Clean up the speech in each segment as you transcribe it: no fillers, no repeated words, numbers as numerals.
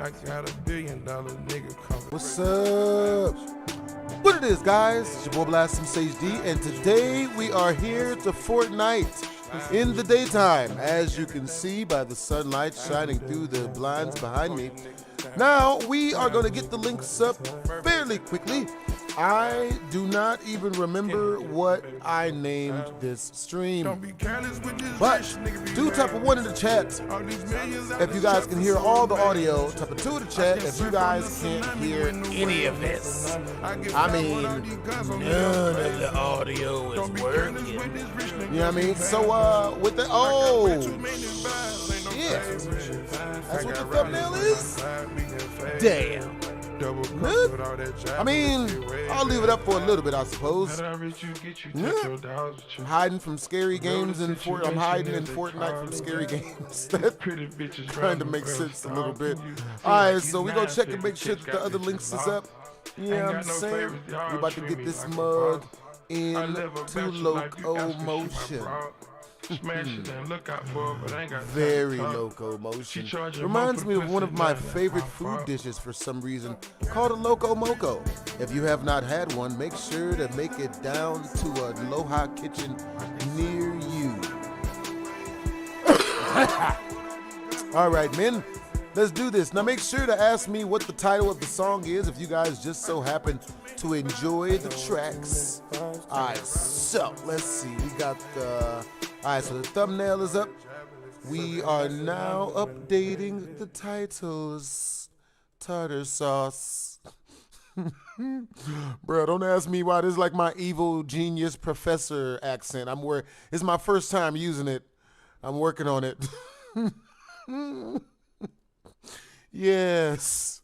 I got $1 billion nigga coming. What's up? What it is, guys? It's your boy Blast from Sage D, and today we are here to Fortnite in the daytime, as you can see by the sunlight shining through the blinds behind me. Now, we are going to get the links up fairly quickly. I do not even remember what I named this stream, but do type a 1 in the chat if you guys can hear all the audio. Type a 2 in the chat if you guys can't hear any of this. I mean, none of the audio is working. You know what I mean? So, with the, oh, shit. That's what the thumbnail is? Damn. I mean, I'll leave it up for a little bit, I suppose. Hiding from scary games in Fortnite. I'm hiding in Fortnite from scary games. That's trying to make sense a little bit. Alright, so we gonna check and make sure that the other links is up. Yeah, I'm saying we're about to get this mug into locomotion. Very locomotion. Reminds me of one of my favorite food dishes for some reason, called a Loco Moco. If you have not had one, make sure to make it down to a Aloha kitchen near you. All right, men, let's do this. Now make sure to ask me what the title of the song is if you guys just so happen to enjoy the tracks. All right, so let's see. We got the... All right, so the thumbnail is up. We are now updating the titles. Tartar sauce. Bro, don't ask me why this is like my evil genius professor accent. It's my first time using it. I'm working on it. Yes.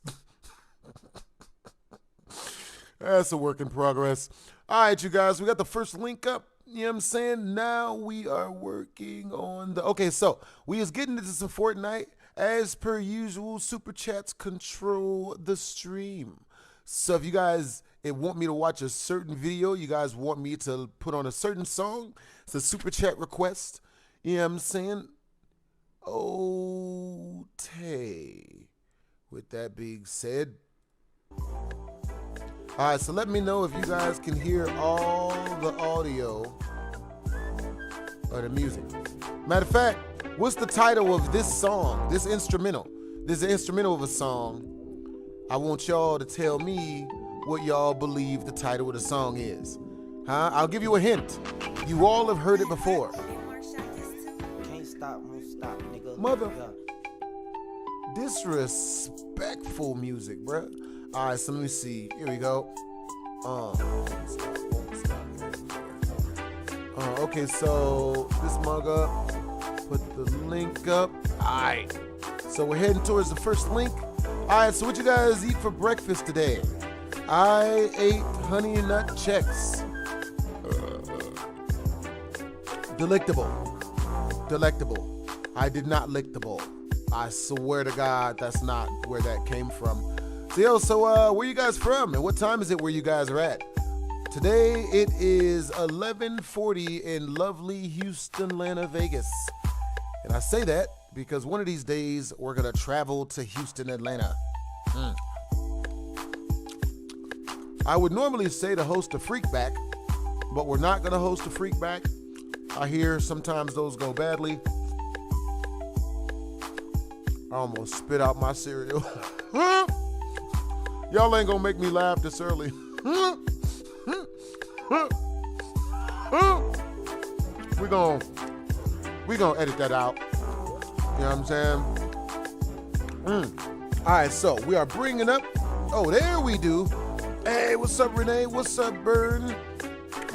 That's a work in progress. All right, you guys, we got the first link up. You know what I'm saying? Now we are working on the... Okay, so we is getting into some Fortnite. As per usual, Super Chats control the stream. So if you guys want me to watch a certain video, you guys want me to put on a certain song, it's a Super Chat request. You know what I'm saying? Okay. With that being said... All right, so let me know if you guys can hear all the audio or the music. Matter of fact, what's the title of this song, this instrumental? This is an instrumental of a song. I want y'all to tell me what y'all believe the title of the song is. Huh? I'll give you a hint. You all have heard it before. Can't stop, won't stop, nigga. Mother. Disrespectful music, bruh. All right, so let me see. Here we go. Okay, so this mug up. Put the link up. All right. So we're heading towards the first link. All right, so what you guys eat for breakfast today? I ate honey and nut checks. Delectable. Delectable. I did not lick the bowl. I swear to God, that's not where that came from. So where you guys from and what time is it where you guys are at? Today it is 11:40 in lovely Houston, Atlanta, Vegas. And I say that because one of these days we're gonna travel to Houston, Atlanta. I would normally say to host a freak back, but we're not gonna host a freak back. I hear sometimes those go badly. I almost spit out my cereal. Y'all ain't gonna make me laugh this early. We gonna edit that out. You know what I'm saying? All right, so we are bringing up. Oh, there we do. Hey, what's up, Renee? What's up, Burn?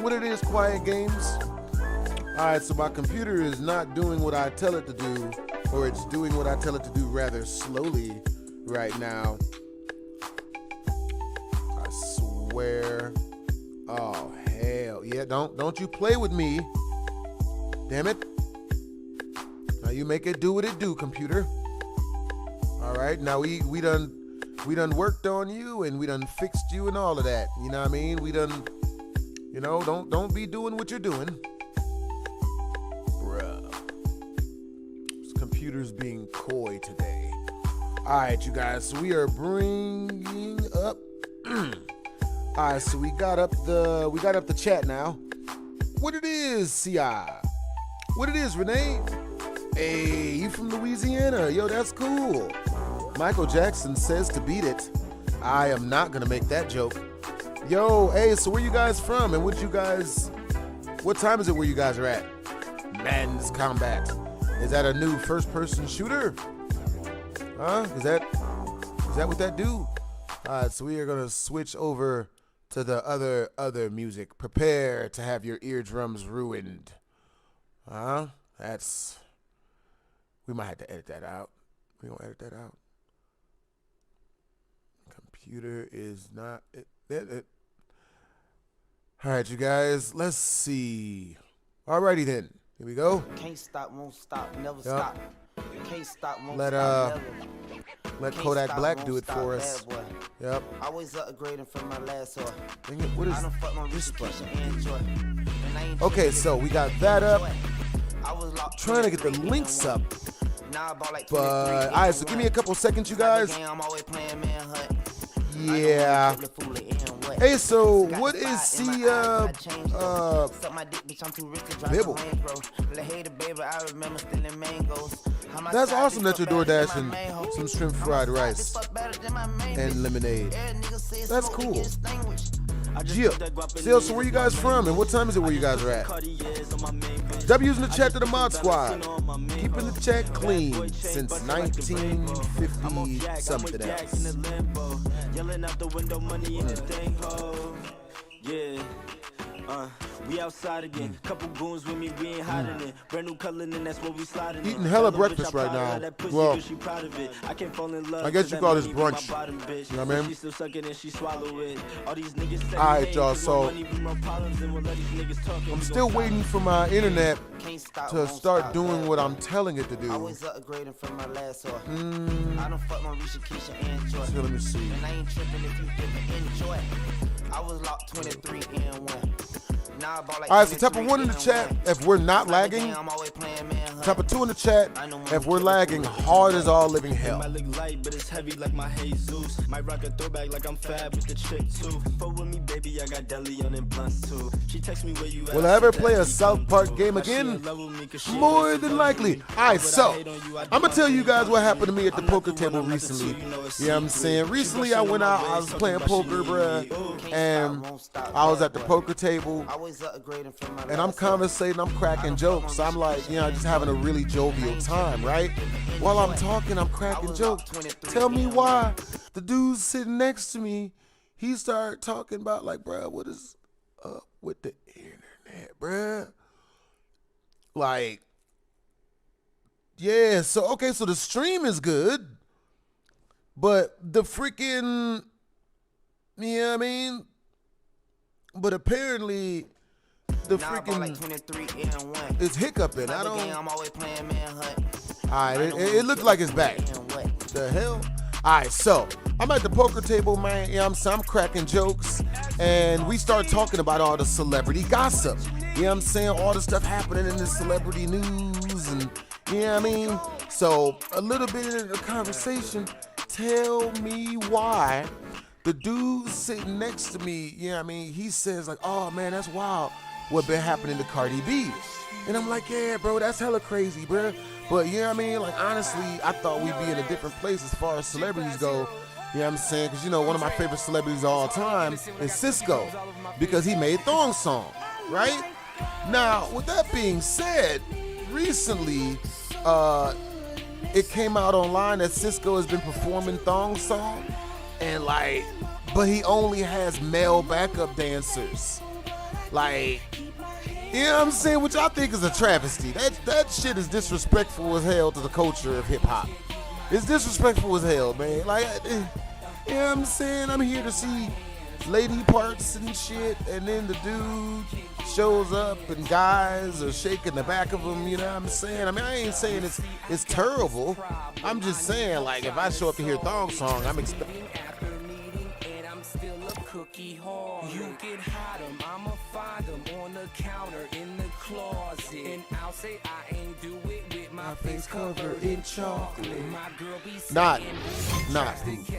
What it is, Quiet Games? All right, so my computer is not doing what I tell it to do, or it's doing what I tell it to do rather slowly right now. Where, oh hell yeah, don't you play with me, damn it. Now you make it do what it do, computer. All right, now we done worked on you and we done fixed you and all of that, you know what I mean? We done, you know, don't be doing what you're doing, bruh. This computer's being coy today. All right, you guys. So we are bringing up. All right, so we got up the chat now. What it is, Ci? What it is, Renee? Hey, you from Louisiana? Yo, that's cool. Michael Jackson says to beat it. I am not gonna make that joke. Yo, hey, so where you guys from? And what time is it where you guys are at? Men's Combat. Is that a new first-person shooter? Huh? Is that what that do? All right, so we are gonna switch over to the other music. Prepare to have your eardrums ruined. Huh? We might have to edit that out. We gonna edit that out. Computer is not it. All right, you guys. Let's see. Alrighty then. Here we go. Can't stop, won't stop, never stop. Can't stop, won't Let stop, let never. Kodak Can't Black stop, do won't it for stop, us. bad boy. Yep. Always upgrading from my last one. Dang it, what I is done fucked my this Richard button? Keisha and Joy. And I ain't Okay, tripping so if we you got didn't that up. enjoy. I was locked Trying to get the 23 links and up. Now I bought like But 23 all right, so give me a couple seconds, you guys. I'm always playing manhunt. Yeah. Hey, so what is Bibble? That's awesome that you're door dashing some shrimp fried rice and lemonade. That's cool. Gia, so where you guys from and what time is it where you guys are at? W's in the chat to the mod squad. Keeping the chat clean since 1950 something else. Yelling out the window, money in the thing, ho. Yeah. We outside again. Couple goons with me, we ain't hiding it. Brand new color, and that's what we sliding in. Eating hella breakfast right now. Well, I guess you call this brunch. You know what I mean? Alright, y'all, so I'm still waiting for my internet to start doing what I'm telling it to do. Always upgrading from my last one. I done fucked my Richard Keisha and Joy. So let me see. And I ain't tripping if you didn't enjoy. I was locked 23 and 1. Now I bought like Alright, so type of 1 in the chat if we're not lagging. Type of 2 in the chat if we're lagging hard as all living hell. My look light, but it's heavy like my Jesus. Might rock a throwback like I'm fab with the chick too. Fuck with me, baby, I got deli on and blunts too. She text me where you at. Will I ever play a South Park game again? More than likely. Alright, so I'm gonna tell you guys what happened to me at the poker table recently. You know what I'm saying? Recently I went out, I was playing poker, bruh, and I was at the poker table and I'm conversating, I'm cracking jokes. I'm like, just having a really jovial time, right? While I'm talking, I'm cracking jokes. Tell me why the dude sitting next to me, he started talking about like, bruh, what is up with the internet, bruh? Like, yeah, so, okay, so the stream is good, but the freaking, you know what I mean? But apparently, the freaking it's hiccuping. I don't. Alright, it looks like it's back. The hell? Alright, so I'm at the poker table, man. You know what I'm saying? I'm cracking jokes, and we start talking about all the celebrity gossip. You know what I'm saying? All the stuff happening in the celebrity news, and you know what I mean? So a little bit of the conversation. Tell me why the dude sitting next to me, you know what I mean? He says like, "Oh man, that's wild. What been happening to Cardi B?" And I'm like, "Yeah, bro, that's hella crazy, bro." But you know what I mean? Like, honestly, I thought we'd be in a different place as far as celebrities go. You know what I'm saying? Because, one of my favorite celebrities of all time is Cisco, because he made Thong Song, right? Now, with that being said, recently, it came out online that Cisco has been performing Thong Song, and but he only has male backup dancers. Like, you know what I'm saying? Which I think is a travesty. That shit is disrespectful as hell to the culture of hip hop. It's disrespectful as hell, man. Like, you know what I'm saying? I'm here to see lady parts and shit, and then the dude shows up and guys are shaking the back of him, you know what I'm saying? I mean, I ain't saying it's terrible. I'm just saying, like, if I show up to hear Thong Song, I'm expecting. cookie hard. You can hide them, I'ma find them on the counter in the closet. And I'll say I ain't do it with my face covered in chocolate. My girl be Not.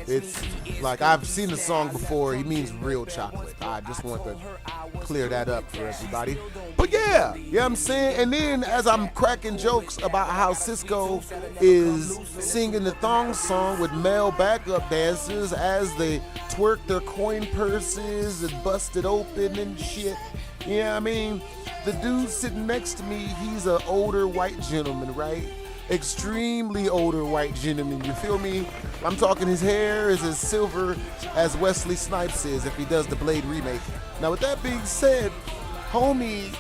It's like I've seen the song before. He means real chocolate. I just want to clear that up for everybody. But yeah, you know what I'm saying? And then as I'm cracking jokes about how Cisco is singing the thong song with male backup dancers as they twerk their coin purses and bust it open and shit. You know what I mean? The dude sitting next to me, he's an older white gentleman, right? Extremely older white gentleman, you feel me? I'm talking his hair is as silver as Wesley Snipes is if he does the Blade remake. Now with that being said, homie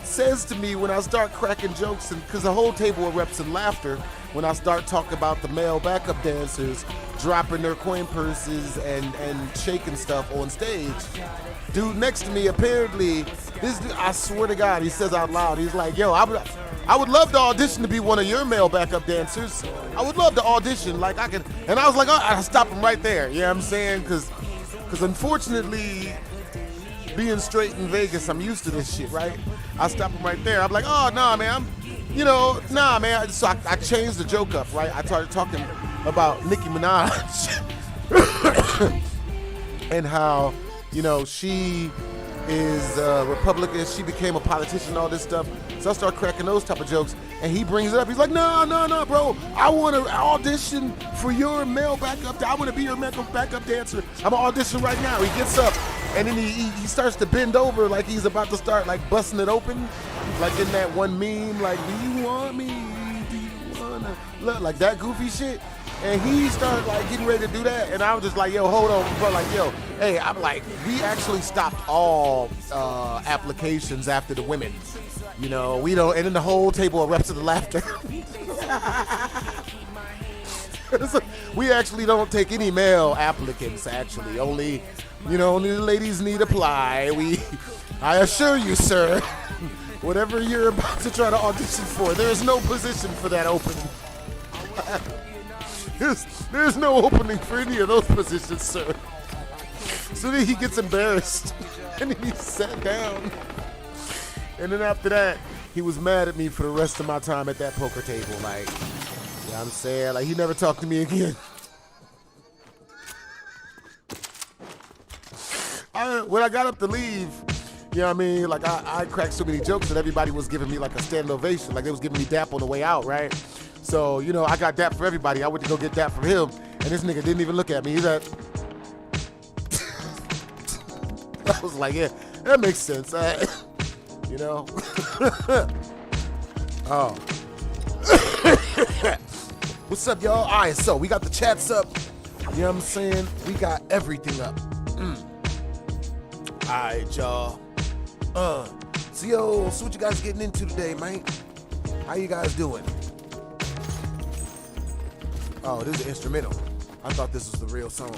says to me when I start cracking jokes, and because the whole table erupts in laughter when I start talking about the male backup dancers dropping their coin purses and shaking stuff on stage. Dude next to me, apparently, this dude, I swear to God, he says out loud, he's like, yo, I would love to audition to be one of your male backup dancers. I would love to audition, like I can. And I was like, oh, I stop him right there. You know what I'm saying? Because unfortunately, being straight in Vegas, I'm used to this shit, right? I stop him right there. I'm like, oh, nah, man, nah, man. So I changed the joke up, right? I started talking about Nicki Minaj and how, she is Republican, she became a politician, all this stuff. So I start cracking those type of jokes, and he brings it up. He's like, no, bro, I want to audition for your male backup. I want to be your male backup dancer. I'm gonna audition right now. He gets up, and then he starts to bend over like he's about to start like busting it open, like in that one meme, like, do you want me? Do you wanna look like that goofy shit? And he started like getting ready to do that, and I was just like, yo, hold on, bro, like, yo, hey, I'm like, we actually stopped all applications after the women. We don't, and then the whole table erupts into laughter. We actually don't take any male applicants, actually. Only the ladies need apply. I assure you, sir, whatever you're about to try to audition for, there's no position for that opening. There's no opening for any of those positions, sir. So then he gets embarrassed, and then he sat down. And then after that, he was mad at me for the rest of my time at that poker table. Like, you know what I'm saying? Like, he never talked to me again. When I got up to leave, you know what I mean? Like, I cracked so many jokes that everybody was giving me like a standing ovation. Like, they was giving me dap on the way out, right? So, I got dap for everybody. I went to go get dap from him, and this nigga didn't even look at me. He's like, I was like, yeah, that makes sense. Oh. What's up, y'all? All right, so we got the chats up. You know what I'm saying? We got everything up. All right, y'all. So what you guys getting into today, man? How you guys doing? Oh, this is an instrumental. I thought this was the real song.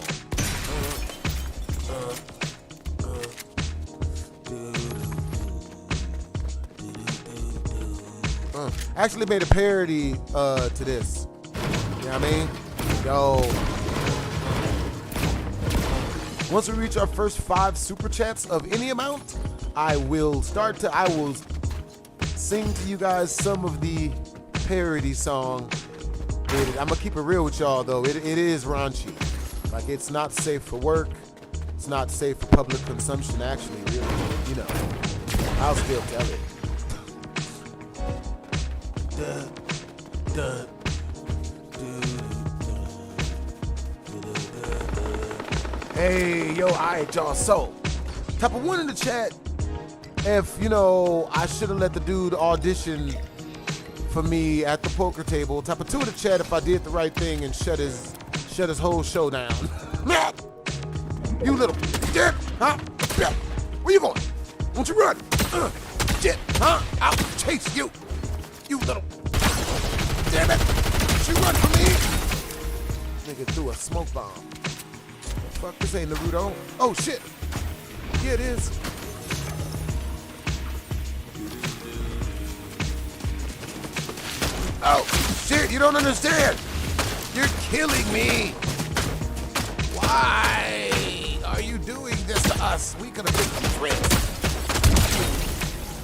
I actually made a parody to this. You know what I mean? Yo. Once we reach our first 5 super chats of any amount, I will sing to you guys some of the parody song. I'm gonna keep it real with y'all though. It is raunchy. Like, it's not safe for work. It's not safe for public consumption, actually, really. I'll still tell it. Hey, yo, all right, y'all. So, type of 1 in the chat, if, I should have let the dude audition for me at the poker table. Type of 2 in the chat if I did the right thing and shut his whole show down. You little shit, huh? Where you going? Won't you run? Shit, huh? I'll chase you. You little. Damn it. Don't you run from me. Nigga threw a smoke bomb. Fuck, this ain't Naruto. Oh, shit. Yeah, it is. Oh, shit, you don't understand. You're killing me. Why are you doing this us. We could have been friends.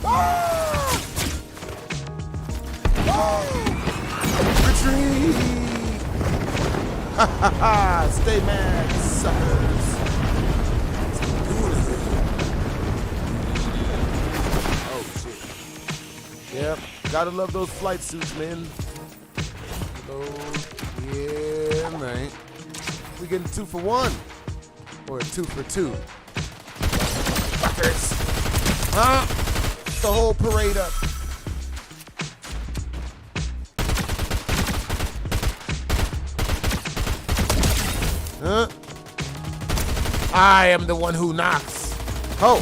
Ah! Oh! Retreat! Ha ha ha! Stay mad, suckers. Oh shit. Yep, gotta love those flight suits, man. Yeah, man. We getting 2 for 1 or 2 for 2. Fuckers. Huh? The whole parade up. Huh? I am the one who knocks. Oh,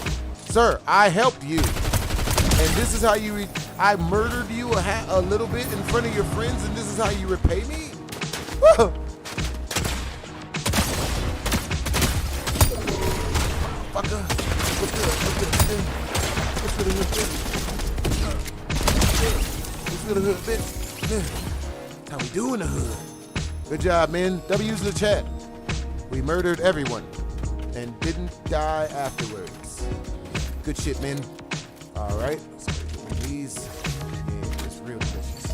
sir, I helped you. And this is how you I murdered you a little bit in front of your friends, and this is how you repay me? Whoa. Fucker. What's good? What's good? What's good? What's good in the hood, bitch? How we do in the hood? Good job, man. W's in the chat. We murdered everyone and didn't die afterwards. Good shit, man. All right. These, yeah, it's real delicious.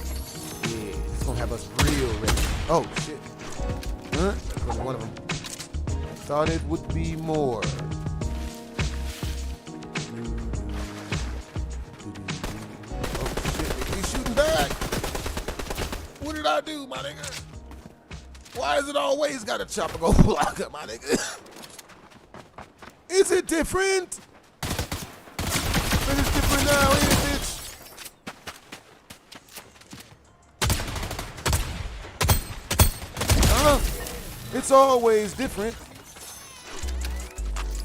Yeah, it's gonna have us real ready. Oh shit. Huh? That's only one of them. Thought it would be more. Oh shit, he's shooting back. What did I do, my nigga? Why is it always got a chopper go block up, my nigga? Is it different? But it's different now, ain't it, bitch? It's always different.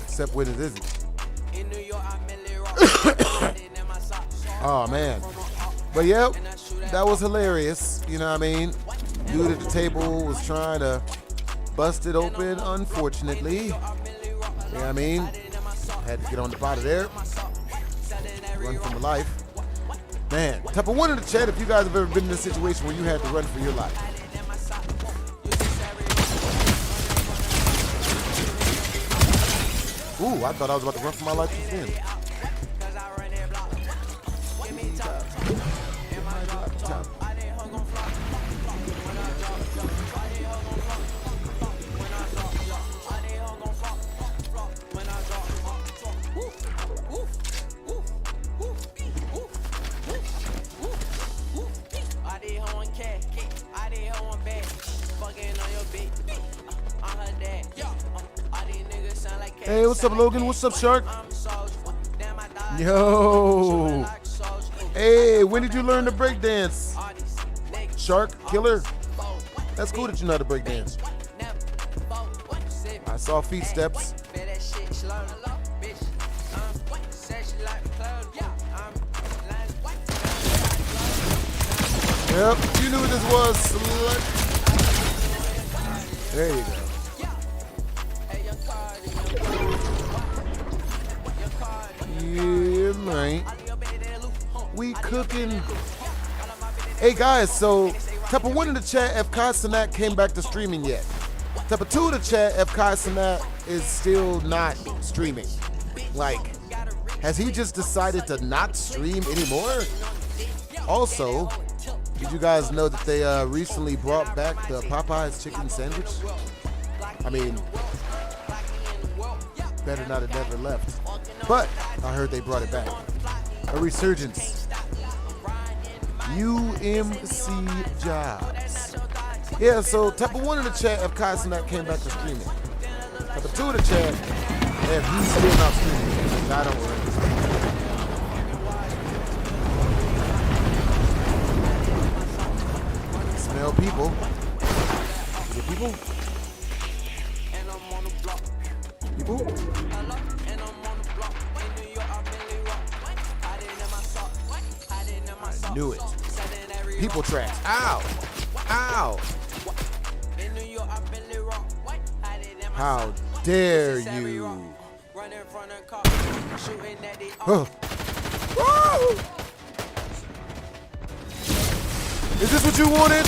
Except when it isn't. Oh, man. But, yep, that was hilarious. You know what I mean? Dude at the table was trying to bust it open, unfortunately. You know what I mean? Had to get on the bottom there. Run for my life. Man, type of one in the chat if you guys have ever been in a situation where you had to run for your life. Ooh, I thought I was about to run for my life just then. Hey, what's up, Logan? What's up, Shark? Yo. Hey, when did you learn to break dance? Shark Killer? That's cool that you know how to break dance. I saw feet steps. Yep, you knew what this was, slut. There you go. Yeah, man. We cooking. Hey guys, so type of one in the chat if Kai Cenat came back to streaming yet. Type of two in the chat if Kai Cenat is still not streaming. Like, has he just decided to not stream anymore? Also, did you guys know that they recently brought back the Popeye's chicken sandwich? I mean, better not have never left. But I heard they brought it back. A resurgence. UMC Jobs. Yeah, so type of one in the chat if Kai Cenat came back to streaming. Type of two in the chat if he's still not streaming. I don't worry. Smell people. Is it people? People? I knew it. People tracks. Ow. Ow. How dare you? Huh. Woo! Is this what you wanted?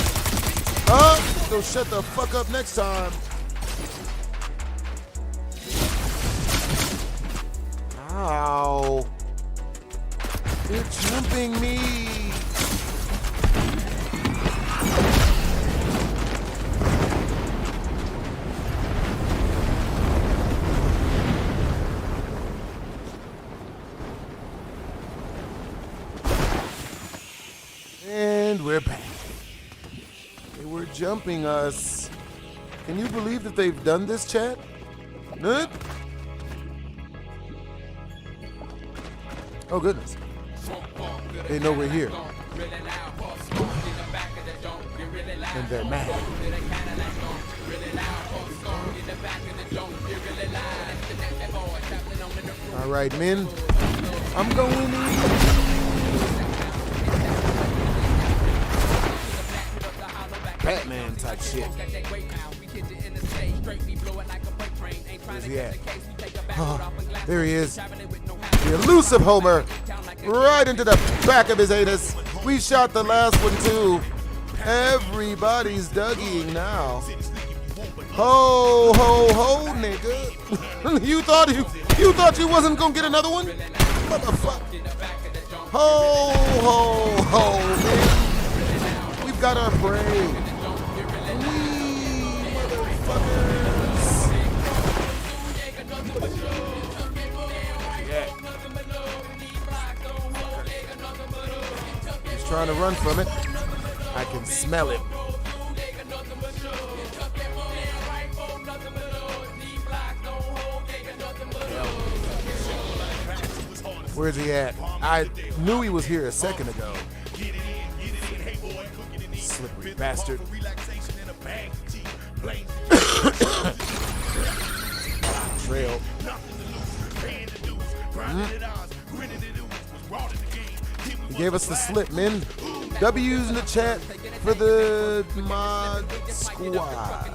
Huh? So shut the fuck up next time. jumping me. And we're back. They were jumping us. Can you believe that they've done this, chat? Nut? Oh, goodness. They know we're here. And they're mad. All right, men. I'm going in. Batman type shit. Where's he at? Oh, there he is. The elusive Homer. Right into the back of his anus. We shot the last one too. Everybody's Dougieing now. Ho, ho, ho, nigga. you thought you wasn't gonna get another one? Motherfucker. Ho, ho, ho, man. We've got our prey. He's trying to run from it. I can smell it. Where's he at? I knew he was here a second ago. Slippery bastard. Trail. He gave us the slip, men. W's in the chat for the mod squad.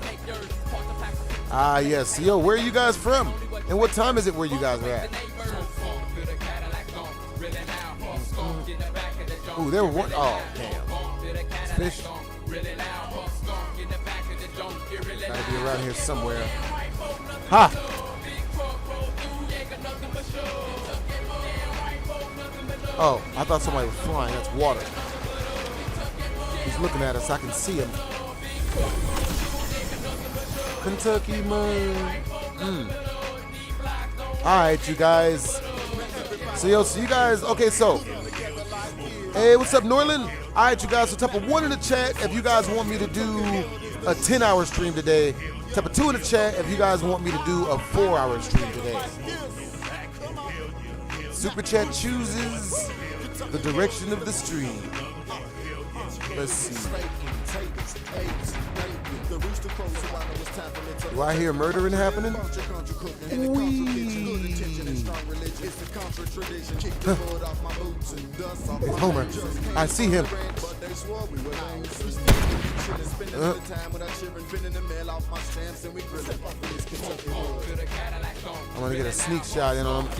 Ah, yes. Yo, where are you guys from? And what time is it where you guys are at? Ooh, there were one. Oh, damn. It's fish. Gotta be around here somewhere. Ha! Oh, I thought somebody was flying. That's water. He's looking at us. I can see him. Kentucky man. Alright, you guys. So, you guys. Okay, so. Hey, what's up, Norland? Alright, you guys. So, type of 1 in the chat if you guys want me to do a 10-hour stream today. Type of 2 in the chat if you guys want me to do a 4-hour stream today. Super Chat chooses the direction of the stream. Let's see. Do I hear murdering happening? It's Homer. I see him. I want to get a sneak shot in on him.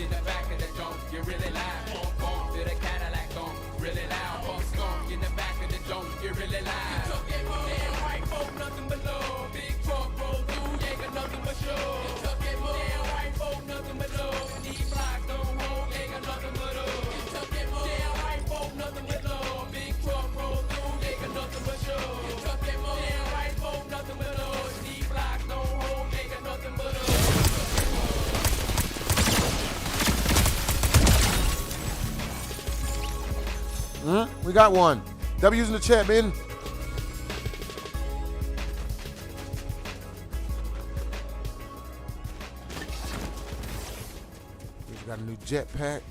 We got one. W's in the chat, man. We got a new jetpack.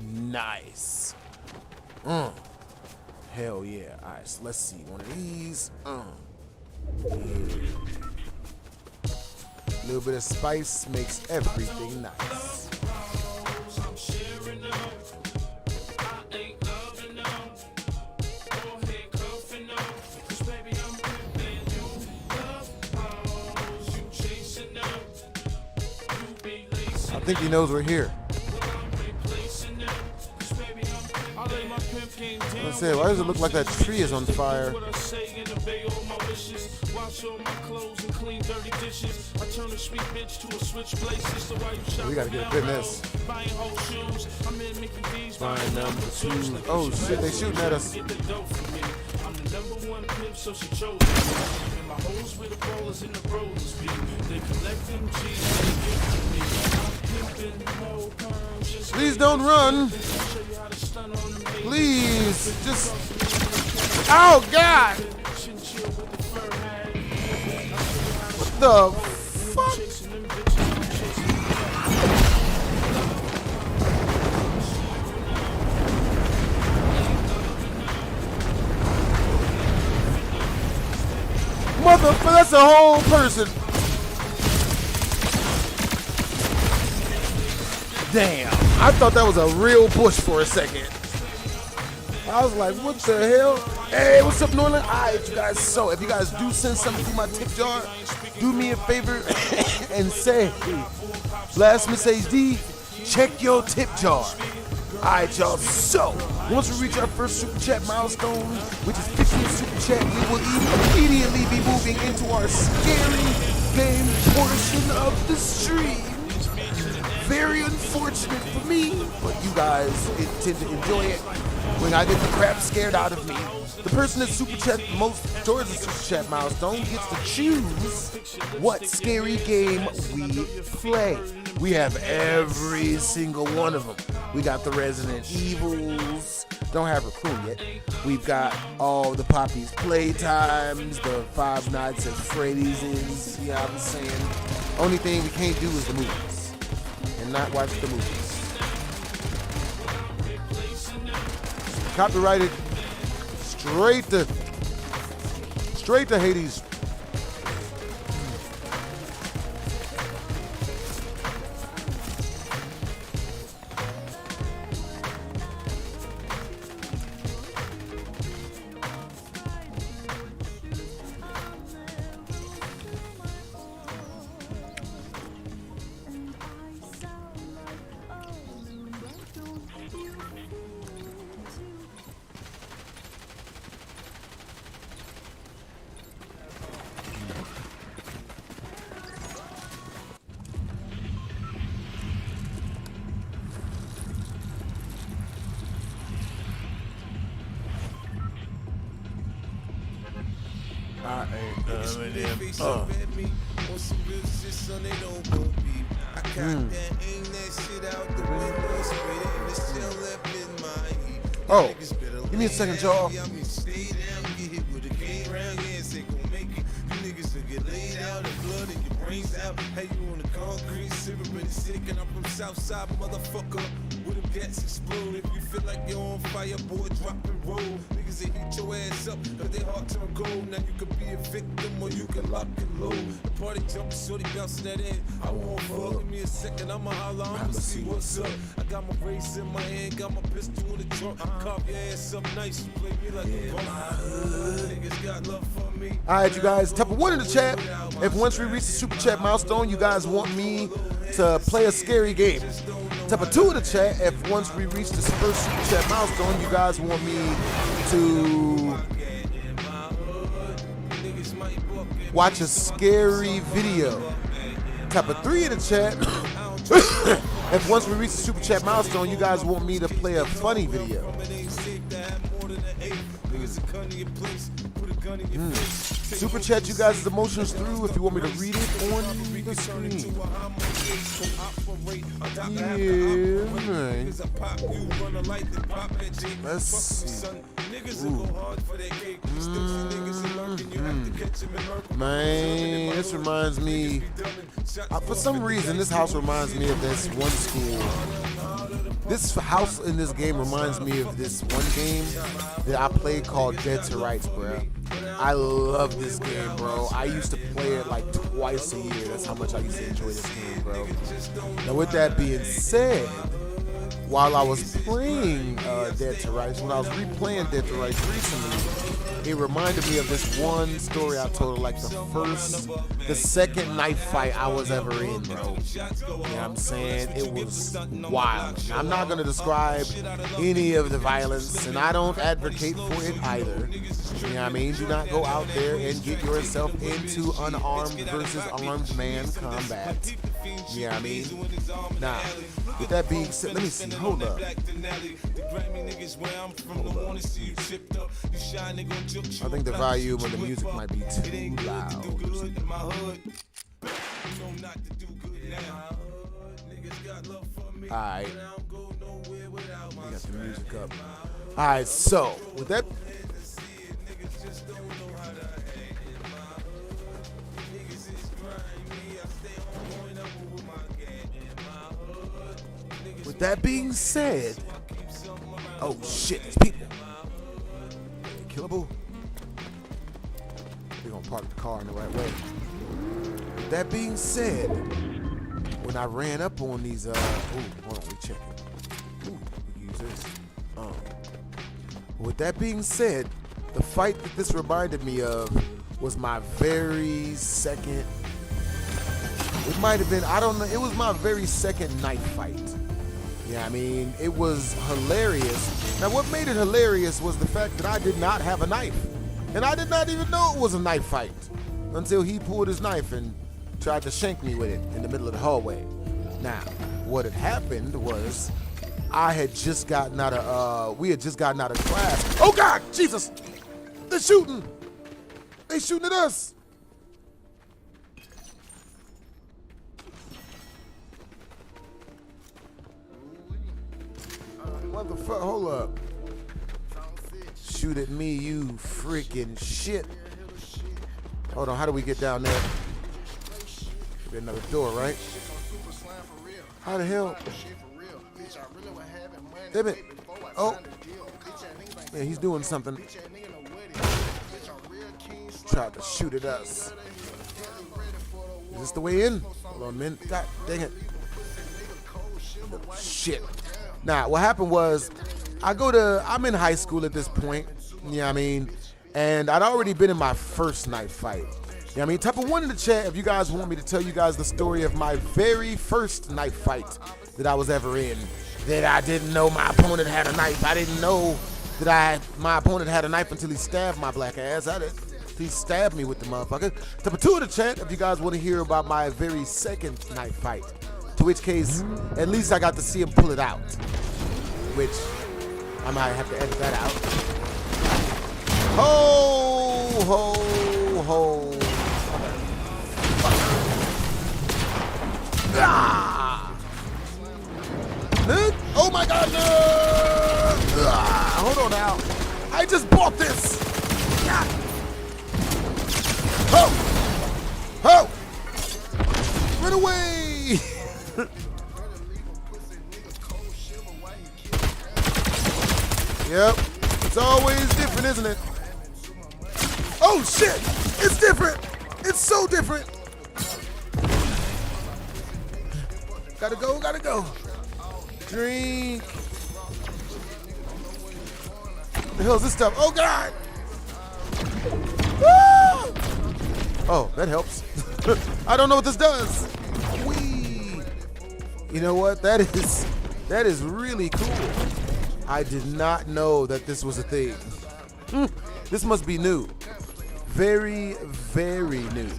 Nice. Hell yeah. All right, so let's see. One of these. Yeah. A little bit of spice makes everything nice. I think he knows we're here. I said, why does it look like that tree is on fire? What I say and obey all my wishes. Wash all my clothes and clean dirty dishes. I turn a sweet bitch to a switch places. So why you shop We gotta get a business. buying whole shoes. I'm in Mickey D's Buying number 2. Oh shit, they shooting at us. Get the dough for me. I'm the #1 pimp, so she chose me. And my hoes with the ballers and the rollers be. They collect them G's and they give to me. I'm pimping, no perm, just Please don't run. show you how to stun on them. Please, just. Oh God! Chinchilla with the fur hat. What the fuck? Chasing them bitches, I'm chasing Motherfucker, that's a whole person. Damn, I thought that was a real bush for a second. I was like, what the hell? Hey, what's up, Norland? Alright, you guys, so if you guys do send something through my tip jar, do me a favor and say, Blast Miss HD, check your tip jar. Alright, y'all, so once we reach our first super chat milestone, which is 15 super chat, we will immediately be moving into our scary game portion of the stream. Very unfortunate for me, but you guys tend to enjoy it when I get the crap scared out of me. The person that super chat most towards the super chat milestone gets to choose what scary game we play. We have every single one of them. We got the Resident Evils, don't have a clue yet. We've got all the Poppy's Playtimes, the Five Nights at Freddy's is, you know what I'm saying? Only thing we can't do is the movies, and not watch the movies. Copyrighted straight to Hades. I ain't coming in. Oh, give me a second, y'all. Hey, you on the concrete, sipping sick, and I'm from Southside, motherfucker. With them gats explode. If you feel like you're on fire, boy, drop and roll. Niggas, they heat your ass up, but they heart turn gold. Now you could be a victim or you can lock and load. The party jumping, shorty bouncing that in. I won't fuck. Give me a second, I'ma holler, I'ma see what's up. I got my race in my hand, got my pistol in the trunk. Carve your ass up nice, you play me like a bum. Niggas got love for me. Alright, you guys, type of 1 in the chat if once we reach the super chat milestone, you guys want me to play a scary game. Type of 2 in the chat if once we reach this first super chat milestone, you guys want me to watch a scary video. Type of 3 in the chat if once we reach the super chat milestone, you guys want me to play a funny video. Super chat you guys' emotions through if you want me to read it on the screen. Yeah, man. Let's see. Man, this reminds me, for some reason, this house reminds me of this one school. This house in this game reminds me of this one game that I played called Dead to Rights, bro. I love this game, bro. I used to play it like twice a year. That's how much I used to enjoy this game, bro. Now, with that being said, while I was playing Dead to Rights, when I was replaying Dead to Rights recently, it reminded me of this one story I told, like the second knife fight I was ever in, bro. You know what I'm saying? It was wild. Now, I'm not going to describe any of the violence, and I don't advocate for it either. You know what I mean? Do not go out there and get yourself into unarmed versus armed man combat. You know what I mean? Now, with that being said, let me see. Hold up. I think the volume of the music might be too loud. Alright. We got the music up. Alright, so with that. With that being said, oh shit, there's people. Killable. We're gonna park the car in the right way. With that being said, when I ran up on these, hold on, we check it. We use this. With that being said, the fight that this reminded me of was my very second. It might have been, I don't know, it was my very second knife fight. Yeah, I mean, it was hilarious. Now, what made it hilarious was the fact that I did not have a knife. And I did not even know it was a knife fight until he pulled his knife and tried to shank me with it in the middle of the hallway. Now, what had happened was I had just gotten out of, we had just gotten out of class. Oh, God, Jesus, they're shooting. They shooting at us. What the fuck? Hold up. Shoot at me, you freaking shit. Hold on, how do we get down there? Could be another door, right? How the hell? Damn it. Oh. Yeah, he's doing something. Tried to shoot at us. Is this the way in? Hold on a minute. God dang it. Shit. Nah, what happened was, I'm in high school at this point, you know what I mean? And I'd already been in my first knife fight. You know what I mean? Type of one in the chat if you guys want me to tell you guys the story of my very first knife fight that I was ever in. That I didn't know my opponent had a knife. I didn't know that my opponent had a knife until he stabbed my black ass. He stabbed me with the motherfucker. Type of two in the chat if you guys want to hear about my very second knife fight. To which case, at least I got to see him pull it out. Which, I might have to edit that out. Ho, ho, ho. Ah! Oh my God, no! Ah, hold on now. I just bought this. Ah. Ho! Ho! Run away! Yep, it's always different, isn't it? Oh shit, it's different. It's so different. Gotta go, gotta go. Drink. The hell is this stuff? Oh God. Woo! Oh, that helps. I don't know what this does. Whee! You know what? That is really cool. I did not know that this was a thing. This must be new. Very, very new.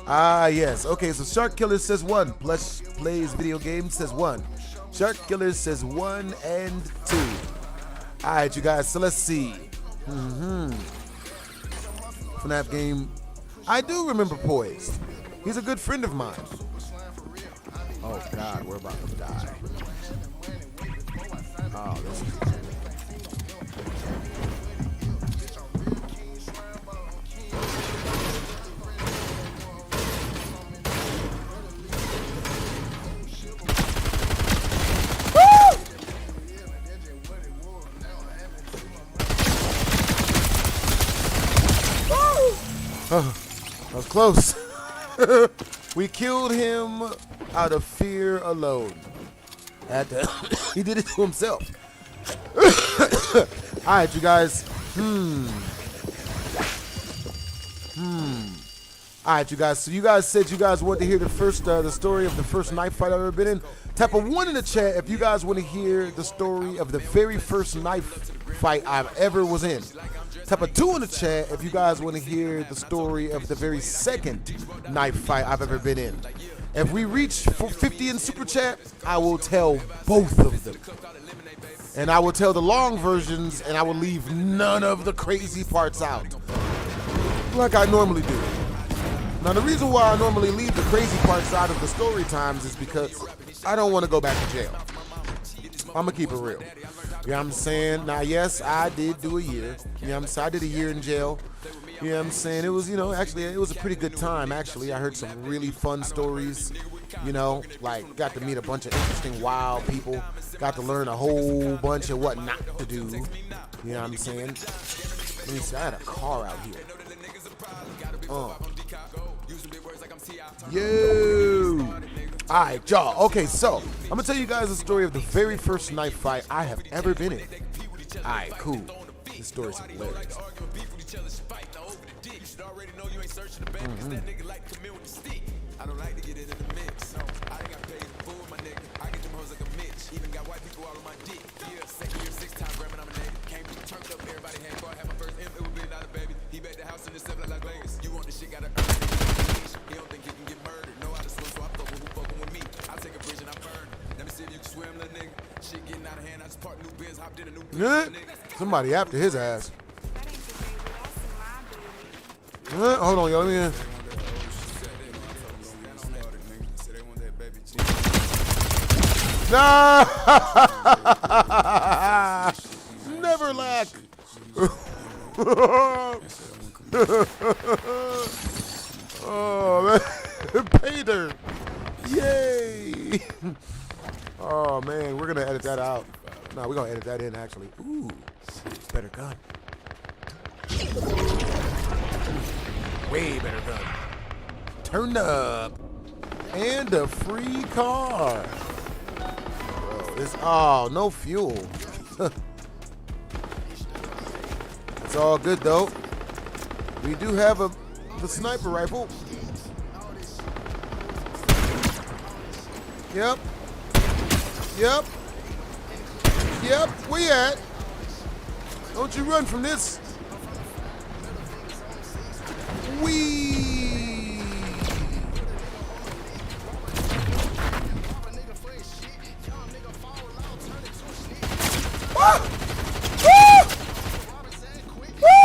Ah, yes. Okay, so Shark Killer says 1. Plush plays video games says 1. Shark Killer says 1 and 2. All right, you guys. So let's see. FNAF game. I do remember Poised. He's a good friend of mine. Oh, God. We're about to die. Oh, this is... Oh, that was close. We killed him out of fear alone. He did it to himself. All right, you guys. All right, you guys. So you guys said you guys want to hear the story of the first knife fight I've ever been in. Type a 1 in the chat if you guys want to hear the story of the very first knife fight I've ever was in. Type a 2 in the chat if you guys want to hear the story of the very second knife fight I've ever been in. If we reach 50 in super chat, I will tell both of them. And I will tell the long versions, and I will leave none of the crazy parts out, like I normally do. Now, the reason why I normally leave the crazy parts out of the story times is because I don't want to go back to jail. I'm going to keep it real. You know what I'm saying? Now, yes, I did do a year. You know what I'm saying? I did a year in jail. You know what I'm saying? It was, you know, actually, it was a pretty good time, actually. I heard some really fun stories, you know, like got to meet a bunch of interesting, wild people. Got to learn a whole bunch of what not to do. You know what I'm saying? Let me see. I had a car out here. Yo! Alright, y'all. Okay, so I'm gonna tell you guys the story of the very first knife fight I have ever been in. Alright, cool. This story's hilarious. I don't like to get into the mix. I ain't got paid for my nigga. I get them hoes like a Mitch. Even got white people all on my dick. Yeah, second year, 6 times grabbing nominated. Came to turned up, everybody had car. Had my first M, it would be not a baby. He bet the house in the 7 like Las Vegas. You want the shit, gotta earn it. He don't think he can get murdered. Know how to swim, so I fuck with who fucking with me. I take a bridge and I burn. Let me see if you can swim, little nigga. Shit getting out of hand. I just parked new Benz, hopped in a new Benz, nigga. Somebody after his ass. Hold on, y'all. Let me. Nah! Never lack. Oh man, Peter! Yay! Oh man, we're gonna edit that out. No, we're gonna edit that in actually. Ooh, better gun. Way better gun. Turned up. And a free car. Bro, no fuel. It's all good though. We do have the sniper rifle. Yep. Where you at? Don't you run from this.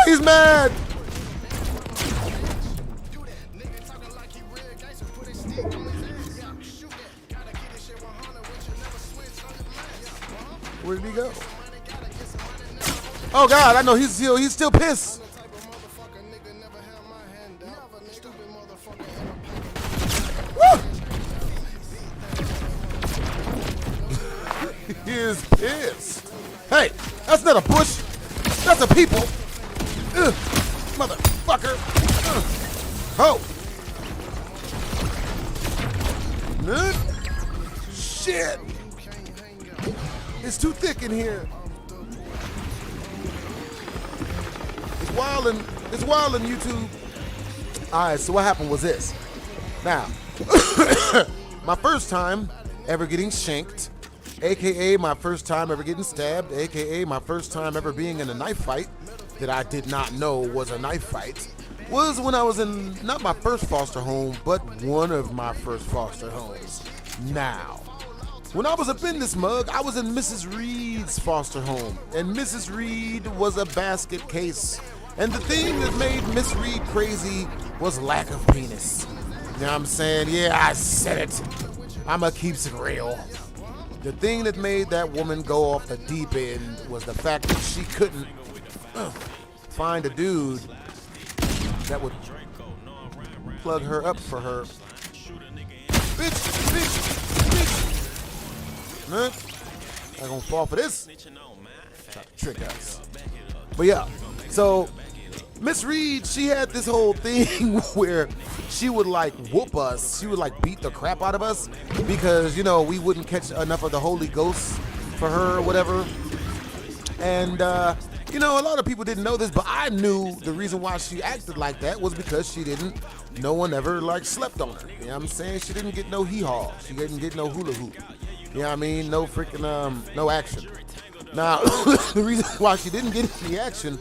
He's mad. Where did he go? Oh God, I know he's still pissed. He is pissed. Hey, that's not a bush. That's a people. Motherfucker. Oh. Shit. It's too thick in here. It's wild in YouTube. Alright, so what happened was this. Now, my first time ever getting shanked, aka my first time ever getting stabbed, aka my first time ever being in a knife fight that I did not know was a knife fight, was when I was in not my first foster home, but one of my first foster homes. Now, when I was up in this mug, I was in Mrs. Reed's foster home, and Mrs. Reed was a basket case. And the thing that made Miss Reed crazy was lack of penis. You know what I'm saying? Yeah, I said it. I'ma keep it real. The thing that made that woman go off the deep end was the fact that she couldn't find a dude that would plug her up for her. Bitch. Huh? I'm gonna fall for this. Try to trick us. But yeah, so Miss Reed, she had this whole thing where she would like whoop us. She would like beat the crap out of us because, you know, we wouldn't catch enough of the Holy Ghost for her or whatever. And You know, a lot of people didn't know this, but I knew the reason why she acted like that was because no one ever like slept on her. You know what I'm saying? She didn't get no hee-haw. She didn't get no hula hoop. You know what I mean? No freaking, no action. Now, the reason why she didn't get any action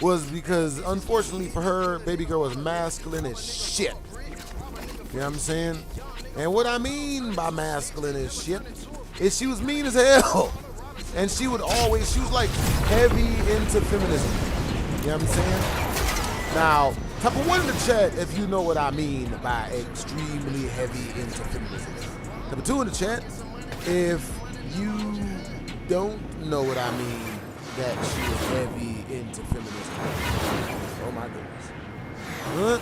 was because, unfortunately for her, baby girl was masculine as shit. You know what I'm saying? And what I mean by masculine as shit is she was mean as hell. And she was like heavy into feminism. You know what I'm saying? Now, type of one in the chat if you know what I mean by extremely heavy into feminism. Number two in the chat, if you don't know what I mean that she is heavy into feminism. Oh my goodness. Huh?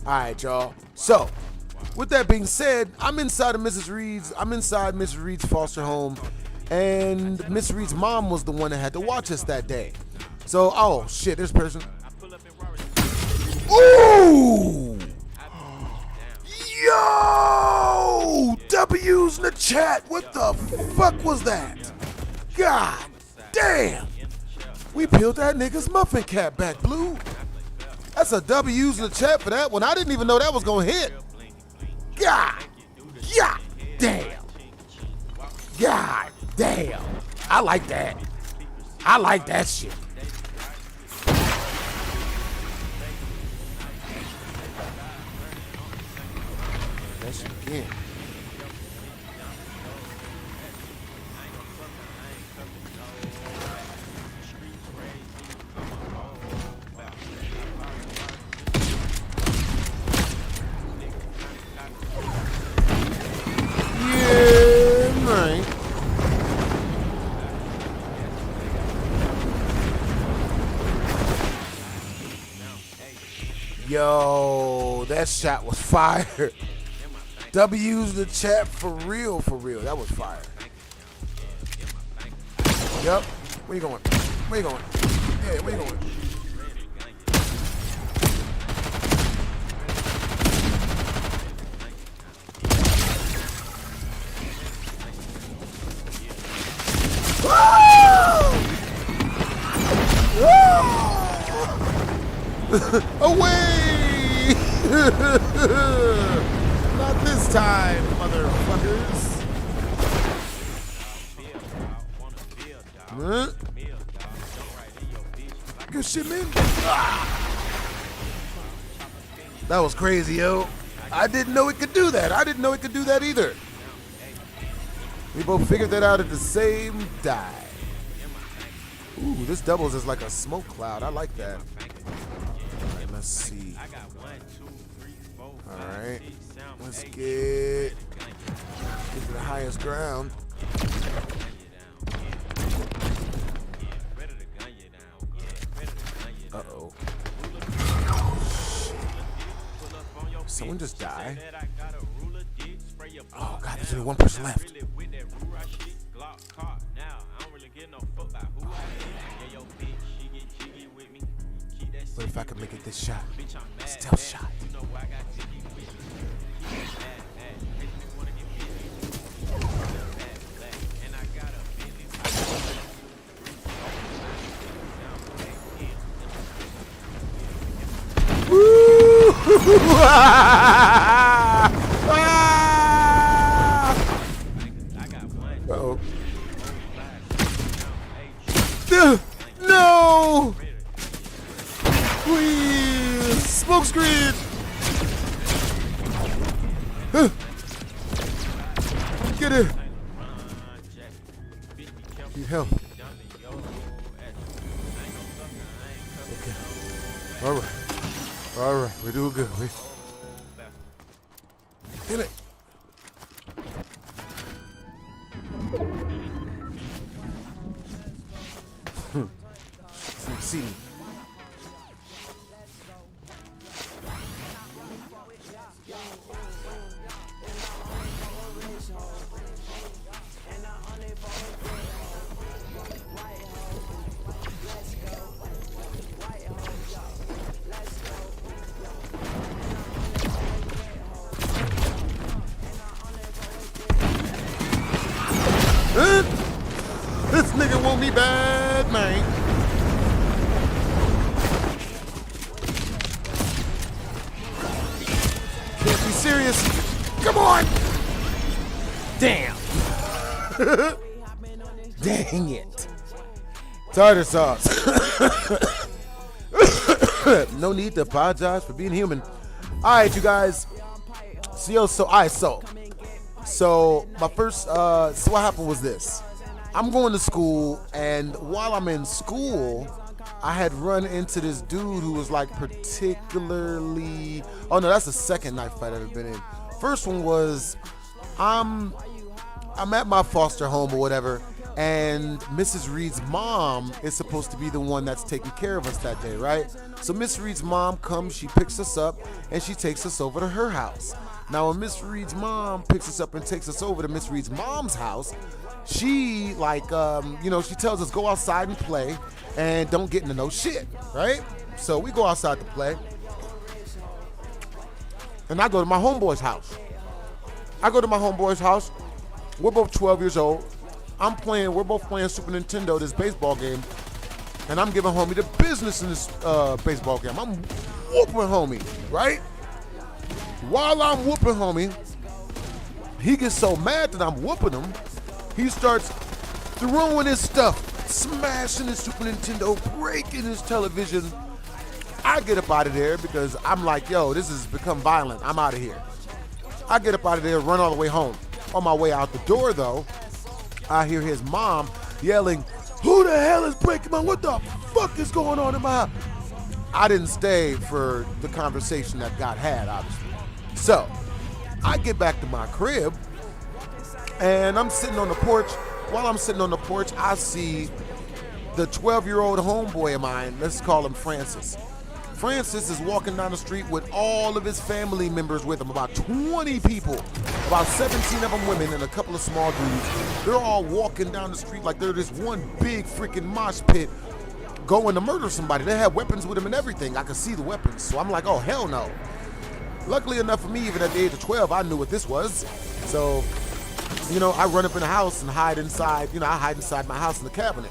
All right, y'all. So, with that being said, I'm inside Miss Reed's foster home, and Miss Reed's mom was the one that had to watch us that day. So, oh shit, there's a person. Ooh! Yo! W's in the chat. What the fuck was that? God damn! We peeled that nigga's muffin cap back, Blue. That's a W's in the chat for that one. I didn't even know that was gonna hit. God damn. God damn. I like that. I like that shit. That shit again. Yo, that shot was fire. W's the chat for real, for real. That was fire. Yup. Where you going? Where you going? Yeah, where you going? Away! Not this time, motherfuckers. Huh? Good shit, man. That was crazy, yo. I didn't know it could do that. I didn't know it could do that either. We both figured that out at the same time. Ooh, this doubles as like a smoke cloud. I like that. Alright, let's see. Alright. Let's get to the highest ground. Uh-oh. Someone just died? Oh god, there's only one person left. What if I could make it this shot? Stealth shot. Uh-oh. No! Please! Smoke screen! Get it! Need help. Okay. Alright. Alright, we're doing good. Damn it! see me. This nigga want me bad, man. Can't be serious. Come on. Damn. Dang it. Tartar sauce. No need to apologize for being human. All right, you guys. So my first, so what happened was this. I'm going to school, and while I'm in school, I had run into this dude who was like particularly, oh no, that's the second knife fight I've ever been in. First one was, I'm at my foster home or whatever, and Mrs. Reed's mom is supposed to be the one that's taking care of us that day, right? So Miss Reed's mom comes, she picks us up, and she takes us over to her house. Now when Miss Reed's mom picks us up and takes us over to Miss Reed's mom's house, she she tells us go outside and play and don't get into no shit, right? So we go outside to play, and I go to my homeboy's house. We're both 12 years old. We're both playing Super Nintendo, this baseball game, and I'm giving homie the business in this baseball game. I'm whooping homie, right? While I'm whooping homie, he gets so mad that I'm whooping him, he starts throwing his stuff, smashing his Super Nintendo, breaking his television. I get up out of there because I'm like, yo, this has become violent. I'm out of here. I get up out of there, run all the way home. On my way out the door, though, I hear his mom yelling, who the hell is breaking my, what the fuck is going on in my house? I didn't stay for the conversation that got had, obviously. So, I get back to my crib, and I'm sitting on the porch. While I'm sitting on the porch, I see the 12-year-old homeboy of mine, let's call him Francis. Francis is walking down the street with all of his family members with him, about 20 people, about 17 of them women and a couple of small dudes. They're all walking down the street like they're this one big freaking mosh pit going to murder somebody. They have weapons with them and everything. I could see the weapons. So I'm like, oh, hell no. Luckily enough for me, even at the age of 12, I knew what this was. So, I run up in the house and hide inside, I hide inside my house in the cabinet.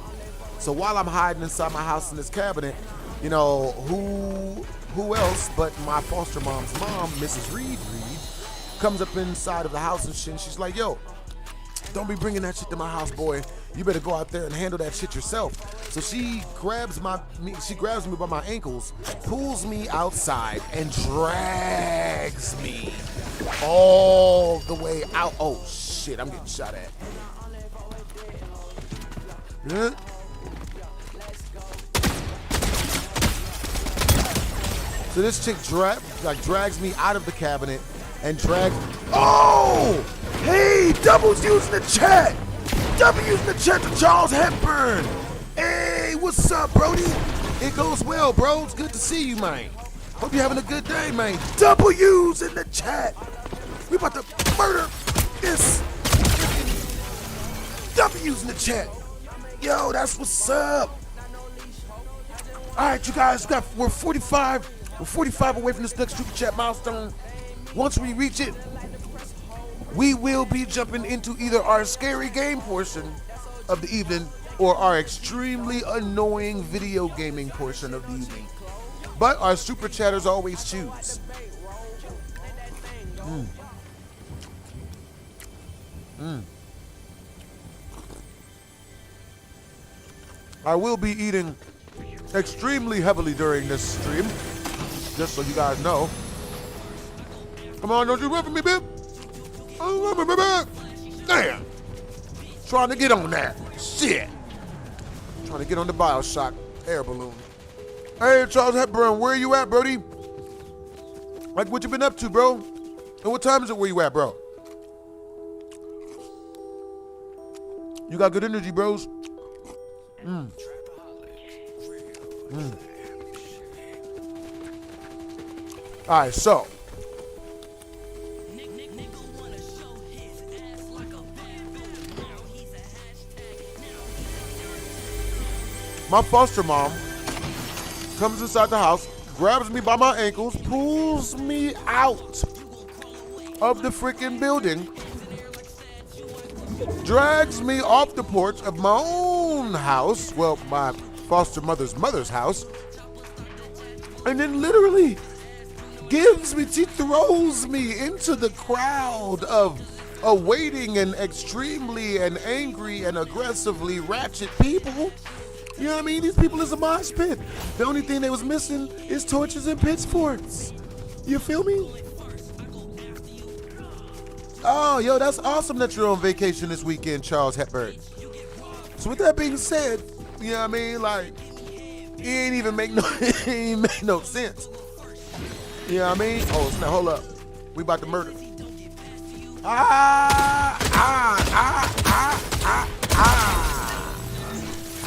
So while I'm hiding inside my house in this cabinet, who else but my foster mom's mom, Mrs. Reed, comes up inside of the house and shit, and she's like, yo, don't be bringing that shit to my house, boy. You better go out there and handle that shit yourself. So she grabs me by my ankles, pulls me outside, and drags me all the way out. Oh shit, I'm getting shot at. Yeah. So this chick drags me out of the cabinet and drags. Oh! Hey, Double's using the chat. Double using the chat to Charles Hepburn. Hey, what's up, Brody? It goes well, bro. It's good to see you, man. Hope you're having a good day, man. W's in the chat. We about to murder this. W's in the chat. Yo, that's what's up. All right, you guys, we're 45. We're 45 away from this next super chat milestone. Once we reach it, we will be jumping into either our scary game portion of the evening or our extremely annoying video gaming portion of the evening. But our super chatters always choose. I will be eating extremely heavily during this stream, just so you guys know. Come on, don't you run for me, babe. Oh, run for me, babe. Damn. Trying to get on that. Shit. Trying to get on the Bioshock air balloon. Hey, Charles Hepburn, where you at, Brody? Like, what you been up to, bro? And what time is it where you at, bro? You got good energy, bros. All right, so my foster mom comes inside the house, grabs me by my ankles, pulls me out of the freaking building, drags me off the porch of my own house, well, my foster mother's house, and then literally she throws me into the crowd of awaiting and extremely and angry and aggressively ratchet people. You know what I mean? These people is a mosh pit. The only thing they was missing is torches and pitchforks. You feel me? Oh, yo, that's awesome that you're on vacation this weekend, Charles Hepburn. So with that being said, you know what I mean? Like, it ain't even make no sense. You know what I mean? Oh, snap, hold up. We about to murder. Ha ha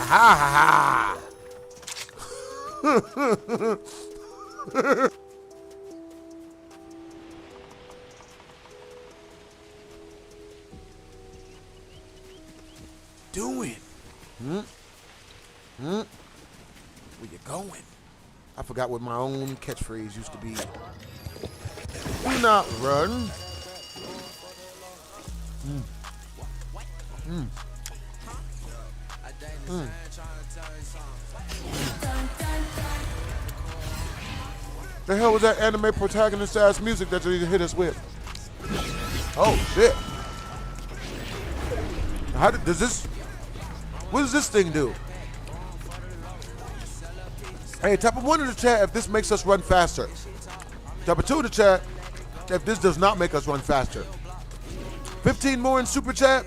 ha. Doing? Where you going? I forgot what my own catchphrase used to be. Do not run. The hell was that anime protagonist ass music that you hit us with? Oh shit. What does this thing do? Hey, type of 1 in the chat if this makes us run faster. Type of 2 in the chat if this does not make us run faster. 15 more in super chat,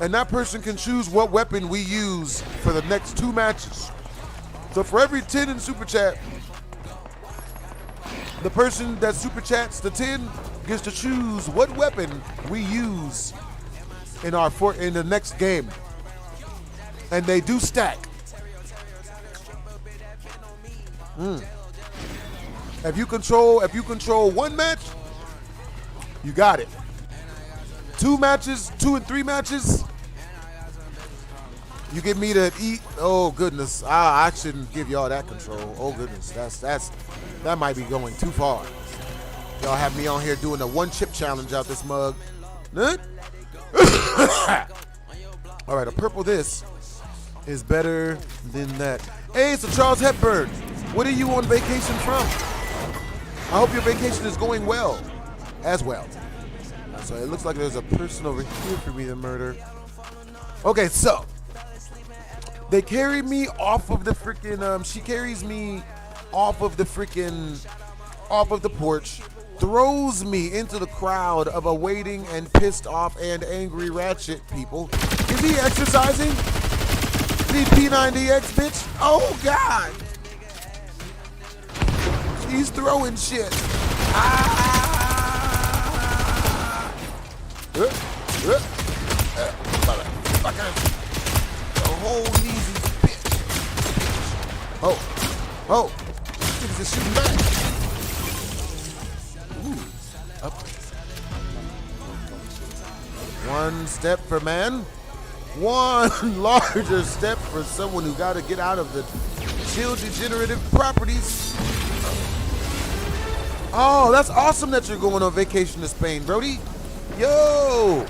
and that person can choose what weapon we use for the next 2 matches. So for every 10 in super chat, the person that super chats the 10 gets to choose what weapon we use in the next game. And they do stack. If you control 1 match, you got it. 2 matches, 2 and 3 matches, you get me to eat. Oh goodness, I shouldn't give y'all that control. Oh goodness, that might be going too far. Y'all have me on here doing a 1 chip challenge out this mug. All right, a purple this is better than that. Hey, so Charles Hepburn, what are you on vacation from? I hope your vacation is going well, as well. So it looks like there's a person over here for me to murder. Okay, so they carry me off of the freaking, she carries me off of the porch, throws me into the crowd of awaiting and pissed off and angry ratchet people. Is he exercising? Need P90X, bitch? Oh, God. He's throwing shit. A whole easy bitch. Oh. Niggas just shooting back. Ooh. Up. 1 step for man. 1 larger step for someone who got to get out of the chill degenerative properties. Oh, that's awesome that you're going on vacation to Spain, Brody. Yo,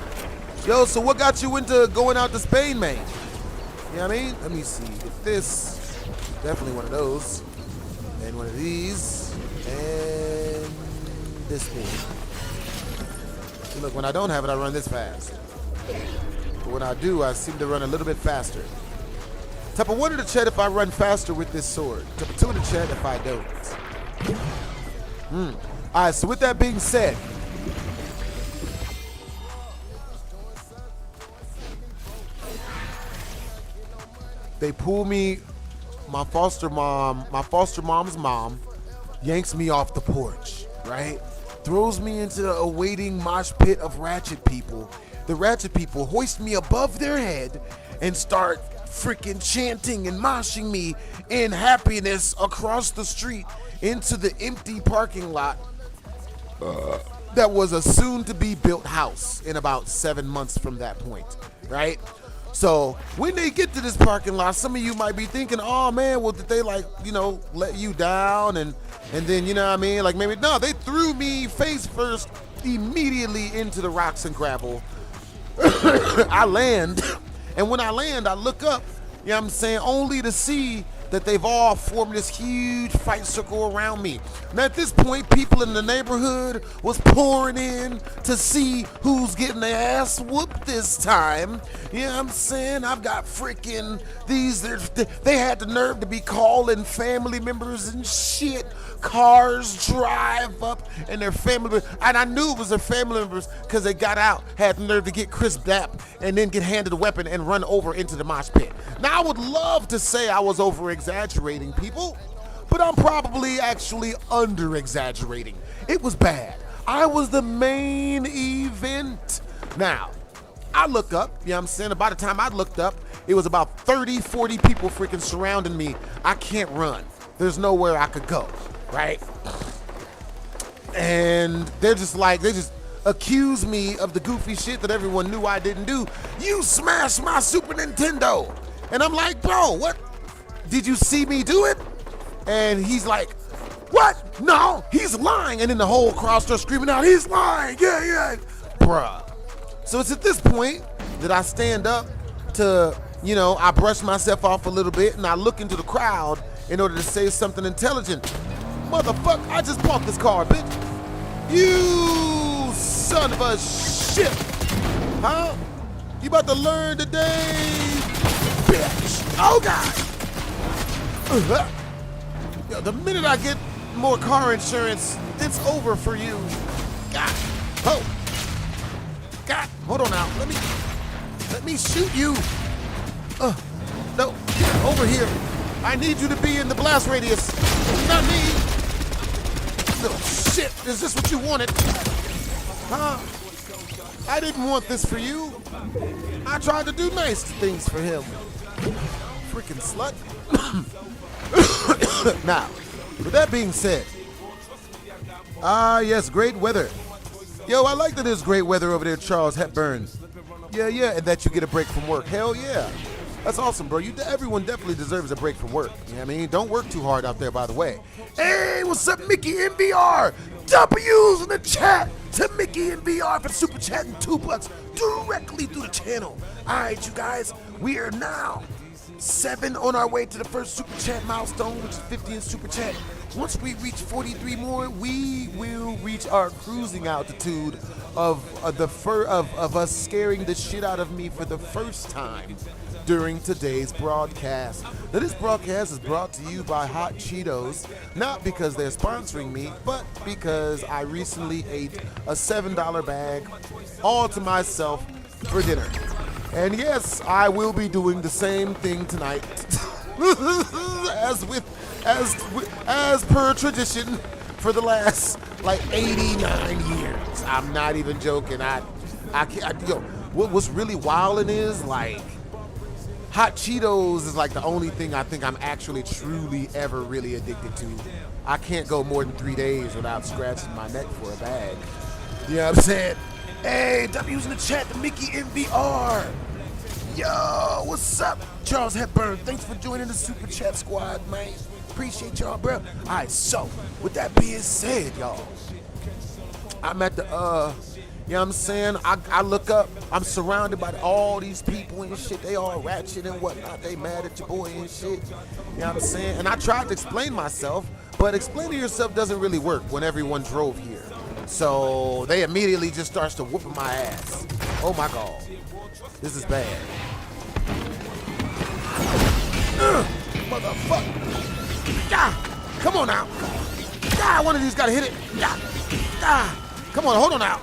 so what got you into going out to Spain, man? You know what I mean? Let me see. If this, definitely one of those. And one of these. And this thing. See, look, when I don't have it, I run this fast. But when I do, I seem to run a little bit faster. Type of 1 in the chat if I run faster with this sword. Type of 2 in the chat if I don't. All right, so with that being said, they pull me, my foster mom's mom yanks me off the porch, right? Throws me into the awaiting mosh pit of ratchet people. The ratchet people hoist me above their head and start freaking chanting and moshing me in happiness across the street into the empty parking lot that was a soon-to-be built house in about 7 months from that point, right? So when they get to this parking lot, some of you might be thinking, oh man, well, did they like, let you down and then, you know what I mean? Like maybe, no, they threw me face first immediately into the rocks and gravel. I land, and when I land, I look up, you know what I'm saying, only to see that they've all formed this huge fight circle around me. Now at this point, people in the neighborhood was pouring in to see who's getting their ass whooped this time. You know what I'm saying? I've got freaking they had the nerve to be calling family members and shit. Cars drive up and their family, and I knew it was their family members because they got out, had the nerve to get crisped up and then get handed a weapon and run over into the mosh pit. Now I would love to say I was over exaggerating, people, but I'm probably actually under exaggerating. It was bad. I was the main event. Now, I look up, you know what I'm saying? By the time I looked up, it was about 30, 40 people freaking surrounding me. I can't run. There's nowhere I could go, right? And they just accuse me of the goofy shit that everyone knew I didn't do. You smashed my Super Nintendo. And I'm like, bro, what? Did you see me do it? And he's like, what? No, he's lying. And then the whole crowd starts screaming out, he's lying. Yeah. Bruh. So it's at this point that I stand up to, I brush myself off a little bit and I look into the crowd in order to say something intelligent. Motherfucker, I just bought this car, bitch. You son of a shit. Huh? You about to learn today, bitch. Oh, God. Yo, the minute I get more car insurance, it's over for you. God. Oh. God. Hold on now. Let me shoot you. No. Get over here. I need you to be in the blast radius. Not me. Little shit. Is this what you wanted? Huh? I didn't want this for you. I tried to do nice things for him. Freaking slut. Now, with that being said, yes, great weather. Yo, I like that there's great weather over there, Charles Hepburn. Yeah, and that you get a break from work. Hell yeah. That's awesome, bro. Everyone definitely deserves a break from work. You know what I mean? Don't work too hard out there, by the way. Hey, what's up, Mickey in VR? W's in the chat to Mickey in VR for super chatting $2 directly through the channel. All right, you guys, we are now 7 on our way to the first super chat milestone, which is 50 in super chat. Once we reach 43 more, we will reach our cruising altitude of us scaring the shit out of me for the first time during today's broadcast. Now, this broadcast is brought to you by Hot Cheetos, not because they're sponsoring me, but because I recently ate a $7 bag all to myself for dinner. And yes, I will be doing the same thing tonight, as per tradition for the last 89 years. I'm not even joking. I can't. What's really wilding is Hot Cheetos is the only thing I think I'm actually truly ever really addicted to. I can't go more than 3 days without scratching my neck for a bag. You know what I'm saying? Hey, W's in the chat to Mickey in VR. Yo, what's up? Charles Hepburn, thanks for joining the Super Chat Squad, man. Appreciate y'all, bro. All right, so with that being said, y'all, I'm at the, you know what I'm saying? I look up, I'm surrounded by all these people and shit. They all ratchet and whatnot. They mad at your boy and shit. You know what I'm saying? And I tried to explain myself, but explaining yourself doesn't really work when everyone drove here. So they immediately just starts to whooping my ass. Oh my God. This is bad. Motherfucker. Come on now. One of these gotta hit it. Come on, hold on now.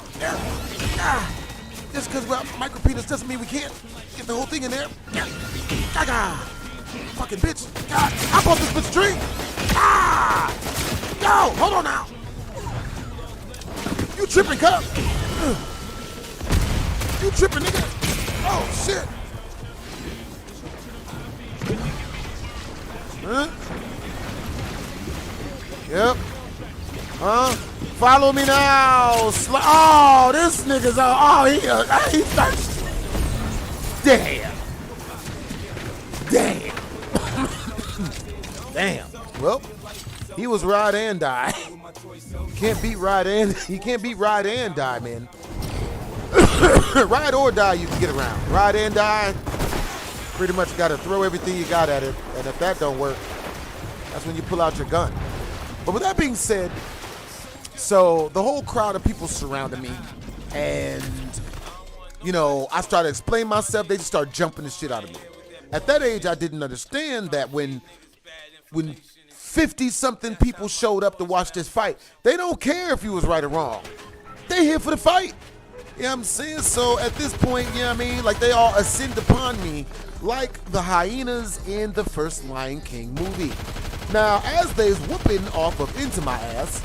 Just because we're micro penis doesn't mean we can't get the whole thing in there. Fucking bitch. I bought this bitch a drink. Yo, hold on now. You tripping, cup. You tripping, nigga. Oh, shit. Huh? Yep. Huh? Follow me now. Oh, this nigga's he thirsty. Damn. Damn. Well, he was ride and die. You can't beat ride and die, man. Ride or die, you can get around. Ride and die, pretty much got to throw everything you got at it, and if that don't work, that's when you pull out your gun. But with that being said, so the whole crowd of people surrounded me, and you know, I started explaining myself. They just started jumping the shit out of me. At that age, I didn't understand that when 50-something people showed up to watch this fight, they don't care if you was right or wrong. They here for the fight. You know what I'm saying? So at this point, you know what I mean? Like, they all ascend upon me like the hyenas in the first Lion King movie. Now, as they's whooping off of into my ass,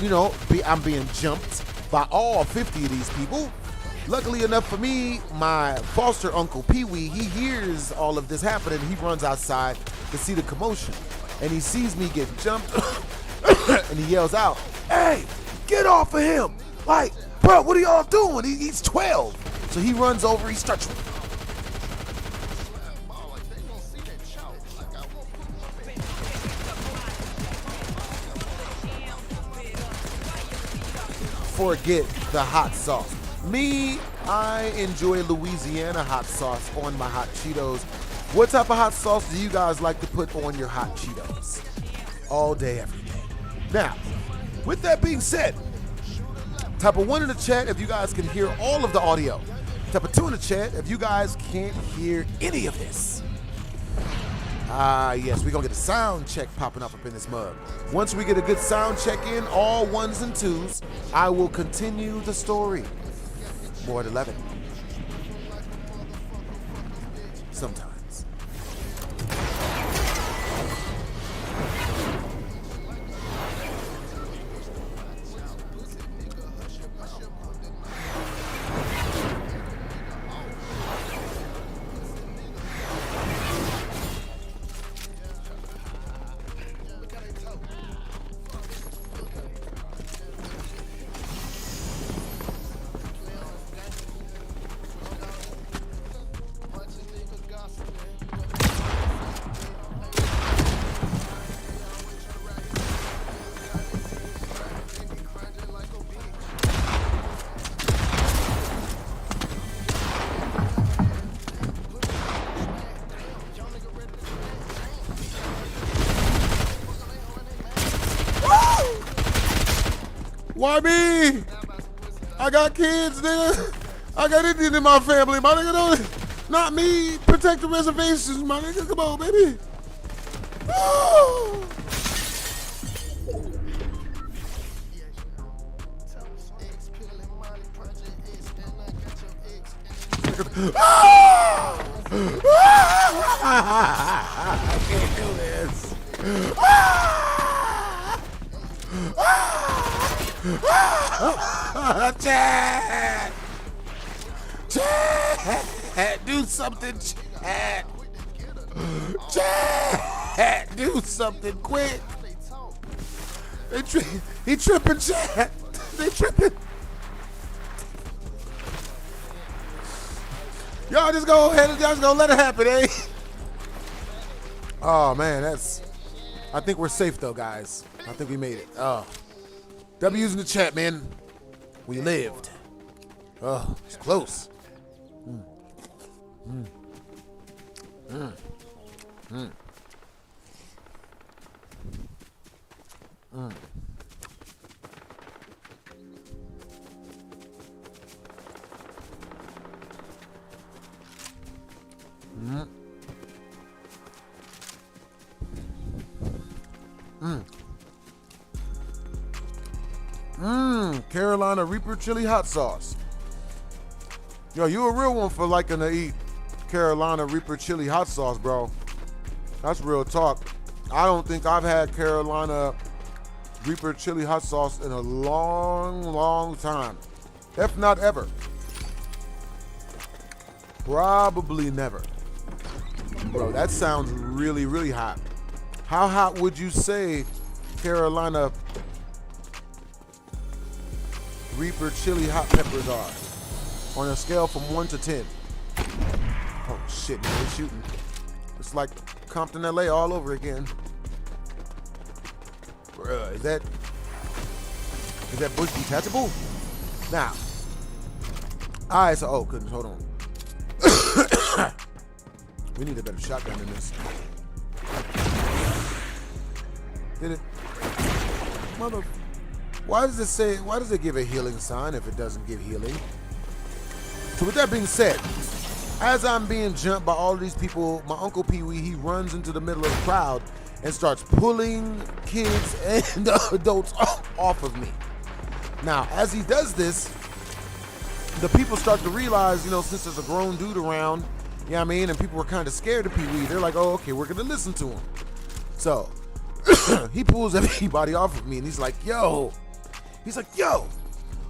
you know, I'm being jumped by all 50 of these people. Luckily enough for me, my foster uncle Pee-wee, he hears all of this happening. He runs outside to see the commotion, and he sees me get jumped, and he yells out, "Hey, get off of him! Like, bro, what are y'all doing? He's 12. So he runs over, he starts. Forget the hot sauce. Me, I enjoy Louisiana hot sauce on my hot Cheetos. What type of hot sauce do you guys like to put on your hot Cheetos? All day, every day. Now, with that being said, type of 1 in the chat if you guys can hear all of the audio. Type of 2 in the chat if you guys can't hear any of this. Yes, we're going to get a sound check popping up in this mug. Once we get a good sound check in, all 1s and 2s, I will continue the story. More at 11. Sometimes. Why me? I got kids, nigga. I got Indian in my family, my nigga. Don't, not me. Protect the reservations, my nigga. Come on, baby. I can't do this. Chad! Chad! Do something, Chad! Chad! Do something quick! He tripping, Chad! They tripping! Y'all just go ahead and y'all just gonna let it happen, eh? Oh man, I think we're safe though, guys. I think we made it. Oh. W's in the chat, man. We lived. Oh, it's close. Carolina Reaper chili hot sauce. Yo, you a real one for liking to eat Carolina Reaper chili hot sauce, bro. That's real talk. I don't think I've had Carolina Reaper chili hot sauce in a long, long time. If not ever. Probably never. Bro, that sounds really, really hot. How hot would you say Carolina Reaper chili hot peppers are on a scale from 1 to 10? Oh shit, man, they're shooting. It's like Compton, LA all over again. Bruh, is that bush detachable? Now. Alright, so, oh goodness, hold on. We need a better shotgun than this. Did it? Mother. Why does it give a healing sign if it doesn't give healing? So with that being said, as I'm being jumped by all of these people, my Uncle Pee Wee, he runs into the middle of the crowd and starts pulling kids and adults off of me. Now, as he does this, the people start to realize, since there's a grown dude around, you know what I mean, and people were kind of scared of Pee Wee, they're like, oh, okay, we're going to listen to him. So, he pulls everybody off of me, and he's like, yo,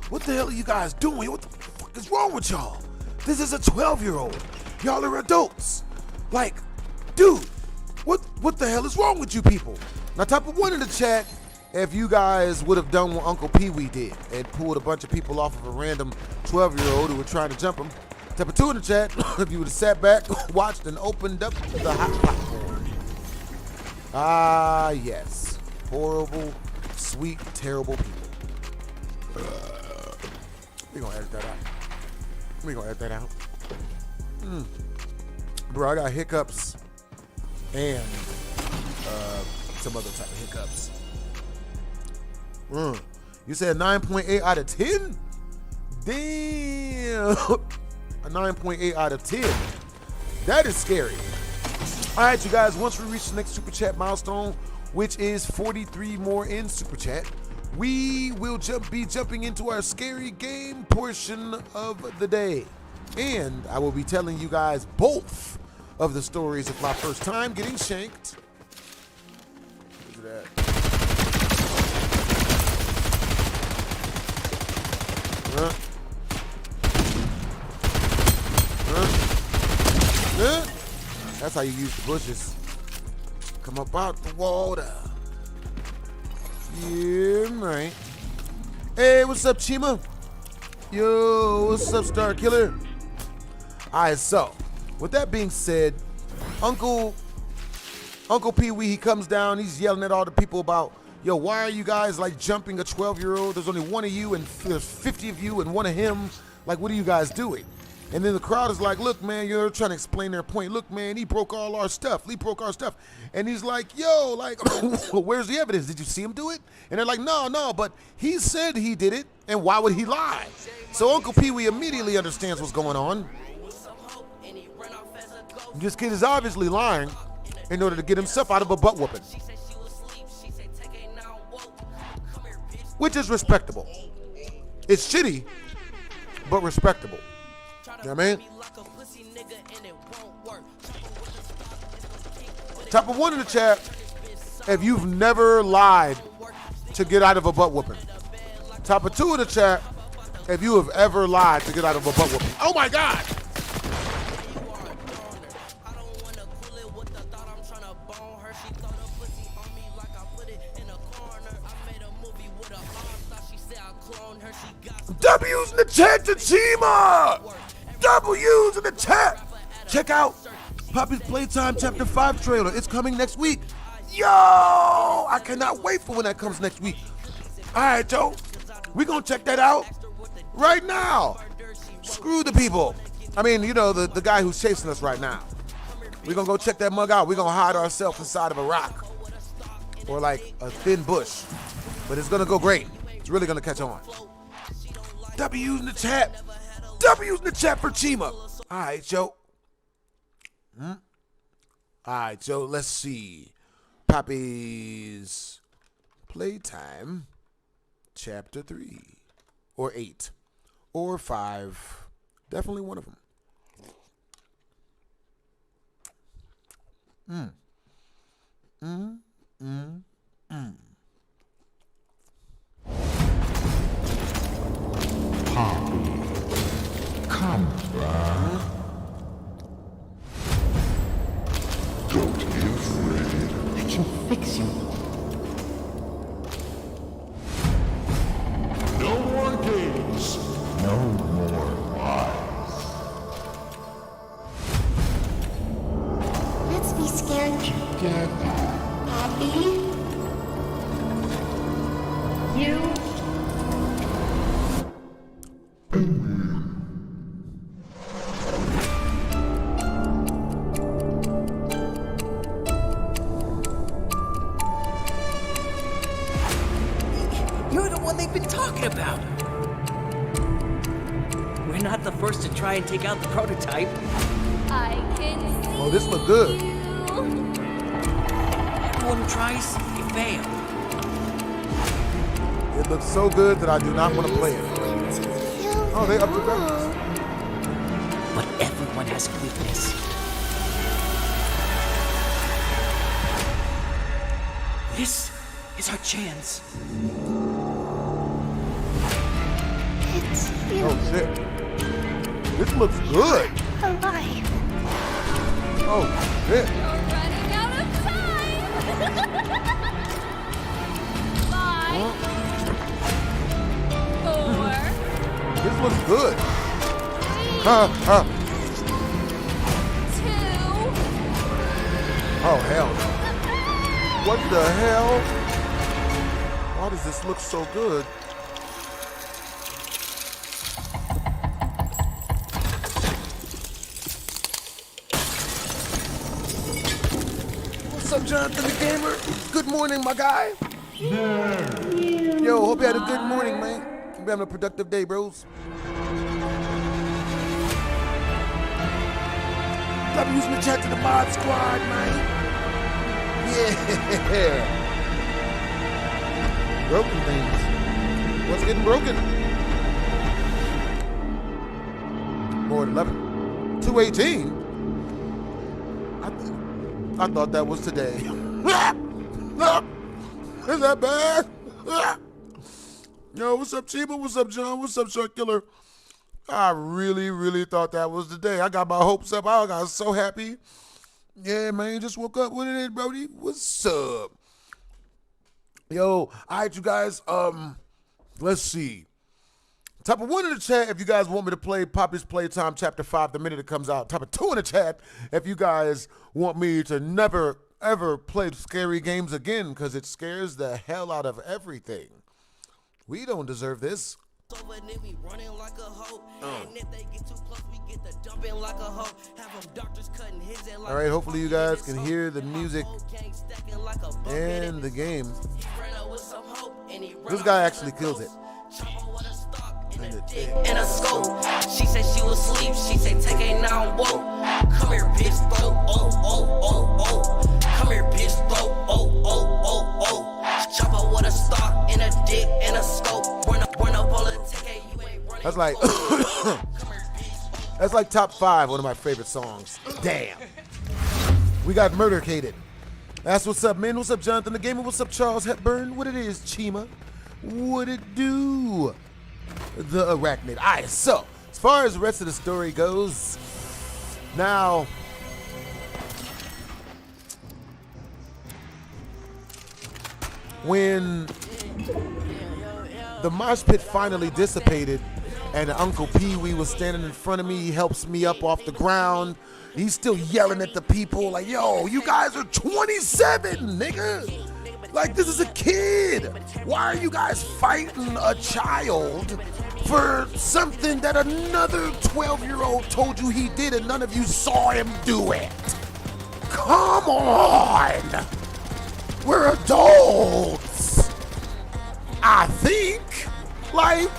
what the hell are you guys doing? What the fuck is wrong with y'all? This is a 12-year-old. Y'all are adults. Like, dude, what the hell is wrong with you people? Now, type of one in the chat if you guys would have done what Uncle Pee Wee did and pulled a bunch of people off of a random 12-year-old who were trying to jump him. Type of two in the chat if you would have sat back, watched, and opened up the hot platform. Ah, yes. Horrible, sweet, terrible people. We're going to edit that out. Bro, I got hiccups and some other type of hiccups. You said 9.8 out of 10? Damn. A 9.8 out of 10. That is scary. All right, you guys, once we reach the next Super Chat milestone, which is 43 more in Super Chat, we will be jumping into our scary game portion of the day. And I will be telling you guys both of the stories of my first time getting shanked. Look at that. That's how you use the bushes. Come up out the water. Yeah, right. Hey, what's up, Chima? Yo, what's up, Star Killer? Alright, so, with that being said, Uncle Pee Wee, he comes down, he's yelling at all the people about, yo, why are you guys like jumping a 12-year-old? There's only one of you and there's 50 of you and one of him. Like, what are you guys doing? And then the crowd is like, look, man, you're trying to explain their point. Look, man, he broke all our stuff. He broke our stuff. And he's like, yo, like, where's the evidence? Did you see him do it? And they're like, no, but he said he did it, and why would he lie? So Uncle Pee Wee immediately understands what's going on. This kid is obviously lying in order to get himself out of a butt whooping. Which is respectable. It's shitty, but respectable. You know what I mean? Type of one in the chat if you've never lied to get out of a butt whooping. Type of two in the chat if you have ever lied to get out of a butt whooping. Oh my God! W's in the chat to Chima! W's in the chat! Check out Poppy's Playtime Chapter 5 trailer. It's coming next week. Yo! I cannot wait for when that comes next week. Alright, Joe. We're gonna check that out right now. Screw the people. I mean, the guy who's chasing us right now. We're gonna go check that mug out. We're gonna hide ourselves inside of a rock. Or like a thin bush. But it's gonna go great. It's really gonna catch on. W's in the chat. W's in the chat for Chima. All right, Joe. All right, Joe. Let's see. Poppy's Playtime, Chapter 3, or 8, or 5. Definitely one of them. Come back. Don't be afraid. But you You're the one they've been talking about. We're not the first to try and take out the prototype. I can see. Oh, this look good. you. Everyone tries, you fail. It looks so good that I do not want to play it. Oh, they up the graphics. But everyone has a weakness. This is our chance. It's you. Oh shit. This looks good. Alive. Oh shit. You're running out of time. 5, 4, This looks good. 3, Huh, huh. 2. Oh hell no. What the hell? Why does this look so good? What's up, Jonathan the Gamer? Good morning, my guy. Yo, hope you had a good morning, man. Hope you having a productive day, bros. Stop using the chat to the mod squad, man. Yeah. Broken things. What's getting broken? More than 11. 218? I thought that was today. Is that bad? Yo, what's up, Chiba? What's up, John? What's up, Shark Killer? I really thought that was the day. I got my hopes up. I got so happy. Yeah, man, just woke up. What it is, Brody? What's up? Yo, all right, you guys. Let's see. Type of 1 in the chat if you guys want me to play Poppy's Playtime Chapter 5 the minute it comes out. Type of 2 in the chat if you guys want me to never, ever play scary games again because it scares the hell out of everything. We don't deserve this. All right, hopefully you guys can hear the music and the game. This guy actually kills it. In a scope, she said she was asleep. She said, take a now, whoa. Come here, bitch, throw, oh. Come here, bitch, throw, oh. Chop her with a stock and a dick and a scope. Run up on it, take a, you ain't running. That's like, that's like top 5, one of my favorite songs. Damn. We got murder-cated. That's what's up, man. What's up, Jonathan the Gamer? What's up, Charles Hepburn? What it is, Chima? What it do? The arachnid. All right, so as far as the rest of the story goes, now when the mosh pit finally dissipated and Uncle Pee-wee was standing in front of me, he helps me up off the ground. He's still yelling at the people like, yo, you guys are 27, nigga. Like, this is a kid. Why are you guys fighting a child for something that another 12-year-old told you he did and none of you saw him do it? Come on. We're adults. I think. Like,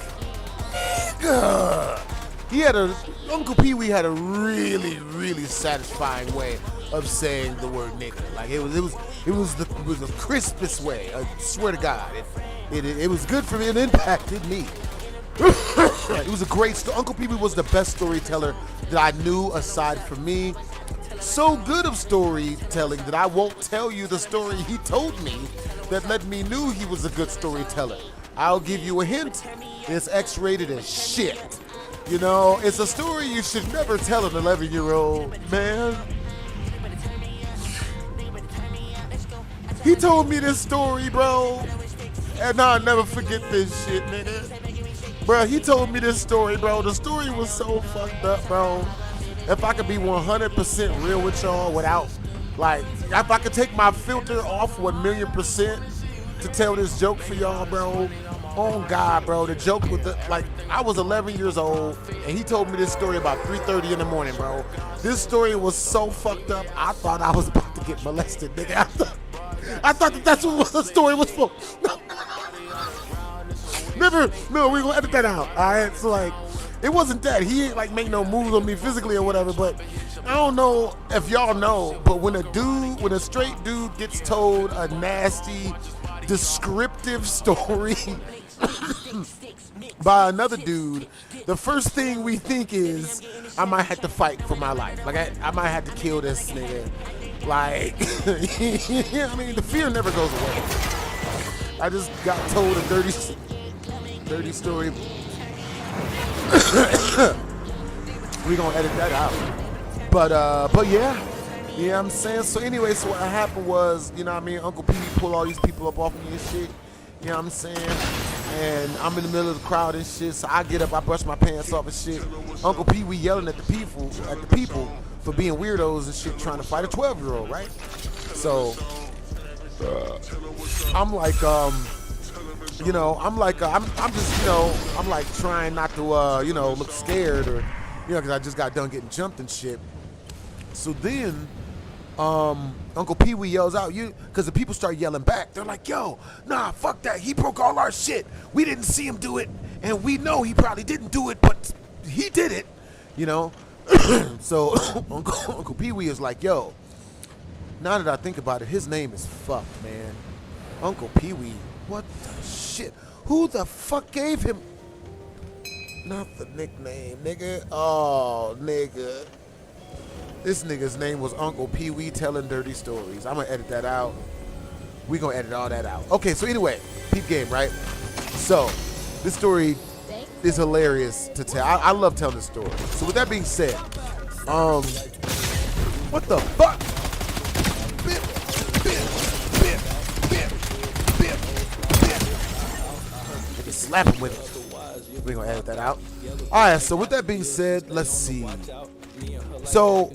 nigga. Uncle Pee-wee had a really satisfying way of saying the word nigga. Like it was the crispest way. I swear to God, it was good for me. It impacted me. It was a great story. Uncle Pee-wee was the best storyteller that I knew aside from me. So good of storytelling that I won't tell you the story he told me that let me knew he was a good storyteller. I'll give you a hint. It's X-rated as shit. You know, it's a story you should never tell an 11-year-old man. He told me this story, bro, and I'll never forget this shit, nigga. Bro, he told me this story, bro. The story was so fucked up, bro. If I could be 100% real with y'all without, like, if I could take my filter off 1,000,000% to tell this joke for y'all, bro, Oh God, bro, the joke with I was 11 years old, and he told me this story about 3:30 in the morning, bro. This story was so fucked up, I thought I was about to get molested, nigga. I thought that's what the story was for. No, we gonna edit that out. All right, so it wasn't that. He ain't make no moves on me physically or whatever, but I don't know if y'all know, but when a straight dude gets told a nasty, descriptive story by another dude, the first thing we think is, I might have to fight for my life. I might have to kill this nigga. I mean, the fear never goes away. I just got told a dirty story. We gonna edit that out. But yeah. Yeah, I'm saying. So anyway, so what happened was, you know what I mean, Uncle P pulled all these people up off me and shit. You know what I'm saying? And I'm in the middle of the crowd and shit, so I get up, I brush my pants off and shit. Uncle P, we yelling at the people for being weirdos and shit, trying to fight a 12-year-old, right? So I'm like, I'm trying not to, look scared or, because I just got done getting jumped and shit. So then, Uncle Pee Wee yells out, because the people start yelling back. They're like, yo, nah, fuck that. He broke all our shit. We didn't see him do it, and we know he probably didn't do it, but he did it, So Uncle Pee Wee is like, yo, now that I think about it, his name is fucked, man. Uncle Pee Wee, what the shit? Who the fuck gave him? Not the nickname, nigga. Oh, nigga. This nigga's name was Uncle Pee Wee telling dirty stories. I'm gonna edit that out. We gonna edit all that out. Okay, so anyway, peep game, right? So, this story is hilarious to tell. I love telling this story. So with that being said, what the fuck? Nigga slap him with it. We gonna edit that out. Alright, so with that being said, let's see. So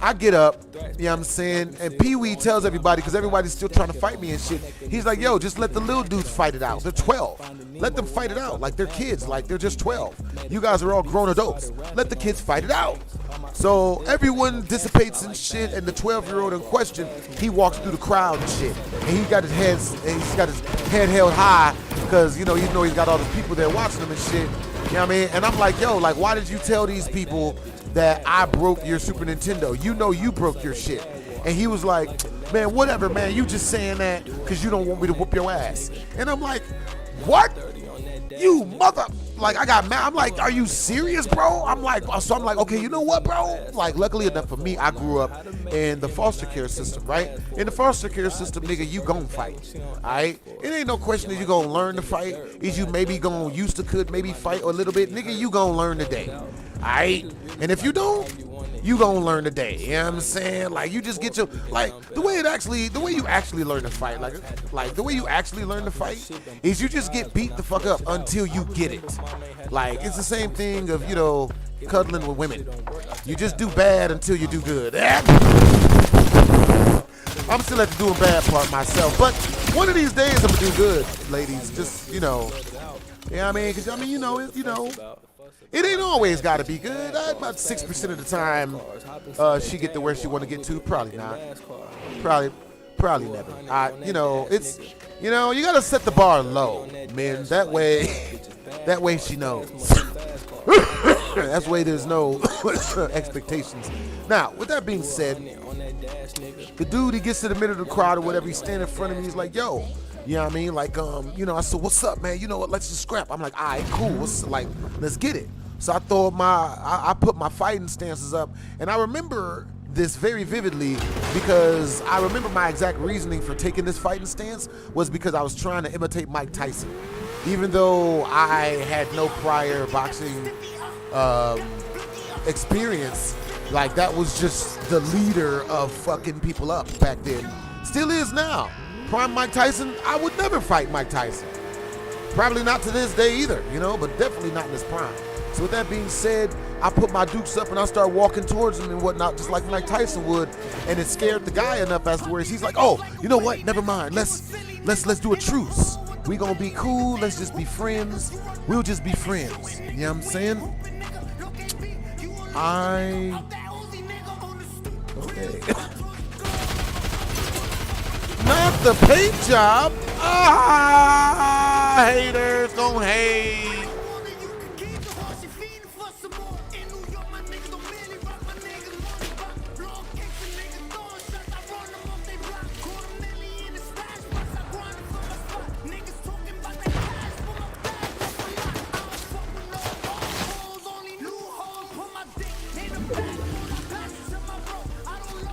I get up, you know what I'm saying, and Pee Wee tells everybody, because everybody's still trying to fight me and shit. He's like, yo, just let the little dudes fight it out. They're 12. Let them fight it out like they're kids, like they're just 12. You guys are all grown adults. Let the kids fight it out. So everyone dissipates and shit, and the 12-year-old in question, he walks through the crowd and shit. And he's got his head held high, because he's got all these people there watching him and shit. You know what I mean? And I'm like, yo, why did you tell these people that I broke your Super Nintendo? You broke your shit. And he was like, man, whatever, man. You just saying that because you don't want me to whoop your ass. And I'm like, what? You mother... I got mad. I'm like, are you serious, bro? I'm like, okay, you know what, bro? Luckily enough for me, I grew up in the foster care system, right? In the foster care system, nigga, you gon' fight, all right? It ain't no question that you gonna learn to fight. Is you maybe gonna maybe fight a little bit? Nigga, you gonna learn today, all right? And if you don't, you gonna learn today. You know what I'm saying? You just get your, the way you actually learn to fight, the way you actually learn to fight is you just get beat the fuck up until you get it. It's the same thing of, cuddling with women. You just do bad until you do good. I'm still at the doing bad part myself, but one of these days I'm gonna do good, ladies. Just, Yeah, I mean, because, it ain't always got to be good. About 6% of the time, she get to where she want to get to. Probably not. Probably never. It's, you got to set the bar low, man. That way she knows. That's way there's no expectations. Now, with that being said, the dude, he gets to the middle of the crowd or whatever, he's standing in front of me, he's like, yo, you know what I mean? I said, what's up, man? You know what? Let's just scrap. I'm like, all right, cool. Let's get it. So I put my fighting stances up, and I remember this very vividly because I remember my exact reasoning for taking this fighting stance was because I was trying to imitate Mike Tyson. Even though I had no prior boxing experience, that was just the leader of fucking people up back then. Still is now. Prime Mike Tyson, I would never fight Mike Tyson. Probably not to this day either, but definitely not in his prime. So with that being said, I put my dukes up and I start walking towards him and whatnot, just like Mike Tyson would, and it scared the guy enough as to where he's like, oh, you know what? Never mind. Let's do a truce. We gonna be cool. Let's just be friends. We'll just be friends. You know what I'm saying? Okay. Not the paint job. Ah, haters gon' hate.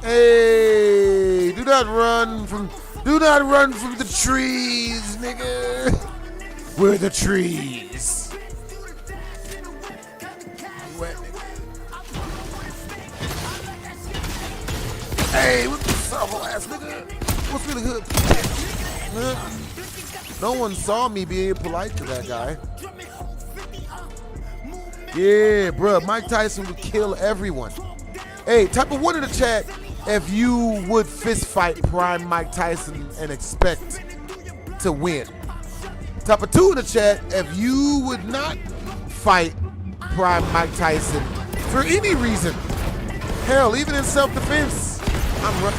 Hey, do not run from the trees, nigga. We're the trees. Hey, what's the salvo ass nigga? What's really good? Huh? No one saw me being polite to that guy. Yeah, bruh, Mike Tyson would kill everyone. Hey, type of 1 in the chat if you would fist fight Prime Mike Tyson and expect to win. Type of 2 in the chat if you would not fight Prime Mike Tyson for any reason. Hell, even in self-defense. I'm running.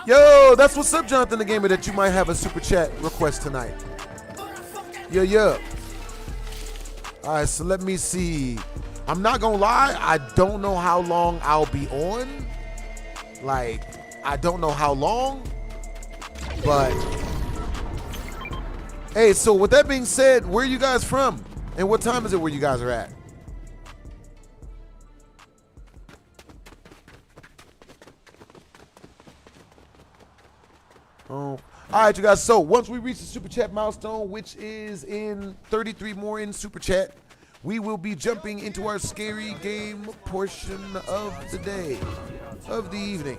Yo, that's what's up, Jonathan the Gamer, that you might have a super chat request tonight. Yeah. All right, so let me see. I'm not gonna lie, I don't know how long I'll be on. Like, I don't know how long, but hey, so with that being said, where are you guys from? And what time is it where you guys are at? All right, you guys. So once we reach the super chat milestone, which is in 33 more in super chat, we will be jumping into our scary game portion of the day, of the evening.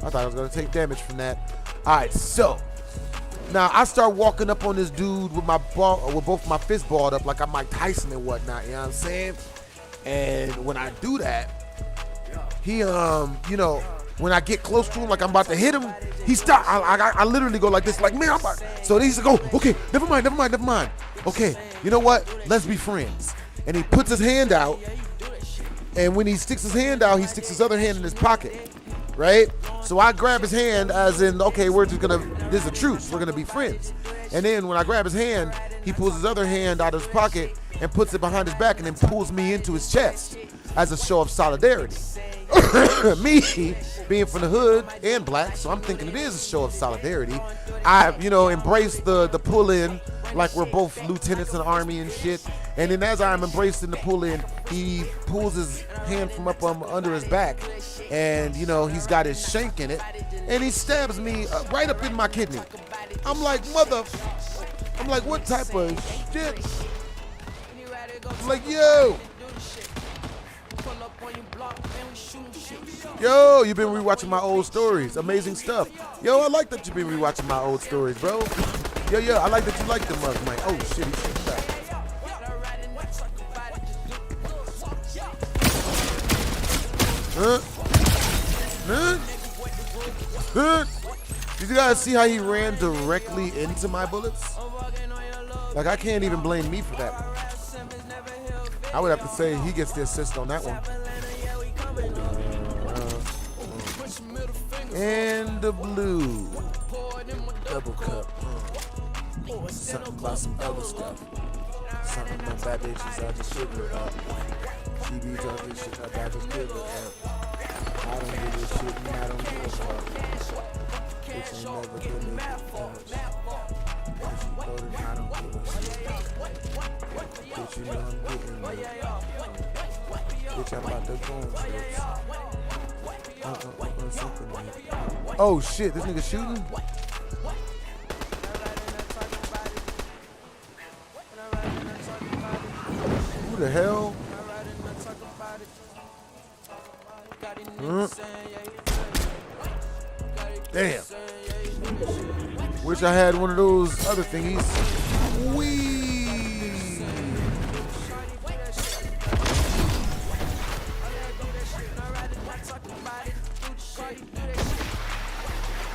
I thought I was gonna take damage from that. All right, so now I start walking up on this dude with with both my fists balled up like I'm Mike Tyson and whatnot. You know what I'm saying? And when I do that, he you know, when I get close to him, like I'm about to hit him, he stops. I literally go like this, like, man, I'm about. So then he's like, oh, okay, never mind. Okay, you know what? Let's be friends. And he puts his hand out, and when he sticks his hand out, he sticks his other hand in his pocket, right? So I grab his hand as in, okay, this is a truce. We're gonna be friends. And then when I grab his hand, he pulls his other hand out of his pocket and puts it behind his back and then pulls me into his chest as a show of solidarity. Me being from the hood and black, so I'm thinking it is a show of solidarity. I, you know, embrace the pull in like we're both lieutenants in the army and shit. And then as I'm embracing the pull in, he pulls his hand from up under his back, and you know he's got his shank in it, and he stabs me right up in my kidney. I'm like, what type of shit? I'm like, yo, you've been rewatching my old stories. Amazing stuff. Yo, I like that you've been rewatching my old stories, bro. Yo, I like that you like the mugs, man. Oh shit, he shoots back. Did you guys see how he ran directly into my bullets? Like, I can't even blame me for that. I would have to say he gets the assist on that one. And the blue. Double cup. Something about some other stuff. Something about bad bitches out the sugar up. She be talking shit about the sugar up. I don't give a shit and I don't give a fuck. Bitch ain't never been a touch. If she voted, I don't give a shit. Bitch, you know I'm getting it. Bitch, I'm about to go on trips. Oh shit, this nigga shooting? Who the hell? Damn. Wish I had one of those other thingies. Whee!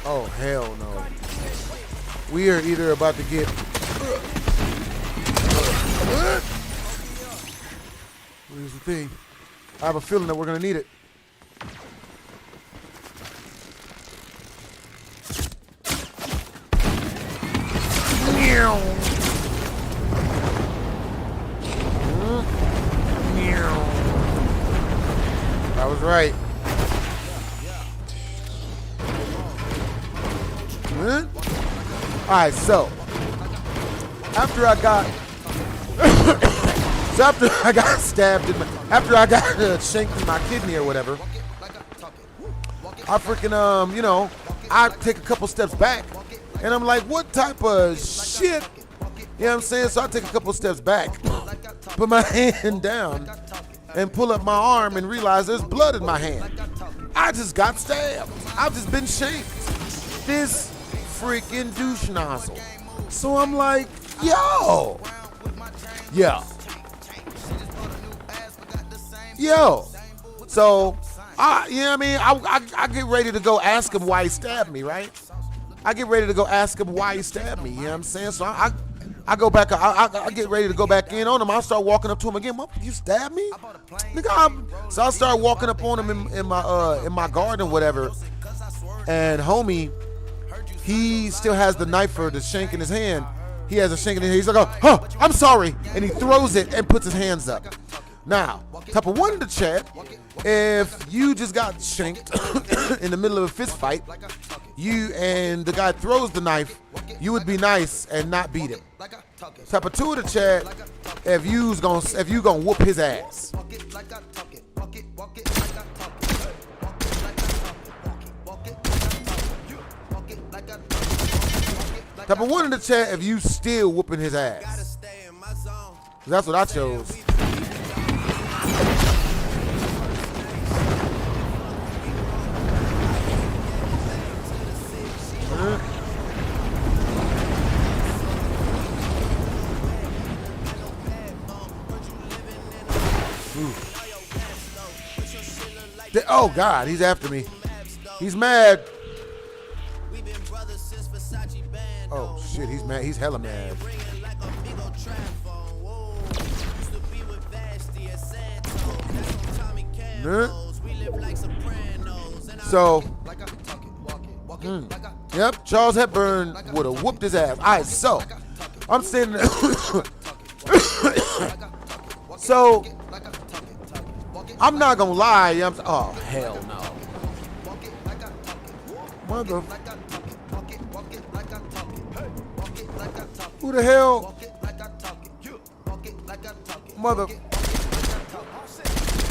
Oh, hell no. We are either about to get... Here's the thing. I have a feeling that we're going to need it. I was right. All right, so after I got stabbed after I got shanked in my kidney or whatever, I freaking you know, I take a couple steps back and I'm like, what type of shit? You know what I'm saying? So I take a couple steps back, put my hand down and pull up my arm and realize there's blood in my hand. I just got stabbed. I've just been shanked. This freaking douche nozzle. So I'm like, yo. So, you know what I mean? I get ready to go ask him why he stabbed me, right? I get ready to go ask him why he stabbed me, you know what I'm saying? So I go back, I get ready to go back in on him. I start walking up to him again. Motherfucker, you stabbed me? Nigga, so I start walking up on him in my garden, whatever. And homie, he still has the knife or the shank in his hand. He has a shank in his hand. He's like, oh, I'm sorry. And he throws it and puts his hands up. Now, type of one in the chat, if you just got shanked in the middle of a fist fight, you and the guy throws the knife, you would be nice and not beat him. Type of two in the chat, if you gonna whoop his ass. Type of one in the chat if you still whooping his ass. That's what I chose. Oh God, he's after me. He's mad. Oh shit, he's mad. He's hella mad. So, yep, Charles Hepburn would have whooped his ass. All right, so I'm standing there. So I'm not gonna lie. Oh hell no, mother. Who the hell? Mother.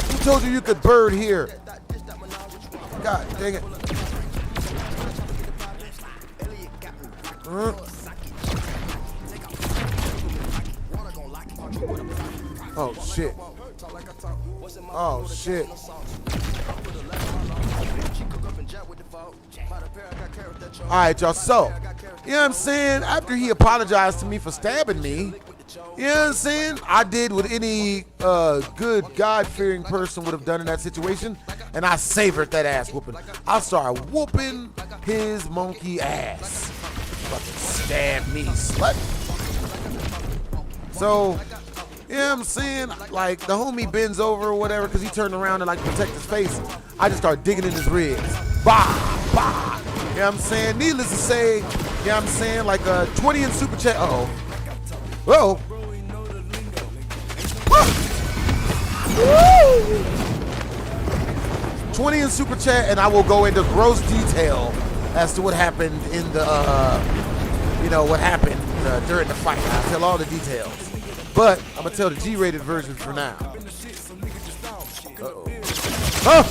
Who told you could bird here? God dang it. Oh shit. Oh shit. All right, y'all. So, you know what I'm saying? After he apologized to me for stabbing me, you know what I'm saying? I did what any good God-fearing person would have done in that situation, and I savored that ass whooping. I started whooping his monkey ass. Fucking stab me, slut. So, you know what I'm saying? Like, the homie bends over or whatever because he turned around and like protect his face. I just start digging in his ribs. Bah, bah. You know what I'm saying? Needless to say, you know what I'm saying? Like a 20 in super chat. Uh-oh. Whoa. Woo! 20 in super chat, and I will go into gross detail as to what happened in the, you know, what happened during the fight. I'll tell all the details. But I'm going to tell the G-rated version for now. Uh-oh. Oh!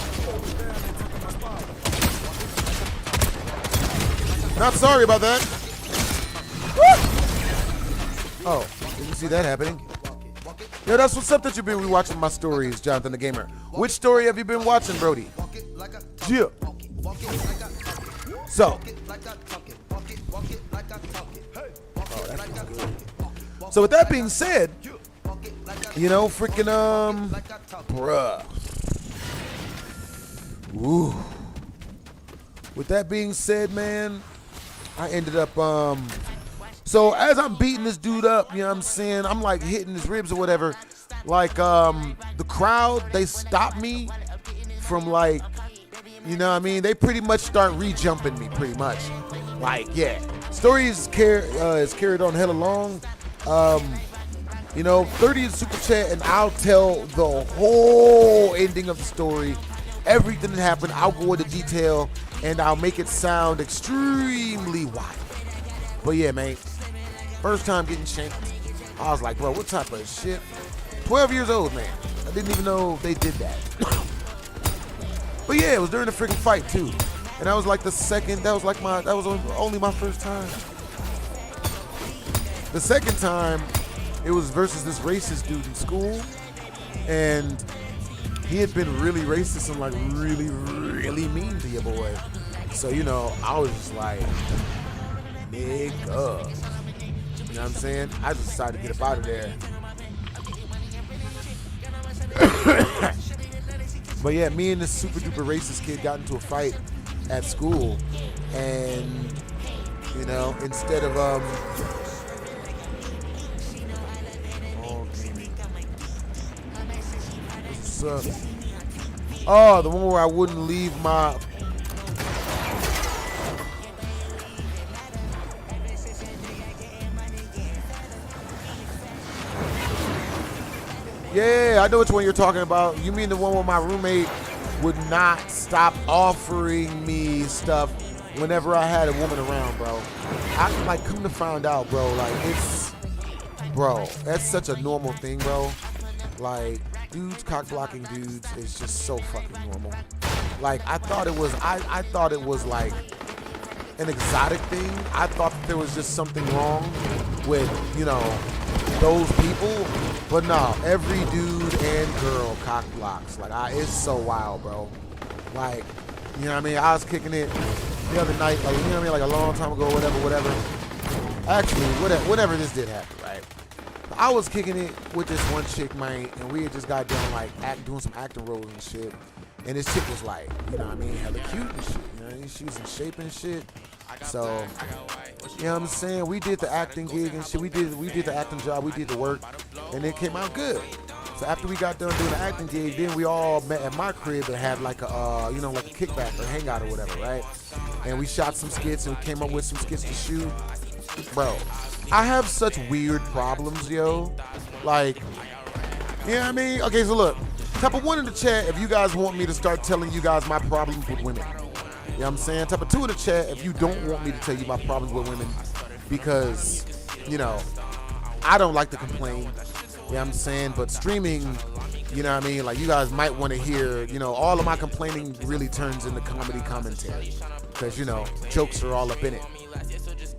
Not sorry about that. Woo! Oh, didn't see that happening. Yo, that's what's up that you've been rewatching my stories, Jonathan the Gamer. Which story have you been watching, Brody? Yeah. So, So with that being said, you know, freaking bruh. Woo. With that being said, man, I ended up so as I'm beating this dude up, you know what I'm saying? I'm like hitting his ribs or whatever. Like the crowd, they stop me from like, you know what I mean? They pretty much start re-jumping me pretty much. Like, yeah. Story is carried on hella long. You know, 30 is super chat and I'll tell the whole ending of the story. Everything that happened, I'll go into detail and I'll make it sound extremely wild. But yeah, man, first time getting shanked, I was like, bro, what type of shit? 12 years old, man. I didn't even know they did that. But yeah, it was during the freaking fight too. And that was like the second, that was only my first time. The second time, it was versus this racist dude in school. And he had been really racist and like really, really mean to your boy. So, you know, I was just like, nigga. You know what I'm saying? I just decided to get up out of there. But yeah, me and this super duper racist kid got into a fight at school. And, you know, instead of, what's up? Oh, the one where I wouldn't leave my... Yeah, I know which one you're talking about. You mean the one where my roommate would not stop offering me stuff whenever I had a woman around, bro. I like come to find out, bro, like that's such a normal thing, bro. Like, dudes cock blocking dudes is just so fucking normal. Like, I thought it was like an exotic thing. I thought that there was just something wrong with, you know, those people. But no, every dude and girl cock blocks. Like, it's so wild, bro. Like, you know what I mean? I was kicking it the other night, like, you know what I mean? Like a long time ago, whatever. Actually, whatever this did happen, right? I was kicking it with this one chick, man, and we had just got done, like, doing some acting roles and shit. And this chick was like, you know what I mean, hella cute and shit, you know what I mean? She was in shape and shit. So, you know what I'm saying? We did the acting gig and shit. We did the acting job. We did the work, and it came out good. So after we got done doing the acting gig, then we all met at my crib and had like a, you know, like a kickback or hangout or whatever, right? And we shot some skits and we came up with some skits to shoot. Bro, I have such weird problems, yo. Like, you know what I mean? Okay, so look, type of 1 in the chat if you guys want me to start telling you guys my problems with women. You know what I'm saying? Type of 2 in the chat if you don't want me to tell you my problems with women because, you know, I don't like to complain. You know what I'm saying? But streaming, you know what I mean? Like, you guys might want to hear, you know, all of my complaining really turns into comedy commentary because, you know, jokes are all up in it.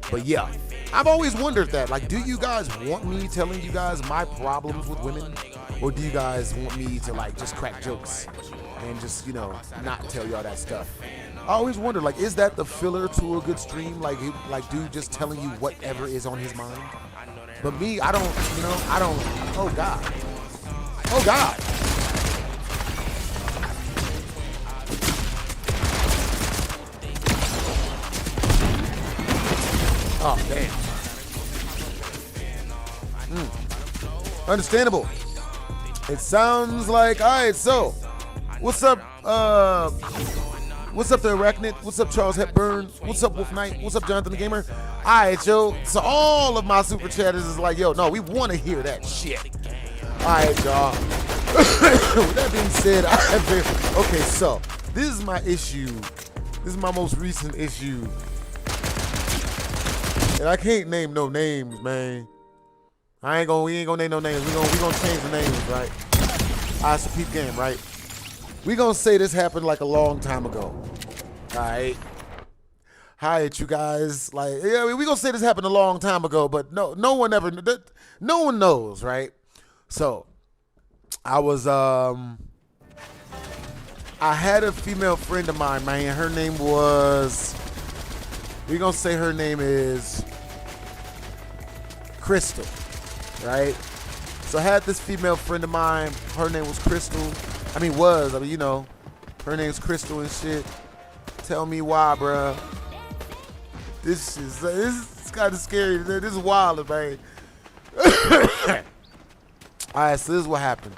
But yeah, I've always wondered that. Like, do you guys want me telling you guys my problems with women? Or do you guys want me to, like, just crack jokes and just, you know, not tell y'all that stuff? I always wonder, like, is that the filler to a good stream? Like, dude just telling you whatever is on his mind? But me, I don't, you know, oh God. Oh God. Oh, damn. Understandable. It sounds like, all right, so, what's up, what's up the Arachnid? What's up, Charles Hepburn? What's up, Wolf Knight? What's up, Jonathan the Gamer? All right, yo. So all of my super chatters is like, yo, no, we want to hear that shit. All right, y'all. With that being said, okay, so this is my issue. This is my most recent issue. And I can't name no names, man. We ain't gonna name no names. We gonna change the names, right? All right, so peep game, right? We gonna say this happened like a long time ago. All right. Hi, you guys. Like, yeah, we gonna say this happened a long time ago, but no one knows, right? So, I was I had a female friend of mine, man. Her name was We're going to say her name is Crystal, right? So I had this female friend of mine. Her name was Crystal. You know, her name's Crystal and shit. Tell me why, bruh. This is kind of scary. This is wild, man. All right, so this is what happened.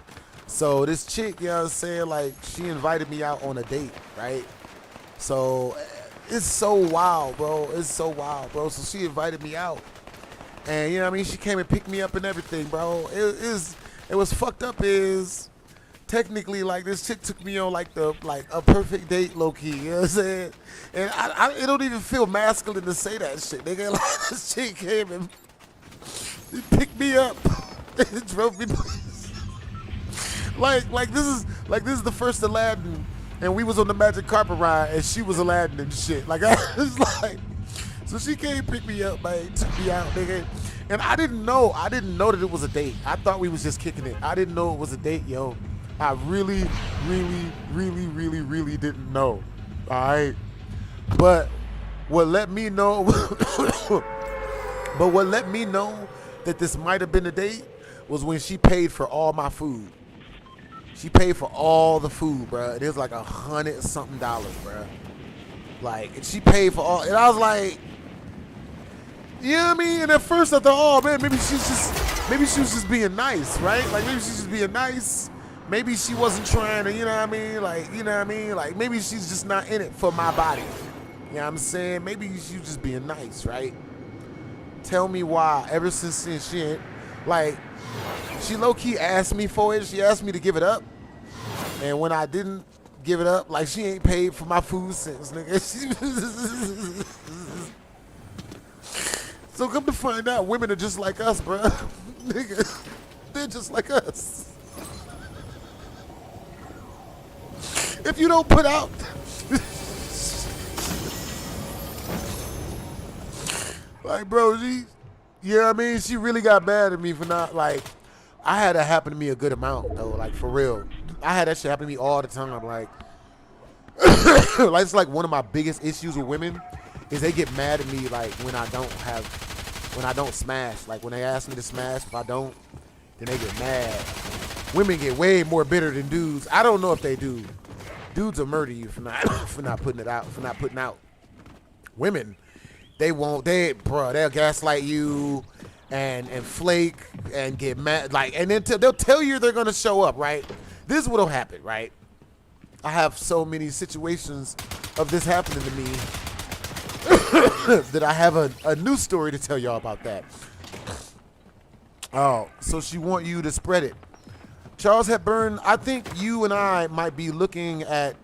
So this chick, you know what I'm saying, like, she invited me out on a date, right? So it's so wild, bro. It's so wild, bro. So she invited me out. And, you know what I mean, she came and picked me up and everything, bro. It was fucked up is technically, like, this chick took me on, like, a perfect date, low-key, you know what I'm saying? And it don't even feel masculine to say that shit, nigga. Like, this chick came and picked me up and drove me. like this is the first Aladdin, and we was on the magic carpet ride, and she was Aladdin and shit. Like, I was like, so she came pick me up, man, took me out, nigga. And I didn't know that it was a date. I thought we was just kicking it. I didn't know it was a date, yo. I really, really, really, really, really didn't know. All right. But what let me know that this might have been a date was when she paid for all my food. She paid for all the food, bro. It was like $100-something, bro. Like, and she paid for all, and I was like, you know what I mean? And at first I thought, oh man, maybe she was just being nice, right? Like, maybe she's just being nice. Maybe she wasn't trying to, you know what I mean? Like, you know what I mean? Like, maybe she's just not in it for my body. You know what I'm saying? Maybe she was just being nice, right? Tell me why. Ever since then, she low-key asked me for it. She asked me to give it up. And when I didn't give it up, like, she ain't paid for my food since, nigga. So come to find out, women are just like us, bro. Nigga, they're just like us. If you don't put out... like, bro, you know what I mean? She really got mad at me for not, like... I had that happen to me a good amount, though, like, for real. I had that shit happen to me all the time, like... like, it's like one of my biggest issues with women is they get mad at me, like, when I don't smash. Like, when they ask me to smash, if I don't, then they get mad. Women get way more bitter than dudes. I don't know if they do. Dudes will murder you for not putting out. Women, they'll gaslight you and flake and get mad, like, and then they'll tell you they're gonna show up, right? This is what'll happen, right? I have so many situations of this happening to me that I have a new story to tell y'all about that. Oh, so she want you to spread it. Charles Hepburn, I think you and I might be looking at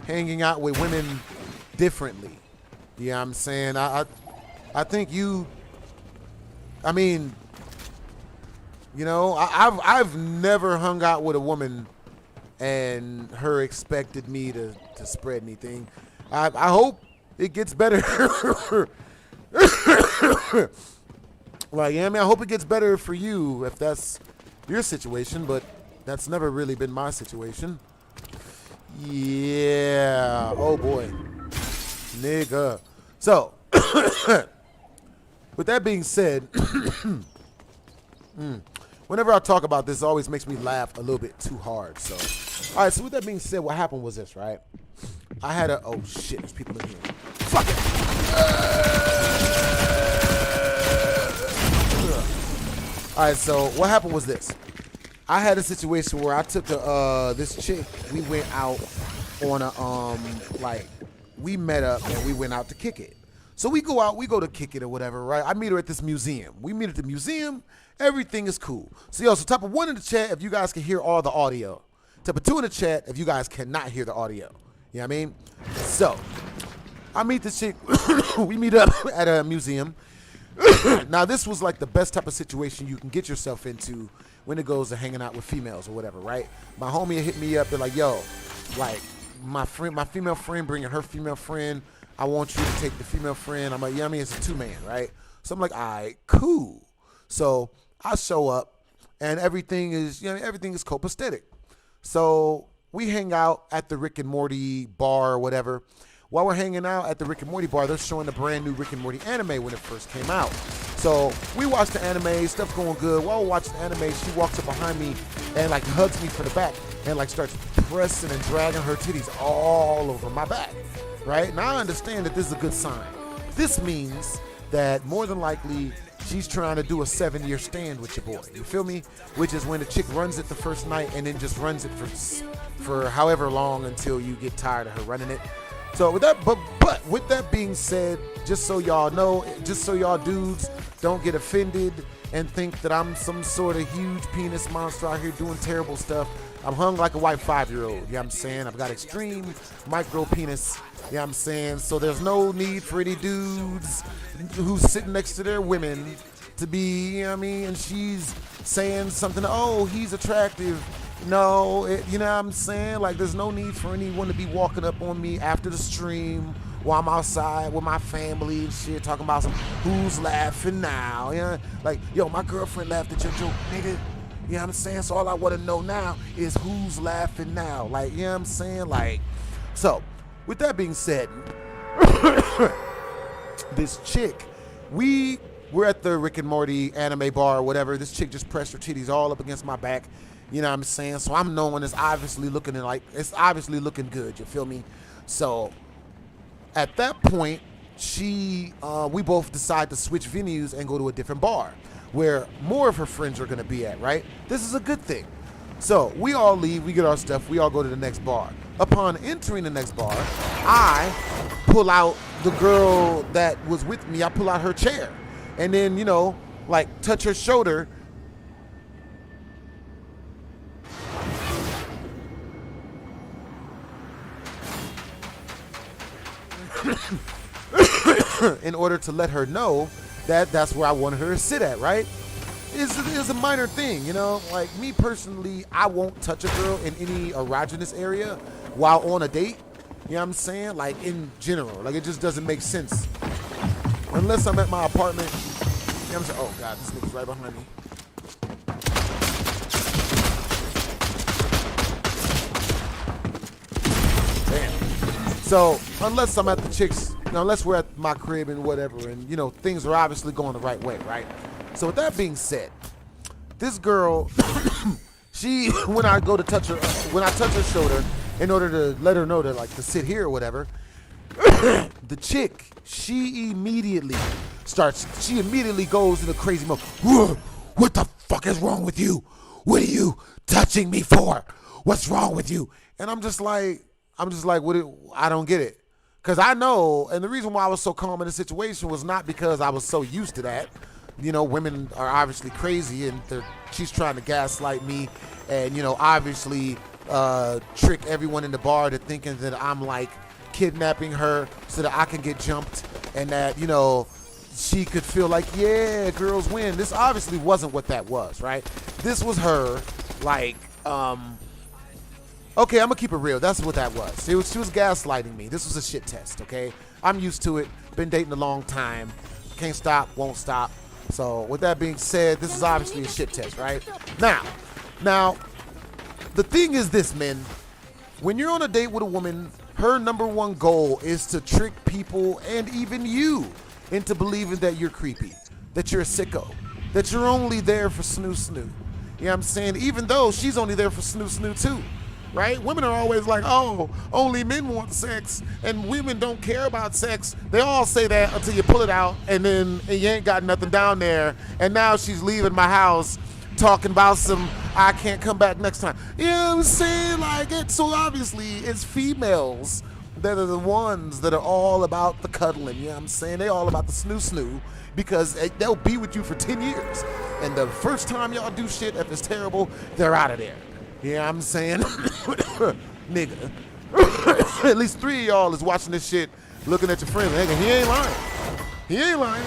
hanging out with women differently. You know what I'm saying? I think you, I mean, you know, I've never hung out with a woman and her expected me to spread anything. I hope it gets better. Like, yeah, I mean, I hope it gets better for you if that's your situation, but that's never really been my situation. Yeah. Oh boy. Nigga. So, with that being said, whenever I talk about this, it always makes me laugh a little bit too hard. So, all right, so with that being said, what happened was this, right? I had oh shit, there's people in here. Fuck it. All right, so what happened was this. I had a situation where I took this chick. We went out on a we met up and we went out to kick it. So we go out, we go to kick it or whatever, right? I meet her at this museum. We meet at the museum. Everything is cool. So yo, so type of 1 in the chat if you guys can hear all the audio. Type of 2 in the chat if you guys cannot hear the audio. You know what I mean? So I meet this chick. We meet up at a museum. Now this was like the best type of situation you can get yourself into when it goes to hanging out with females or whatever, right? My homie hit me up and like, yo, like my female friend bringing her female friend. I want you to take the female friend. I'm like, yeah, I mean, it's a 2-man, right? So I'm like, all right, cool. So I show up and everything is copacetic. So we hang out at the Rick and Morty bar or whatever. while we're hanging out at the Rick and Morty bar, they're showing the brand new Rick and Morty anime when it first came out. So we watched the anime, stuff going good. While we're watching the anime, she walks up behind me and like hugs me from the back and like starts pressing and dragging her titties all over my back, right? Now I understand that this is a good sign. This means that more than likely she's trying to do a 7-year stand with your boy. You feel me? Which is when the chick runs it the first night and then just runs it for however long until you get tired of her running it. So with that, but with that being said, just so y'all know, just so y'all dudes don't get offended and think that I'm some sort of huge penis monster out here doing terrible stuff. I'm hung like a white 5-year-old, you know what I'm saying? I've got extreme micro penis, you know what I'm saying? So there's no need for any dudes who's sitting next to their women to be, you know what I mean? And she's saying something, oh, he's attractive. No, you know what I'm saying? Like, there's no need for anyone to be walking up on me after the stream while I'm outside with my family and shit, talking about some who's laughing now. You know? Like, yo, my girlfriend laughed at your joke, nigga. You know what I'm saying? So all I want to know now is who's laughing now. Like, you know what I'm saying? Like, so with that being said, this chick, we're at the Rick and Morty anime bar or whatever. This chick just pressed her titties all up against my back. You know what I'm saying? So I'm knowing it's obviously looking good. You feel me? So at that point, we both decide to switch venues and go to a different bar where more of her friends are gonna be at, right? This is a good thing. So we all leave, we get our stuff, we all go to the next bar. Upon entering the next bar, I pull out the girl that was with me, I pull out her chair. And then, you know, like touch her shoulder. In order to let her know that that's where I want her to sit at, right? It's a minor thing, you know? Like, me personally, I won't touch a girl in any erogenous area while on a date. You know what I'm saying? Like, in general. Like, it just doesn't make sense. Unless I'm at my apartment. You know what I'm saying? Oh, God, this nigga's right behind me. Damn. So, unless I'm at the chick's, you know, unless we're at my crib and whatever, and, you know, things are obviously going the right way, right? So with that being said, this girl, she, when I go to touch her, when I touch her shoulder in order to let her know to like to sit here or whatever, the chick, she immediately goes into crazy mode. What the fuck is wrong with you? What are you touching me for? What's wrong with you? And I'm just like, I don't get it. Cause I know, and the reason why I was so calm in the situation was not because I was so used to that. You know, women are obviously crazy, and she's trying to gaslight me, and you know, obviously trick everyone in the bar to thinking that I'm like kidnapping her so that I can get jumped, and that, you know, she could feel like, yeah, girls win. This obviously wasn't what that was, right? This was her like, okay, I'm gonna keep it real. That's what that was. She was gaslighting me. This was a shit test, okay? I'm used to it. Been dating a long time. Can't stop, won't stop. So with that being said, this is obviously a shit test, right? Now, the thing is this, men. When you're on a date with a woman, her number one goal is to trick people and even you into believing that you're creepy, that you're a sicko, that you're only there for snoo-snoo. You know what I'm saying? Even though she's only there for snoo-snoo too. Right? Women are always like, oh, only men want sex, and women don't care about sex. They all say that until you pull it out, and then you ain't got nothing down there, and now she's leaving my house talking about some, I can't come back next time. You know what I'm saying? Like, it's so obviously it's females that are the ones that are all about the cuddling. You know what I'm saying? They all about the snoo-snoo, because they'll be with you for 10 years. And the first time y'all do shit, if it's terrible, they're out of there. Yeah, I'm saying, nigga, at least 3 of y'all is watching this shit, looking at your friends. Nigga, he ain't lying. He ain't lying.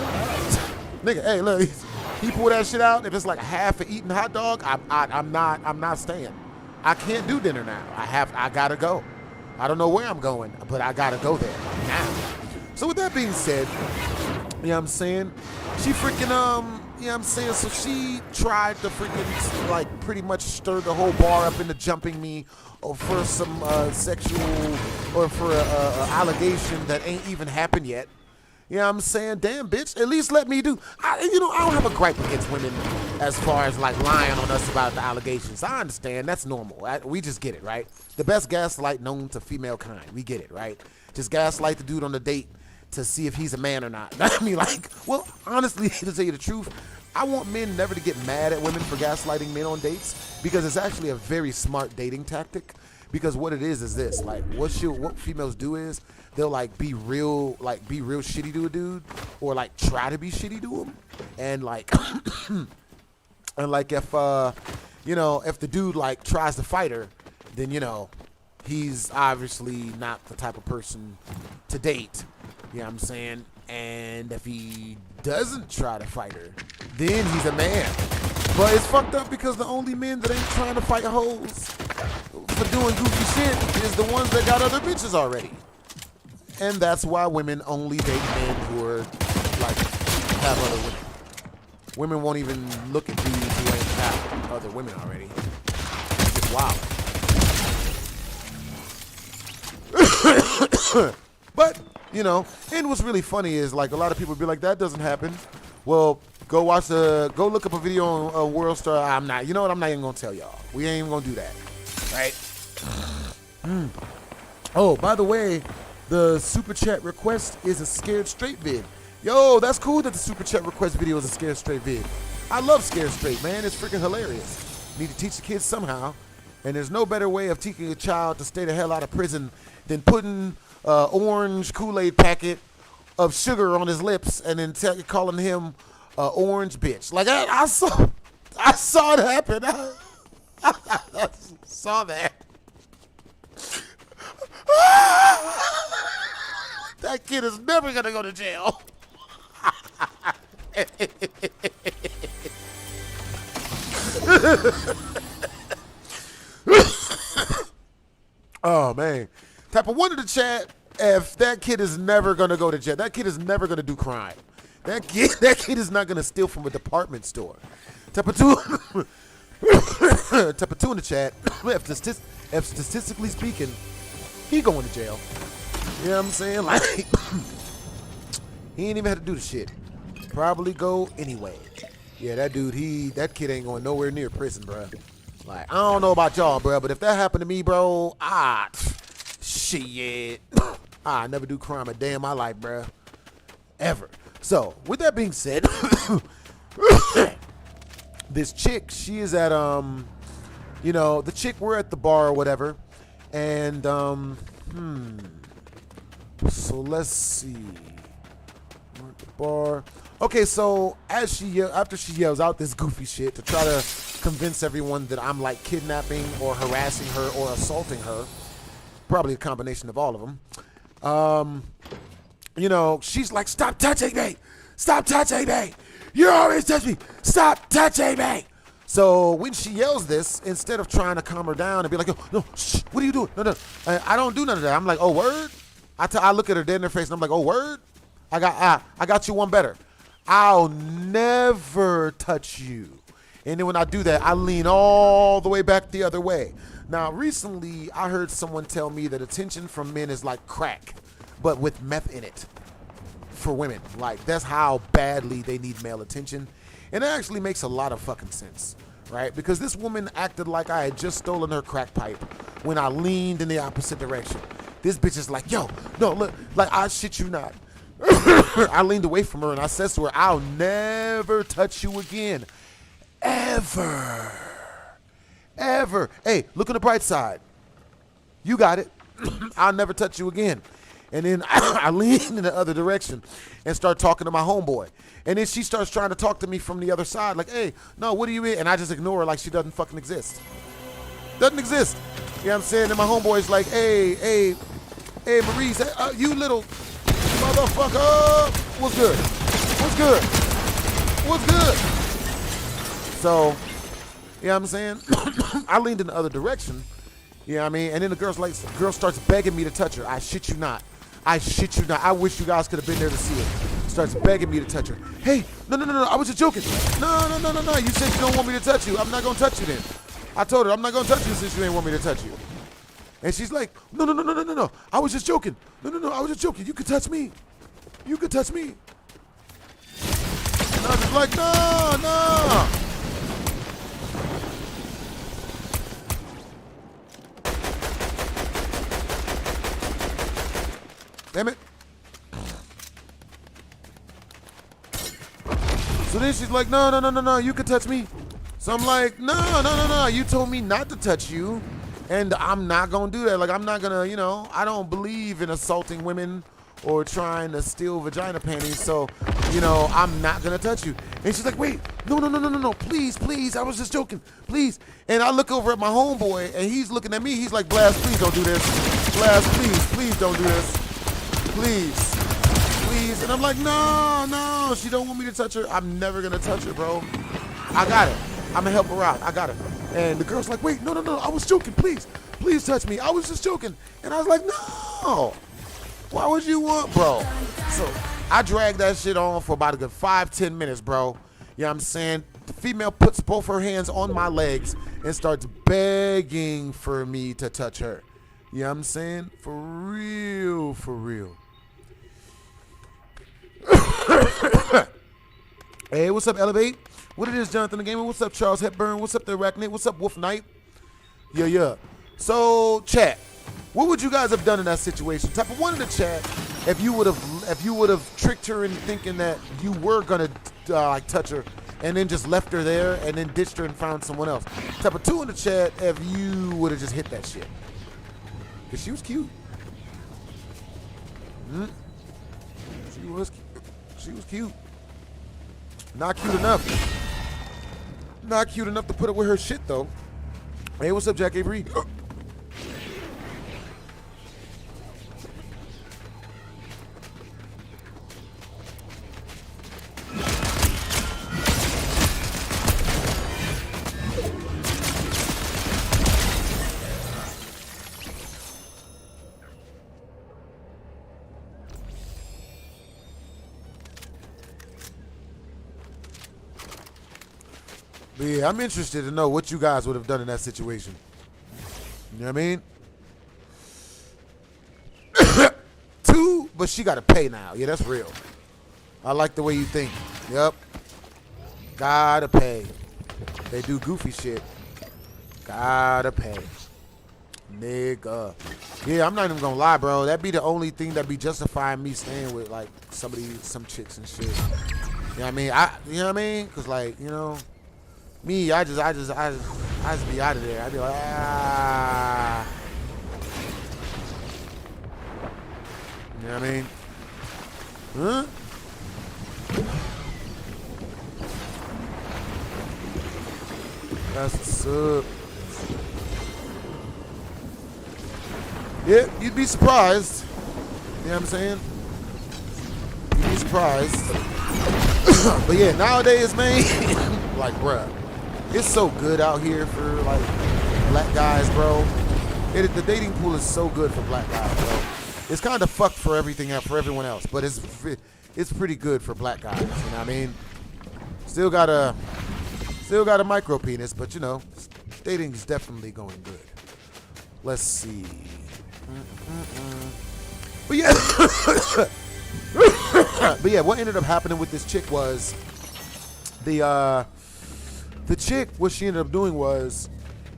Nigga, hey, look, he pull that shit out. If it's like a half an eaten hot dog, I'm not staying. I can't do dinner now. I gotta go. I don't know where I'm going, but I gotta go there now. So with that being said, you know what I'm saying? She freaking You know what I'm saying? So she tried to freaking, like, pretty much stir the whole bar up into jumping me or for some sexual or for a allegation that ain't even happened yet. You know what I'm saying? Damn, bitch, at least let me do. I don't have a gripe against women as far as, like, lying on us about the allegations. I understand. That's normal. We just get it, right? The best gaslight known to female kind. We get it, right? Just gaslight the dude on the date to see if he's a man or not. I mean, like, well, honestly, to tell you the truth, I want men never to get mad at women for gaslighting men on dates, because it's actually a very smart dating tactic. Because what it is this, like, what females do is they'll, like, be real shitty to a dude, or, like, try to be shitty to him, and, like, and, like, if the dude, like, tries to fight her, then, he's obviously not the type of person to date. You know what I'm saying? And if he doesn't try to fight her, then he's a man. But it's fucked up because the only men that ain't trying to fight hoes for doing goofy shit is the ones that got other bitches already. And that's why women only date men who are, like, have other women. Women won't even look at dudes who ain't have other women already. It's wild. But, and what's really funny is, like, a lot of people be like, that doesn't happen. Well, go look up a video on World Star. I'm not even gonna tell y'all. We ain't even gonna do that, right? Oh, by the way, the super chat request is a scared straight vid. Yo, that's cool that the super chat request video is a scared straight vid. I love scared straight, man. It's freaking hilarious. Need to teach the kids somehow. And there's no better way of teaching a child to stay the hell out of prison than putting orange Kool-Aid packet of sugar on his lips and then calling him orange bitch. Like, I saw it happen. I saw that. That kid is never gonna go to jail. Oh man. Type of one in the chat if that kid is never gonna go to jail. That kid is never gonna do crime. That kid is not gonna steal from a department store. Type of two in the chat. If statistically speaking, he going to jail. You know what I'm saying? Like, he ain't even had to do the shit. Probably go anyway. Yeah, that kid ain't going nowhere near prison, bro. Like, I don't know about y'all, bro, but if that happened to me, bro, shit. I never do crime a day in my life, bro. Ever. So, with that being said, this chick, she is at, the chick, we're at the bar or whatever, and, so let's see. We're at the bar. Okay, so after she yells out this goofy shit to try to convince everyone that I'm, like, kidnapping or harassing her or assaulting her, probably a combination of all of them, she's like, stop touching me! Stop touching me! You always touch me! Stop touching me! So when she yells this, instead of trying to calm her down and be like, no, shh, what are you doing? No, I don't do none of that. I'm like, oh, word? I look at her dead in her face and I'm like, oh, word? I got you one better. I'll never touch you. And then when I do that, I lean all the way back the other way. Now, recently, I heard someone tell me that attention from men is like crack, but with meth in it for women. Like, that's how badly they need male attention. And it actually makes a lot of fucking sense, right? Because this woman acted like I had just stolen her crack pipe when I leaned in the opposite direction. This bitch is like, yo, no, look, like, I shit you not. I leaned away from her and I said to her, I'll never touch you again. Ever. Hey, look on the bright side. You got it. I'll never touch you again. And then I lean in the other direction and start talking to my homeboy. And then she starts trying to talk to me from the other side. Like, hey, no, what are you in? And I just ignore her like she doesn't fucking exist. Doesn't exist. You know what I'm saying? And my homeboy's like, hey, Maurice, you little motherfucker. What's good? So, you know what I'm saying? I leaned in the other direction. You know what I mean? And then the girl starts begging me to touch her. I shit you not. I wish you guys could have been there to see it. starts begging me to touch her. Hey, no, I was just joking. No. You said you don't want me to touch you. I'm not gonna touch you then. I told her I'm not gonna touch you since you ain't want me to touch you. And she's like, no. I was just joking. No, I was just joking. You could touch me. You could touch me. And I was like, no. Damn it. So then she's like, no, you can touch me. So I'm like, no, you told me not to touch you, and I'm not gonna do that. Like, I'm not gonna, I don't believe in assaulting women or trying to steal vagina panties, so, I'm not gonna touch you. And she's like, wait, no, please, I was just joking, please. And I look over at my homeboy, and he's looking at me, he's like, Blast, please don't do this. Blast, please don't do this. Please. And I'm like, no, she don't want me to touch her. I'm never gonna touch her, bro. I got it. I'm gonna help her out. I got it. And the girl's like, wait, no, I was joking. Please touch me. I was just joking. And I was like, no. Why would you want, bro? So I dragged that shit on for about a good 5-10 minutes, bro. You know what I'm saying? The female puts both her hands on my legs and starts begging for me to touch her. You know what I'm saying? For real. Hey, what's up, Elevate? What it is, Jonathan the Gamer? What's up, Charles Hepburn? What's up, The Arachnid? What's up, Wolf Knight? Yeah. So, chat, what would you guys have done in that situation? Type of one in the chat if you would have tricked her into thinking that you were gonna touch her and then just left her there and then ditched her and found someone else. Type of 2 in the chat if you would have just hit that shit. Cause she was cute. She was cute. Not cute enough. Not cute enough to put up with her shit, though. Hey, what's up, Jack Avery? But yeah, I'm interested to know what you guys would have done in that situation. You know what I mean? 2, but she got to pay now. Yeah, that's real. I like the way you think. Yep. Gotta pay. They do goofy shit. Gotta pay. Nigga. Yeah, I'm not even gonna lie, bro. That'd be the only thing that'd be justifying me staying with, like, some chicks and shit. You know what I mean? You know what I mean? Cause, like, me, I just be out of there. I'd be like, You know what I mean? Huh? That's what's up. Yeah, you'd be surprised. You know what I'm saying? You'd be surprised. But yeah, nowadays, man, like, bruh. It's so good out here for, like, black guys, bro. The dating pool is so good for black guys, bro. It's kind of fucked for everyone else, but it's pretty good for black guys. You know what I mean? Still got a micro penis, but dating is definitely going good. Let's see. But yeah, what ended up happening with this chick was the chick, what she ended up doing was,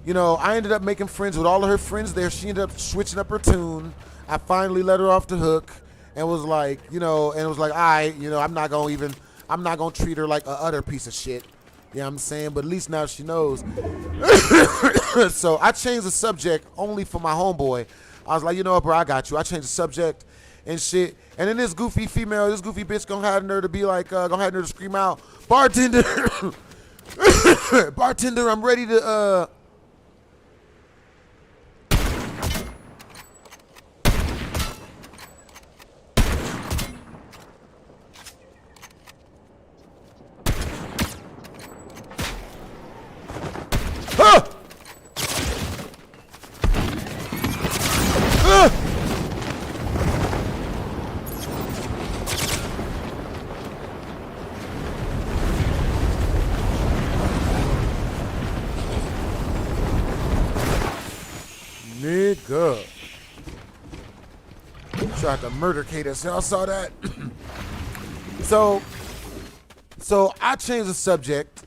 I ended up making friends with all of her friends there. She ended up switching up her tune. I finally let her off the hook and was like, and it was like, all right, I'm not going to treat her like a utter piece of shit. You know what I'm saying? But at least now she knows. So I changed the subject only for my homeboy. I was like, you know what, bro, I got you. I changed the subject and shit. And then this goofy bitch gonna have her to be like, gonna have her to scream out, bartender, bartender, I'm ready to, Nigga. Tried to murder Cadence. Y'all saw that? So I changed the subject,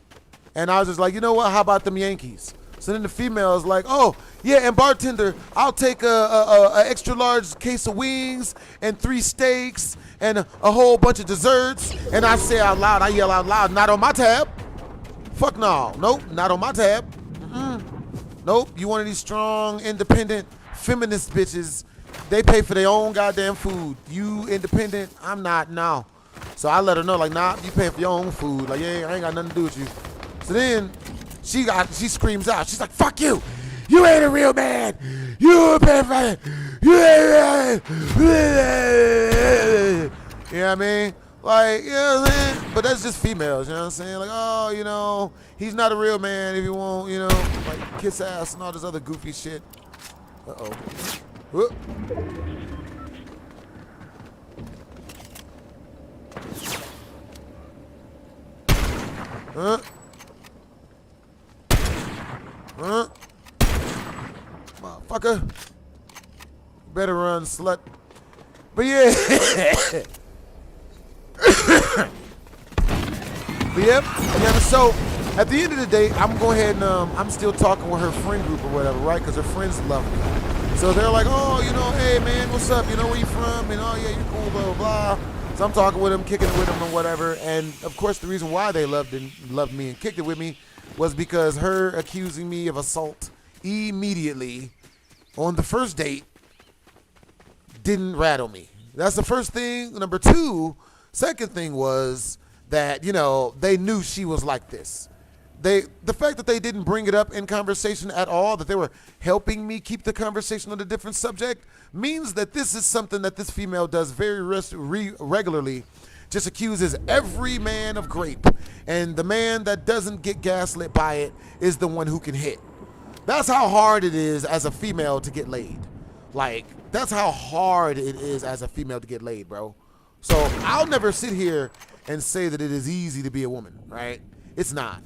and I was just like, you know what? How about them Yankees? So then the female is like, oh, yeah, and bartender, I'll take a extra large case of wings and 3 steaks and a whole bunch of desserts. And I say out loud, I yell out loud, not on my tab. Fuck no. Nope, not on my tab. Nope, you one of these strong, independent, feminist bitches. They pay for their own goddamn food. You independent, I'm not, no. So I let her know, like, nah, you paying for your own food. Like, yeah, I ain't got nothing to do with you. So then she screams out. She's like, fuck you. You ain't a real man. You pay for it. You ain't you know what I mean? Like, you know what I'm saying? But that's just females, you know what I'm saying? Like, oh, you know, he's not a real man if you won't, you know, like kiss ass and all this other goofy shit. Uh-oh. Whoop. Huh? Huh? Motherfucker. Better run, slut. But yeah. But yep. Yeah, so at the end of the day, I'm going ahead and I'm still talking with her friend group or whatever, right? Because her friends love me. So they're like, oh, you know, hey man, what's up? You know, where you from? And oh yeah, you're cool, blah, blah, blah. So I'm talking with them, kicking it with them and whatever. And of course, the reason why they loved me and kicked it with me was because her accusing me of assault immediately on the first date didn't rattle me. That's the first thing. Number two, second thing was that, you know, they knew she was like this. The fact that they didn't bring it up in conversation at all, that they were helping me keep the conversation on a different subject, means that this is something that this female does very regularly. Just accuses every man of grape, and the man that doesn't get gaslit by it is the one who can hit. That's how hard it is as a female to get laid. Like, that's how hard it is as a female to get laid, bro. So I'll never sit here and say that it is easy to be a woman, right? It's not.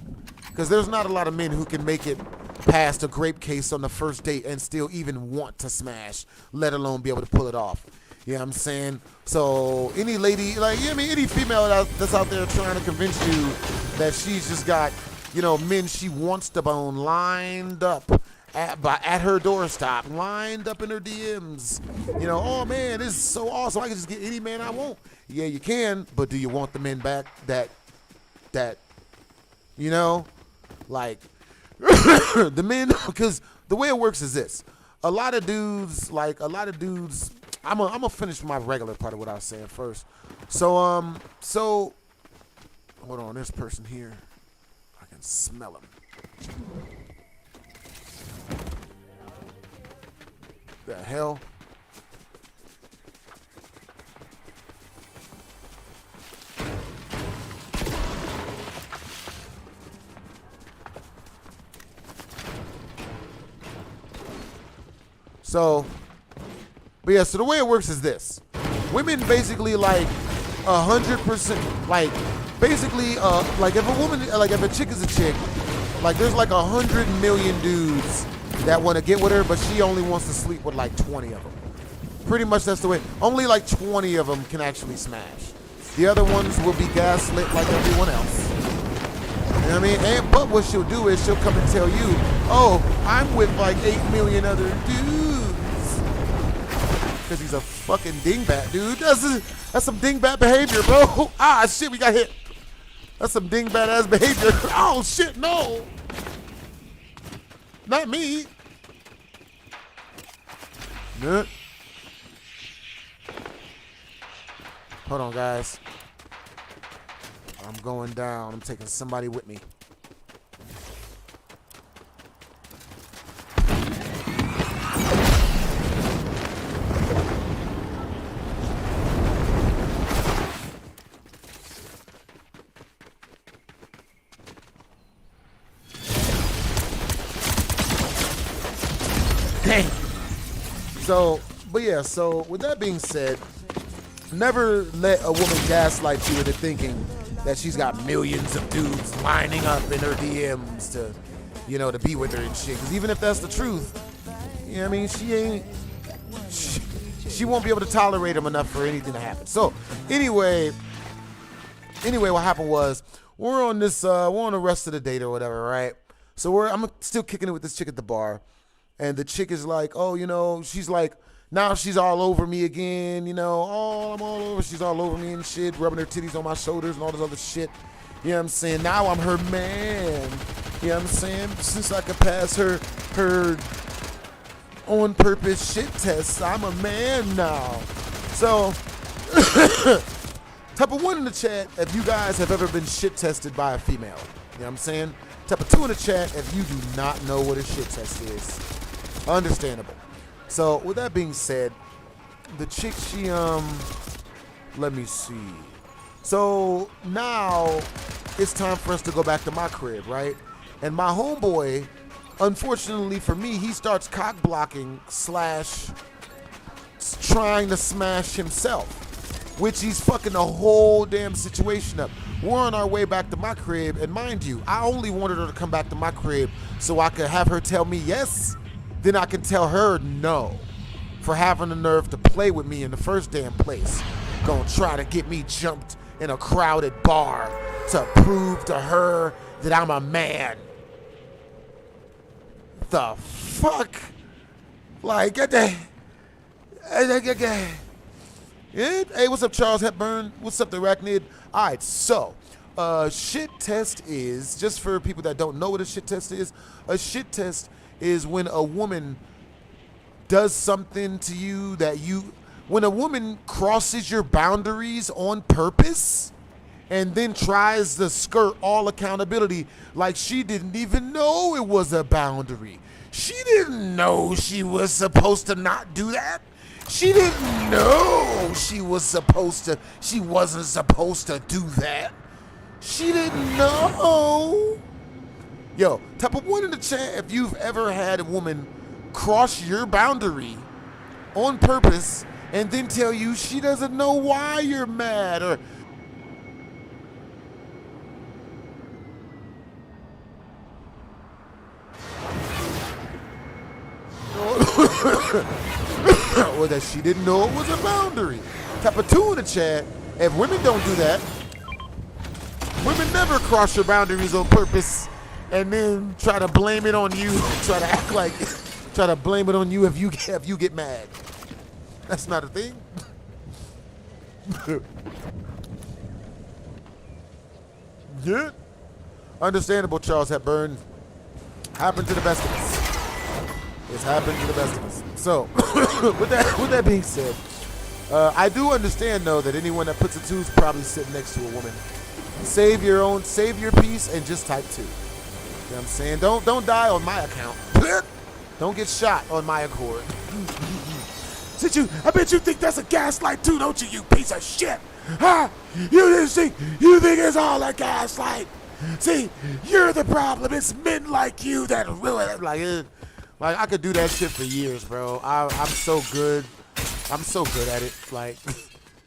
Because there's not a lot of men who can make it past a grape case on the first date and still even want to smash, let alone be able to pull it off. You know what I'm saying? So any lady, like, you know what I mean, any female that's out there trying to convince you that she's just got, you know, men she wants to bone lined up at her doorstop, lined up in her DMs. You know, oh man, this is so awesome. I can just get any man I want. Yeah, you can, but do you want the men back that, you know, like, the men, because the way it works is this. A lot of dudes, I'm gonna finish my regular part of what I was saying first. So hold on, this person here, I can smell him. The hell? So, but yeah, so the way it works is this. Women basically like 100%, like basically, like if a woman, like if a chick is a chick, like there's like 100 million dudes that want to get with her, but she only wants to sleep with like 20 of them. Pretty much that's the way. Only like 20 of them can actually smash. The other ones will be gaslit like everyone else. You know what I mean? And, but what she'll do is she'll come and tell you, oh, I'm with like 8 million other dudes. Because he's a fucking dingbat, dude. That's some dingbat behavior, bro. Ah, shit, we got hit. That's some dingbat ass behavior. Oh, shit, no. Not me. Nut. Hold on, guys. I'm going down. I'm taking somebody with me. Dang. So, but yeah, so with that being said, never let a woman gaslight you into thinking that she's got millions of dudes lining up in her DMs to, you know, to be with her and shit. Because even if that's the truth, you You know what I mean? She won't be able to tolerate him enough for anything to happen. So anyway, what happened was we're on the rest of the date or whatever, right? So I'm still kicking it with this chick at the bar, and the chick is like, oh, you know, she's like, now she's all over me again, you know, oh, I'm all over, she's all over me and shit, rubbing her titties on my shoulders and all this other shit. You know what I'm saying? Now I'm her man. You know what I'm saying? Since I could pass her on purpose shit test, I'm a man now. So, type of 1 in the chat if you guys have ever been shit tested by a female. You know what I'm saying? Type of 2 in the chat if you do not know what a shit test is. Understandable. So, with that being said, the chick, she, let me see. So, now it's time for us to go back to my crib, right? And my homeboy, unfortunately for me, he starts cock blocking / trying to smash himself, which he's fucking the whole damn situation up. We're on our way back to my crib, and mind you, I only wanted her to come back to my crib so I could have her tell me yes, then I can tell her no for having the nerve to play with me in the first damn place. Gonna try to get me jumped in a crowded bar to prove to her that I'm a man. The fuck? Like, get the... Hey, what's up, Charles Hepburn? What's up, the Arachnid? All right, so, shit test is, just for people that don't know what a shit test is, a shit test is when a woman does something to you that when a woman crosses your boundaries on purpose and then tries to skirt all accountability like she didn't even know it was a boundary. She didn't know she was supposed to not do that. She didn't know she wasn't supposed to do that. She didn't know. Yo, type of 1 in the chat if you've ever had a woman cross your boundary on purpose and then tell you she doesn't know why you're mad, or or that she didn't know it was a boundary. Type of 2 in the chat if women don't do that. Women never cross your boundaries on purpose and then try to blame it on you. Try to act like, try to blame it on you if you get mad. That's not a thing. Yeah. Understandable, Charles Hepburn. Happened to the best of us. It's happened to the best of us. So, with that being said, I do understand though that anyone that puts a 2 is probably sitting next to a woman. Save your piece and just type 2. You know what I'm saying? Don't die on my account. Don't get shot on my accord. I bet you think that's a gaslight too, don't you piece of shit? Huh? You think it's all a gaslight? See, you're the problem. It's men like you that ruin it. Like I could do that shit for years, bro. I'm so good. I'm so good at it. Like,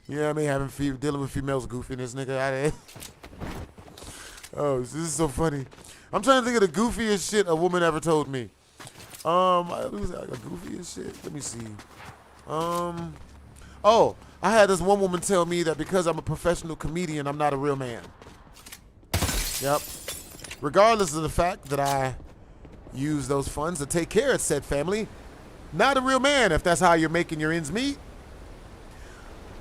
you know what I mean? Dealing with females goofiness, nigga. Oh, this is so funny. I'm trying to think of the goofiest shit a woman ever told me. Like a goofiest shit. Let me see. Oh, I had this one woman tell me that because I'm a professional comedian, I'm not a real man. Yep. Regardless of the fact that I use those funds to take care of said family, not a real man if that's how you're making your ends meet.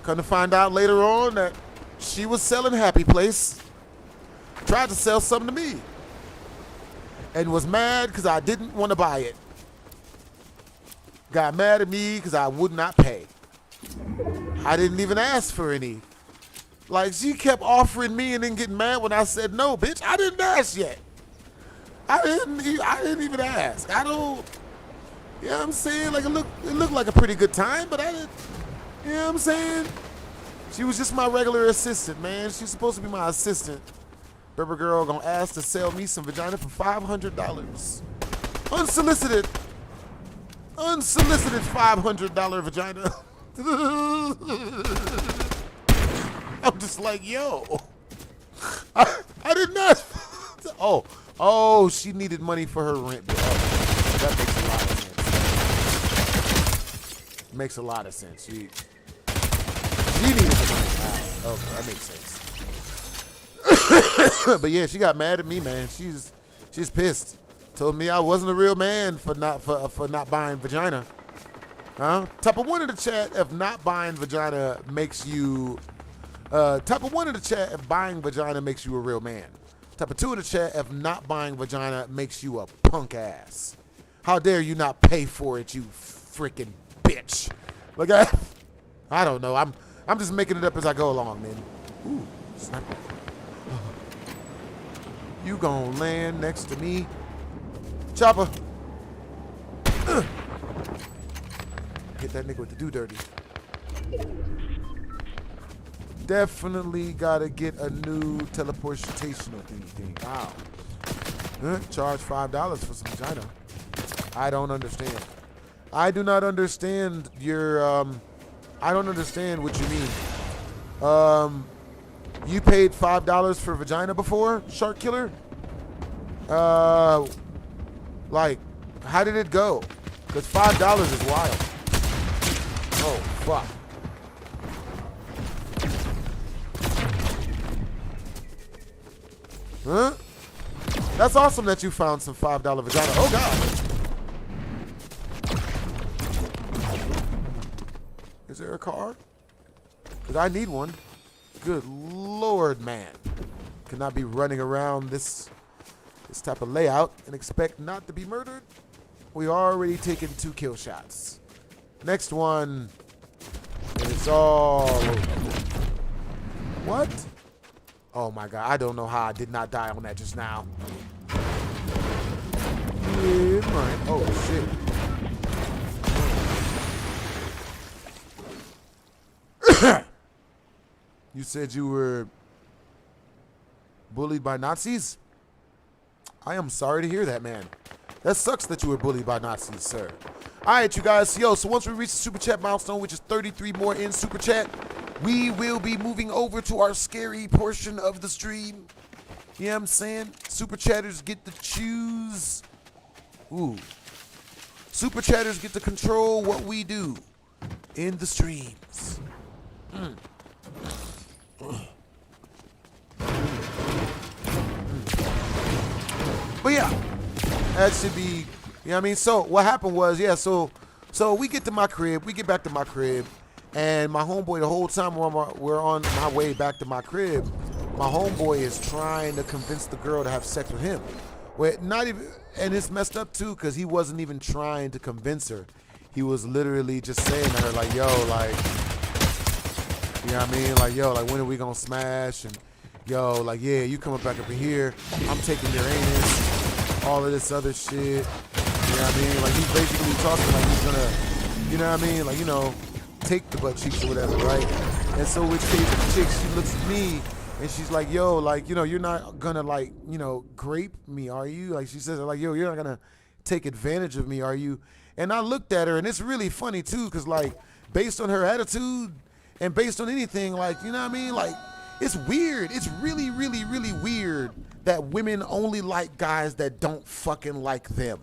Come to find out later on that she was selling Happy Place, tried to sell something to me, and was mad because I didn't want to buy it. Got mad at me because I would not pay. I didn't even ask for any. Like, she kept offering me and then getting mad when I said no, bitch. I didn't ask yet. I didn't even ask. I don't, you know what I'm saying? Like, it looked like a pretty good time, but I didn't, you know what I'm saying? She was just my regular assistant, man. She's supposed to be my assistant. Berber girl gonna ask to sell me some vagina for $500. Unsolicited $500 vagina. I'm just like, yo, I didn't ask. Oh, she needed money for her rent. Oh, that makes a lot of sense. Makes a lot of sense. She needed the money. Okay, that makes sense. But yeah, she got mad at me, man. She's pissed. Told me I wasn't a real man for not buying vagina. Huh? Type of 1 in the chat if not buying vagina makes you. Type of 1 in the chat if buying vagina makes you a real man. Type of 2 in the chat if not buying vagina makes you a punk ass. How dare you not pay for it, you freaking bitch. Look at, I don't know. I'm just making it up as I go along, man. Ooh, sniper. You gonna land next to me. Chopper. Hit that nigga with the do dirty. Definitely gotta get a new teleportational thing. Wow. Charge $5 for some vagina. I don't understand. I do not understand your I don't understand what you mean. You paid $5 for vagina before, Shark Killer? Like, how did it go? Because $5 is wild. Oh, fuck. Huh? That's awesome that you found some $5 vagina. Oh, God. Is there a car? Because I need one. Good Lord, man. Cannot be running around this type of layout and expect not to be murdered. We already taken 2 kill shots. Next one. And it's all over. What? Oh my God, I don't know how I did not die on that just now. Yeah, man. Oh shit. You said you were bullied by Nazis? I am sorry to hear that, man. That sucks that you were bullied by Nazis, sir. All right, you guys. Yo, so once we reach the Super Chat milestone, which is 33 more in Super Chat, we will be moving over to our scary portion of the stream. You know what I'm saying? Super Chatters get to choose. Ooh. Super Chatters get to control what we do in the streams. But yeah, that should be, you know what I mean? So what happened was, yeah, so we get back to my crib, and my homeboy, the whole time we're on my way back to my crib, my homeboy is trying to convince the girl to have sex with him. Well, not even, and it's messed up too, because he wasn't even trying to convince her. He was literally just saying to her, like, yo, like, you know what I mean? Like, yo, like, when are we gonna smash? And yo, like, yeah, you coming back up in here, I'm taking your anus, all of this other shit. You know what I mean? Like, he's basically talking like he's gonna, you know what I mean? Like, you know, take the butt cheeks or whatever, right? And so with the chick, she looks at me and she's like, yo, like, you know, you're not gonna, like, you know, grape me, are you? Like, she says, like, yo, you're not gonna take advantage of me, are you? And I looked at her, and it's really funny too, because, like, based on her attitude and based on anything, like, you know what I mean? Like, it's weird. It's really, really, really weird that women only like guys that don't fucking like them.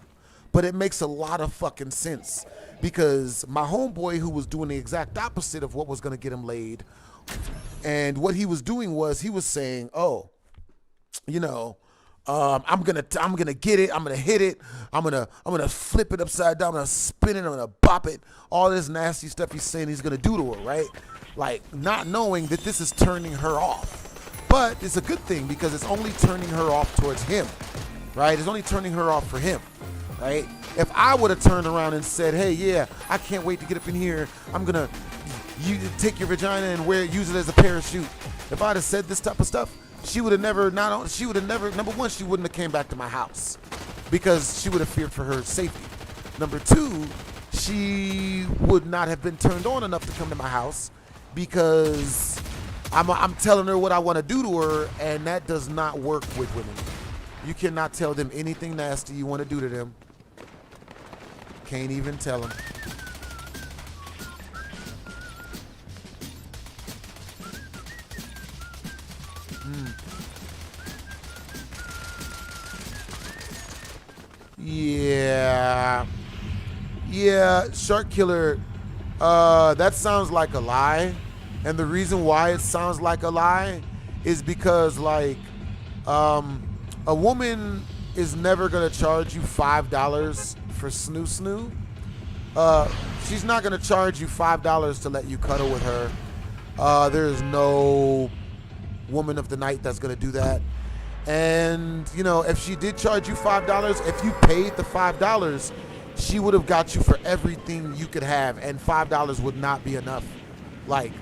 But it makes a lot of fucking sense, because my homeboy, who was doing the exact opposite of what was gonna get him laid, and what he was doing was he was saying, oh, you know, I'm gonna get it, I'm gonna hit it, I'm gonna flip it upside down, I'm gonna spin it, I'm gonna bop it, all this nasty stuff he's saying he's gonna do to her, right? Like, not knowing that this is turning her off. But it's a good thing, because it's only turning her off towards him, right? It's only turning her off for him, right? If I would have turned around and said, hey, yeah, I can't wait to get up in here, I'm gonna take your vagina and use it as a parachute. If I'd have said this type of stuff, she would have never, number one, she wouldn't have came back to my house, because she would have feared for her safety. Number two, she would not have been turned on enough to come to my house, because I'm telling her what I want to do to her, and that does not work with women. You cannot tell them anything nasty you want to do to them. Can't even tell them. Yeah, Shark Killer. That sounds like a lie. And the reason why it sounds like a lie is because, like, a woman is never going to charge you $5 for snoo snoo. She's not going to charge you $5 to let you cuddle with her. There is no woman of the night that's going to do that. And, you know, if she did charge you $5, if you paid the $5, she would have got you for everything you could have, and $5 would not be enough. Like,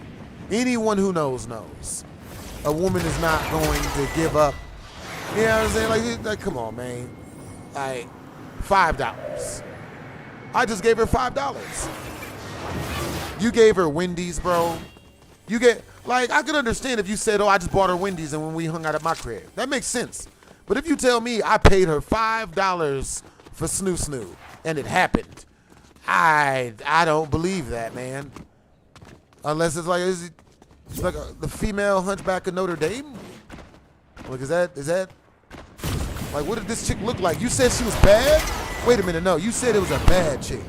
anyone who knows. A woman is not going to give up. You know what I'm saying? Like come on, man. Like, $5. I just gave her $5. You gave her Wendy's, bro. You get, like, I could understand if you said, oh, I just bought her Wendy's and when we hung out at my crib. That makes sense. But if you tell me I paid her $5 for snoo snoo and it happened, I don't believe that, man. Unless it's like, the female Hunchback of Notre Dame? Like, is that, like, what did this chick look like? You said she was bad? Wait a minute, no, you said it was a bad chick.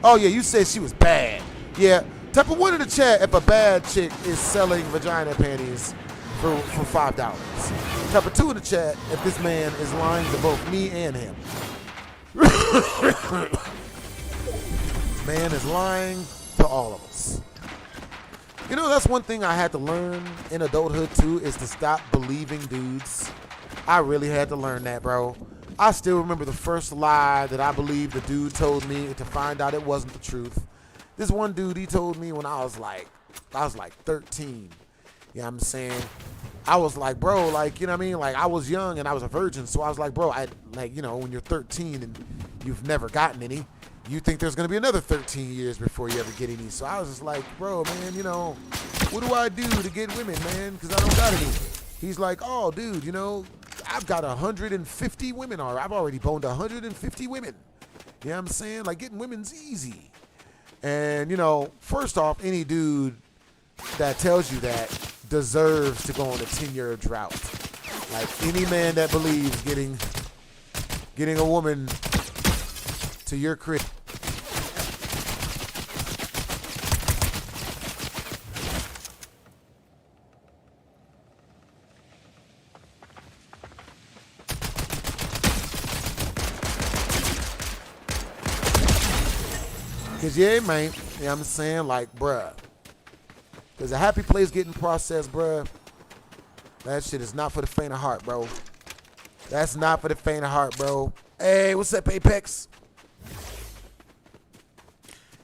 Oh yeah, you said she was bad. Yeah, type of 1 in the chat if a bad chick is selling vagina panties for $5. Type of 2 in the chat if this man is lying to both me and him. This man is lying to all of us. You know, that's one thing I had to learn in adulthood too, is to stop believing dudes. I really had to learn that, bro. I still remember the first lie that I believed the dude told me to find out it wasn't the truth. This one dude, he told me when I was like 13. You know what I'm saying? I was like, bro, like, you know what I mean? Like, I was young and I was a virgin, so I was like, bro, like, you know, when you're 13 and you've never gotten any, you think there's going to be another 13 years before you ever get any. So I was just like, bro, man, you know, what do I do to get women, man? Because I don't got any. He's like, oh, dude, you know, I've got 150 women, or I've already boned 150 women. You know what I'm saying? Like, getting women's easy. And, you know, first off, any dude that tells you that deserves to go on a 10-year drought. Like, any man that believes getting a woman to your crib. Cause yeah, man, you know what I'm saying? Like, bruh, there's a happy place getting processed, bruh. That shit is not for the faint of heart, bro. That's not for the faint of heart, bro. Hey, what's up, Apex?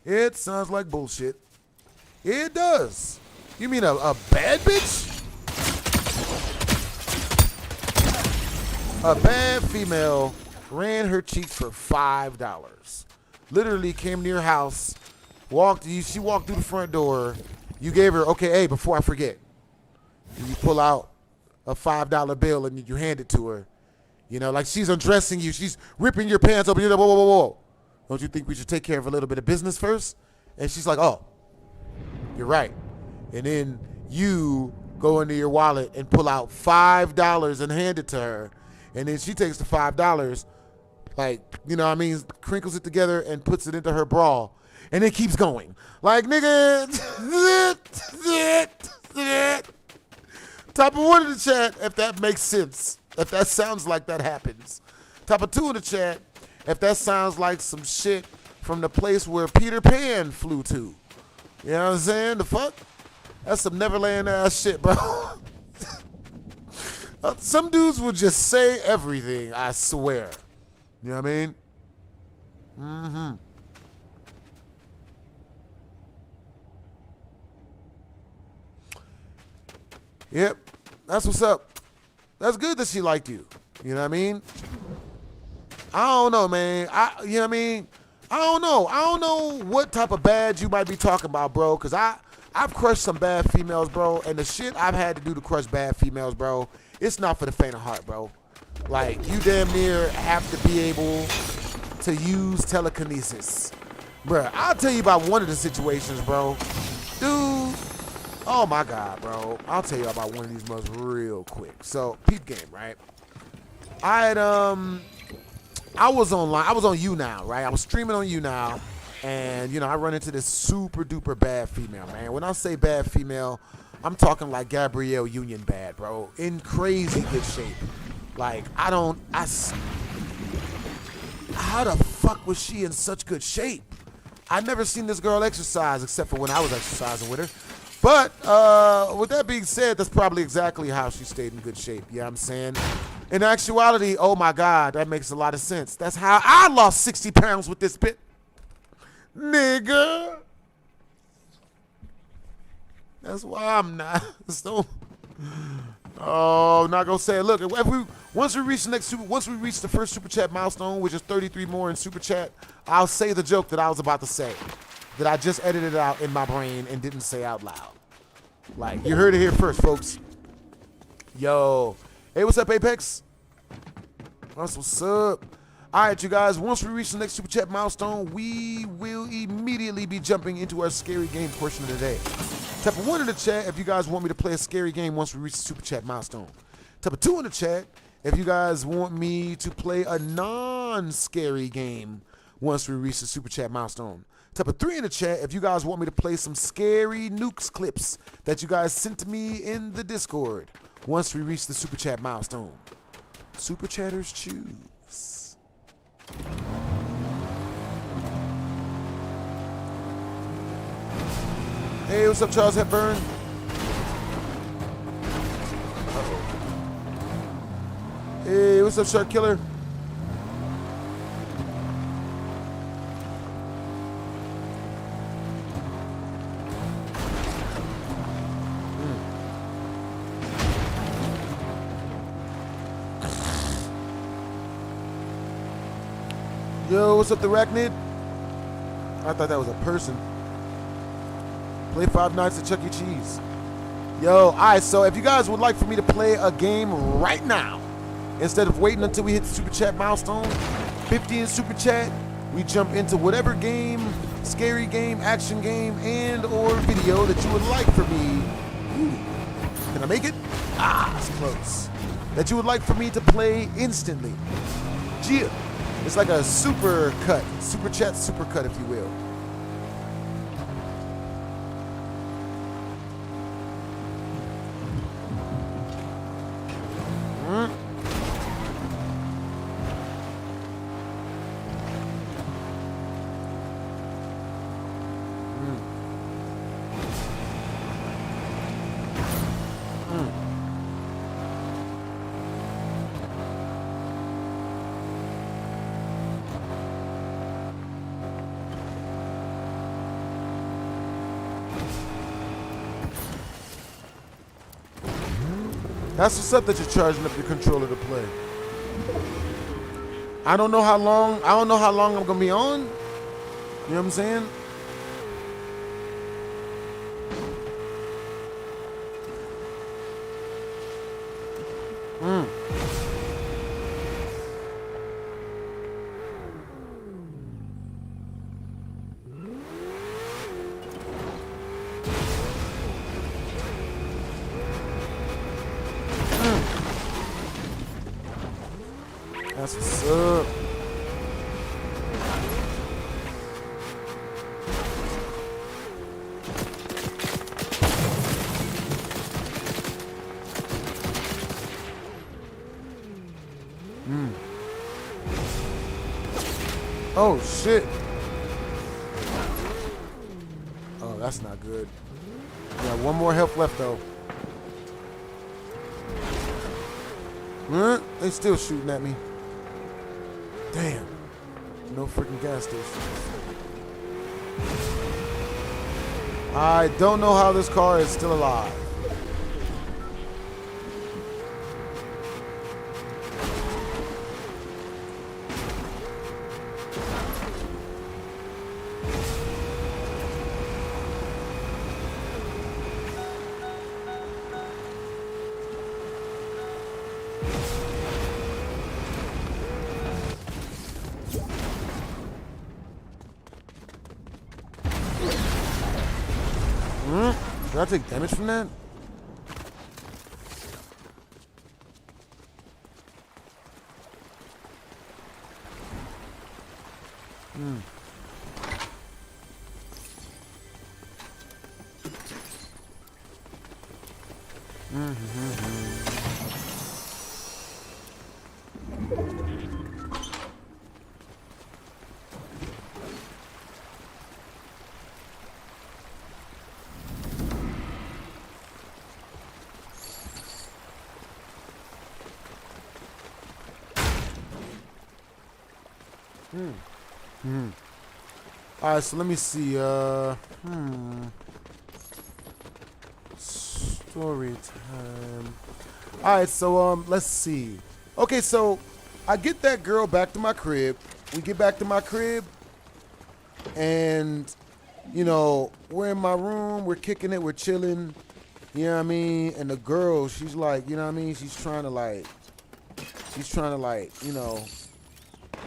It sounds like bullshit. It does. You mean a bad bitch? A bad female ran her cheeks for $5. Literally came to your house, she walked through the front door. You gave her, okay, hey, before I forget. And you pull out a $5 bill and you hand it to her. You know, like she's undressing you. She's ripping your pants open. You're like, whoa, whoa, whoa, whoa. Don't you think we should take care of a little bit of business first? And she's like, oh, you're right. And then you go into your wallet and pull out $5 and hand it to her. And then she takes the $5, like, you know what I mean, crinkles it together and puts it into her bra. And it keeps going. Like, nigga. Type of 1 in the chat if that makes sense. If that sounds like that happens. Type of 2 in the chat if that sounds like some shit from the place where Peter Pan flew to. You know what I'm saying? The fuck? That's some Neverland ass shit, bro. Some dudes will just say everything, I swear. You know what I mean? Mm-hmm. Yep. That's what's up. That's good that she liked you. You know what I mean? I don't know, man. You know what I mean? I don't know what type of bad you might be talking about, bro. Because I've crushed some bad females, bro. And the shit I've had to do to crush bad females, bro, it's not for the faint of heart, bro. Like, you damn near have to be able to use telekinesis. Bruh, I'll tell you about one of the situations, bro. Dude, oh my God, bro. I'll tell you about one of these months real quick. So, peep game, right? I was online. I was on YouNow, right? I was streaming on YouNow. And, you know, I run into this super duper bad female, man. When I say bad female, I'm talking like Gabrielle Union bad, bro. In crazy good shape. Like, how the fuck was she in such good shape? I never seen this girl exercise except for when I was exercising with her. But with that being said, that's probably exactly how she stayed in good shape. You know what I'm saying? In actuality, oh my God, that makes a lot of sense. That's how I lost 60 pounds with this bit. Nigga. That's why I'm not. So, oh, not gonna say it. Look, once we reach the first super chat milestone, which is 33 more in super chat, I'll say the joke that I was about to say, that I just edited out in my brain and didn't say out loud. Like, you heard it here first, folks. Yo, hey, what's up, Apex? That's what's up. All right, you guys, once we reach the next super chat milestone, we will immediately be jumping into our scary game portion of the day. Type of 1 in the chat if you guys want me to play a scary game once we reach the super chat milestone. Type of 2 in the chat if you guys want me to play a non-scary game once we reach the super chat milestone. Type of 3 in the chat if you guys want me to play some scary nukes clips that you guys sent to me in the Discord once we reach the super chat milestone. Super chatters choose. Hey, what's up, Charles Hepburn? Uh-oh. Hey, what's up, Shark Killer? Yo, what's up, the Arachnid? I thought that was a person. Play Five Nights at Chuck E. Cheese. Yo, alright, so if you guys would like for me to play a game right now, instead of waiting until we hit the super chat milestone, 50 in super chat, we jump into whatever game, scary game, action game, and or video that you would like for me. Ooh, can I make it? Ah, it's close. That you would like for me to play instantly. Gia. It's like a super cut, super chat, super cut, if you will. That's what's up that you're charging up your controller to play. I don't know how long I'm gonna be on. You know what I'm saying? That's what's up. Oh shit. Oh, that's not good. We got one more health left though. They still shooting at me. Damn. No freaking gas stations. I don't know how this car is still alive. Did I take damage from that? All right, so let me see. Story time. All right, so let's see. Okay, so I get that girl back to my crib. We get back to my crib, and you know, we're in my room. We're kicking it. We're chilling. You know what I mean? And the girl, she's like, you know what I mean? She's trying to like, you know,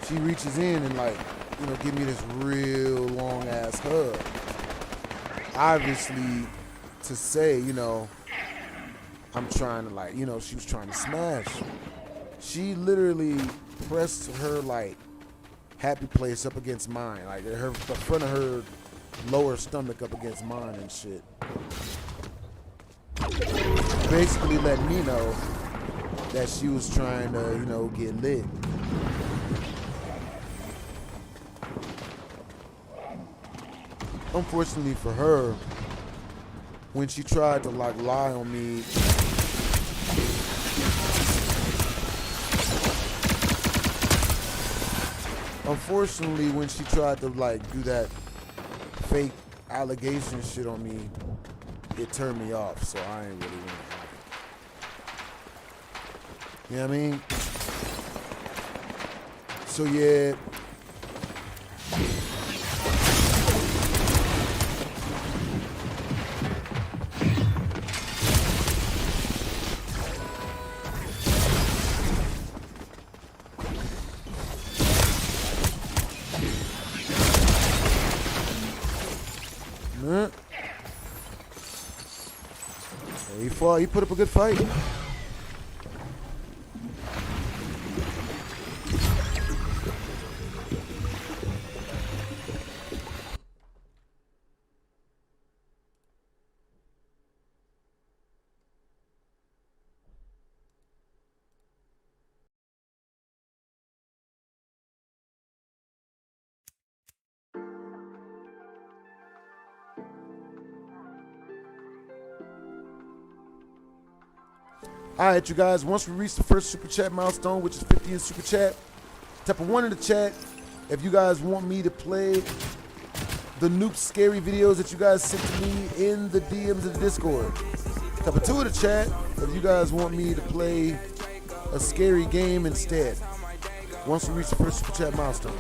she reaches in and like, you know, give me this real long ass hug. Obviously, to say, you know, I'm trying to like, you know, she was trying to smash. She literally pressed her like happy place up against mine, like the front of her lower stomach up against mine and shit. Basically letting me know that she was trying to, you know, get lit. Unfortunately for her, when she tried to like lie on me, unfortunately when she tried to like do that fake allegation shit on me, it turned me off, so I ain't really want to have it. You know what I mean? So yeah. He put up a good fight. All right, you guys, once we reach the first Super Chat milestone, which is 50 in Super Chat, type a 1 in the chat if you guys want me to play the Noob scary videos that you guys sent to me in the DMs of the Discord. Type a 2 in the chat if you guys want me to play a scary game instead, once we reach the first Super Chat milestone.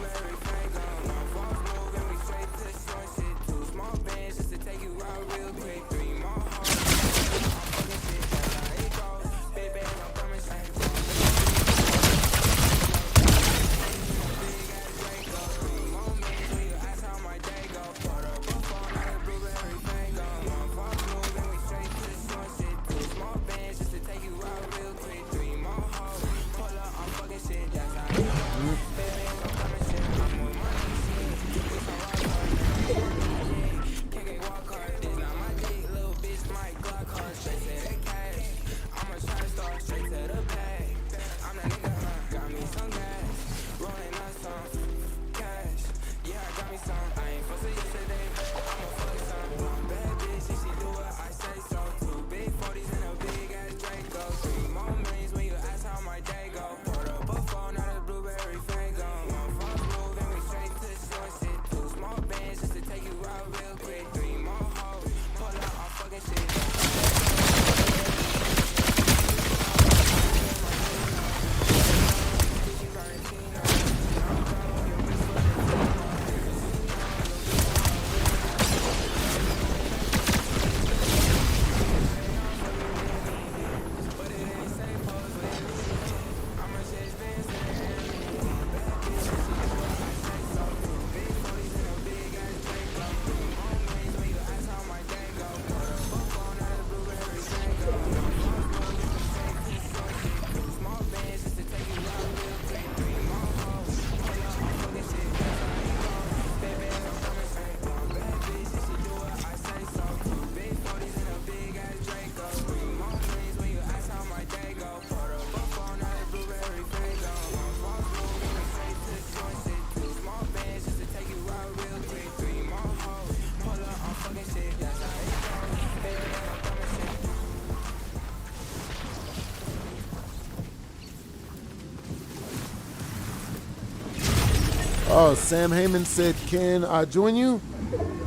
Oh, Sam Heyman said, can I join you?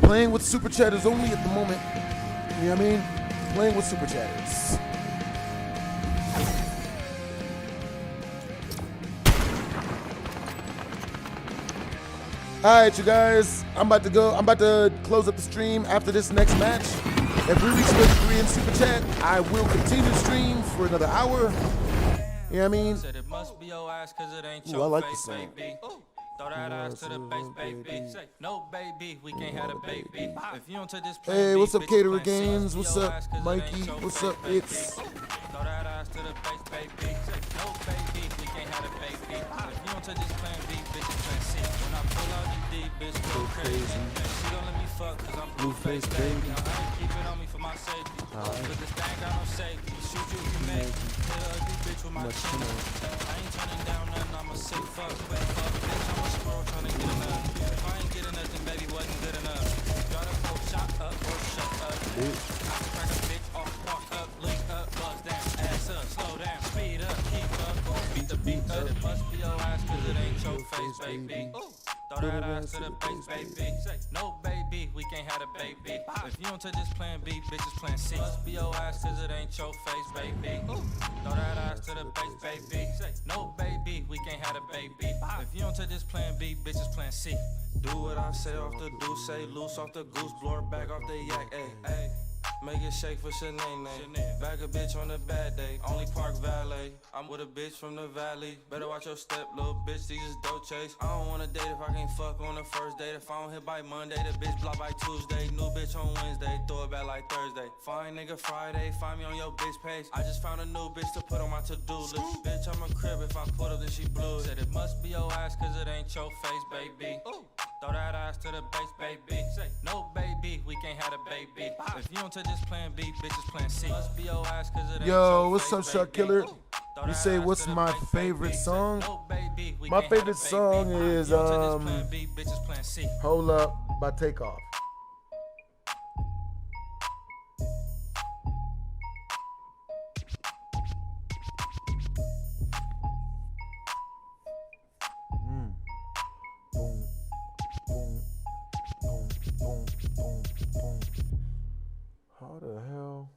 Playing with Super Chatters only at the moment. You know what I mean? Playing with Super Chatters. All right, you guys. I'm about to go. I'm about to close up the stream after this next match. If we reach 33 in Super Chat, I will continue to stream for another hour. You know what I mean? Ooh, I like the song. Throw that ass to the base, baby. Say, no, baby, we can't have a baby. If you don't take this Hey, what's up, Caterer Games? What's up, Mikey? What's up, It's? Throw that ass to the base, baby. Say, no, baby, we can't have a baby. If you don't take this plan B, bitch, it's plan C. When I pull out the D, bitch, go crazy. She don't let me fuck, cause I'm blue face, baby. I ain't keep it on me for my safety. But this thing got no safety. Shoot you if you make me. Hit a ugly bitch with my chin. I ain't turning down nothing, I'm a sick fuck. But fuck, bitch, I'm a squirrel trying to get enough. If I ain't getting nothing, baby, wasn't good enough. Try to go shot up or shut up. I can crack a bitch off, walk up, link up, buzz down, ass up, slow down, speed up, keep up, beat the beat up. It must be your ass, cause it ain't your face, baby. Throw that ass to the base, baby. Say, no, baby, we can't have a baby. If you don't take this plan B, bitch, it's plan C. Must be your ass, cause it ain't your face, baby. Throw that ass to the base, baby. Say, no, baby, we can't have a baby. If you don't take this plan B, bitch, it's plan C. Do what I say off the do, say loose off the goose, blow her back off the yak, ayy. Make it shake for Shanae. Bag a bitch on a bad day. Only park valet. I'm with a bitch from the valley. Better watch your step, little bitch. These is dope chase. I don't wanna date if I can't fuck on the first date. If I don't hit by Monday, the bitch block by Tuesday. New bitch on Wednesday, throw it back like Thursday. Fine nigga Friday, find me on your bitch page. I just found a new bitch to put on my to-do list. Bitch, I'm a crib. If I put up, then she blew. Said it must be your ass, cause it ain't your face, baby. Throw that ass to the base, baby. Say, no, baby, we can't have a baby. If you don't take this plan B, bitch, it's plan C. Must be your ass, cause it ain't Yo, what's up, Shark Killer? You say, what's my favorite song? My favorite song is, Hold Up by Takeoff. How the hell?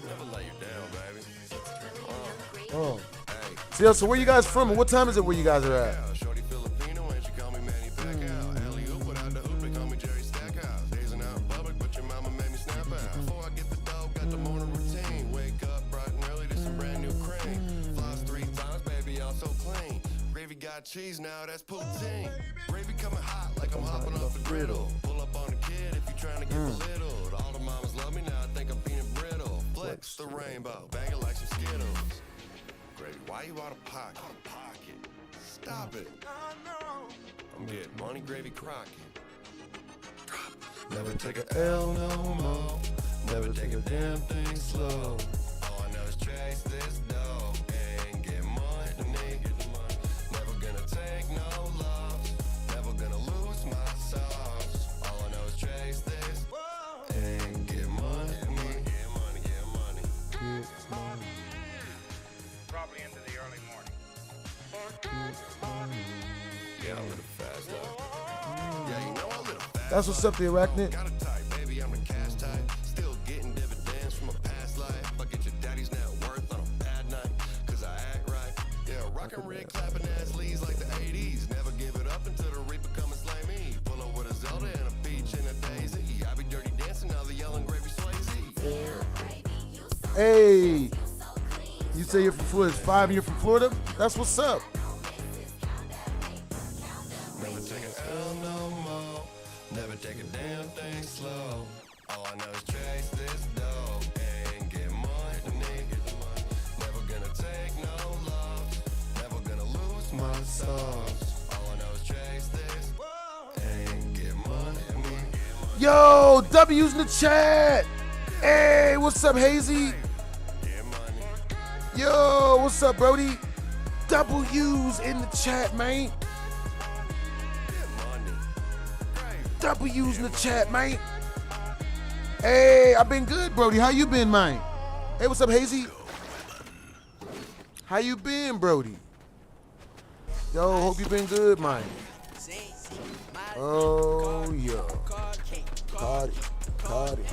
Never let you down, baby. Oh. Hey. So where you guys from and what time is it where you guys are at? Shorty Filipino and she call me Manny Pacquiao. Alley-oop without the hoop, they call me Jerry Stackhouse. Dazing out in public, but your mama made me snap out. Before I get the dope, got the morning routine. Wake up bright and early to some brand new cream. Floss 3 times, baby, I'm so clean. Gravy got cheese now, that's poutine. Gravy coming hot like I'm hopping off the griddle. Pull up on the kid if you trying to get belittled. All the mamas love me now, I think I'm feeling brittle. Flex the rainbow, bang it like some Skittles. Gravy, why you out of pocket? Stop it. I'm getting money, Gravy Crockett. Never take a L no more. Never take a damn thing slow. All I know is chase this dough and get money. Never gonna take no loss. Never gonna lose my sauce. All I know is chase this and get money. Get money, get money. Get money. Probably into the early morning. Yeah, I'm living fast though. Yeah, you know I live fast. That's what's up, the Arachnid. Got a type, baby, I'm the cash type. Still getting dividends from a past life. I get your daddy's net worth on a bad night, cause I act right. Yeah, rockin' red, clapping ass leads like the 80s. Never give it up until the Reaper come and slay me. Pull up with a Zelda and a peach and a daisy. I be dirty dancing, now the yelling Gravy Swayze. Hey, you say you're from Florida. It's 5 and you're from Florida? That's what's up. Never take an L no more. Never take a damn thing slow. All I know is chase this dough and get money. Never gonna take no loss. Never gonna lose my sauce. All I know is chase this and get money. Yo, W's in the chat. Hey, what's up, Hazy? Yo, what's up, Brody? W's in the chat, man. W's in the chat, man. Hey, I've been good, Brody. How you been, man? Hey, what's up, Hazy? How you been, Brody? Yo, hope you been good, man. Oh, yeah. Caught it.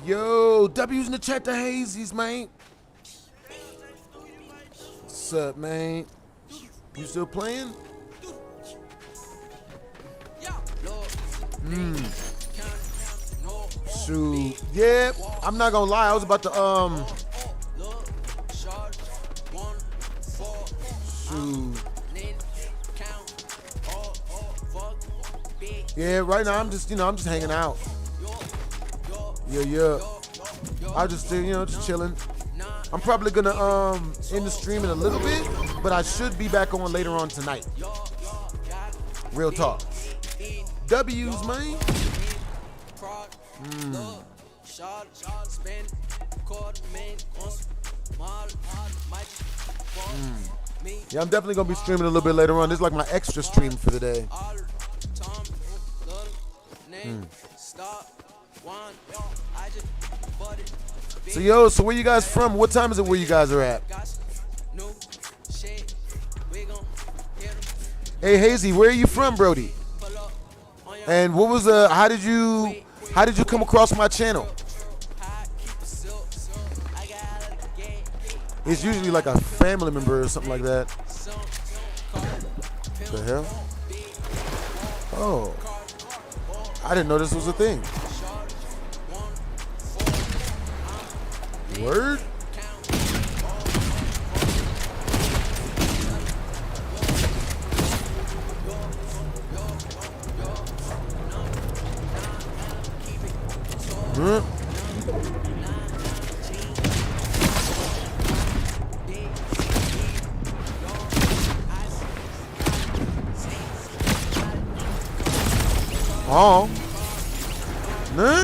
Yo, W's in the chat to Hazy's, man. What's up, man? You still playing? Shoot. Yeah, I'm not gonna lie. I was about to shoot. Yeah, right now I'm just hanging out. Yeah. I just just chilling. I'm probably gonna end the stream in a little bit, but I should be back on later on tonight. Real talk. W's, man. Yeah, I'm definitely gonna be streaming a little bit later on. This is like my extra stream for the day. So where you guys from? What time is it where you guys are at? Hey Hazy, where are you from, Brody? And what was how did you come across my channel? It's usually like a family member or something like that. The hell? Oh, I didn't know this was a thing. Word? Oh. Nah.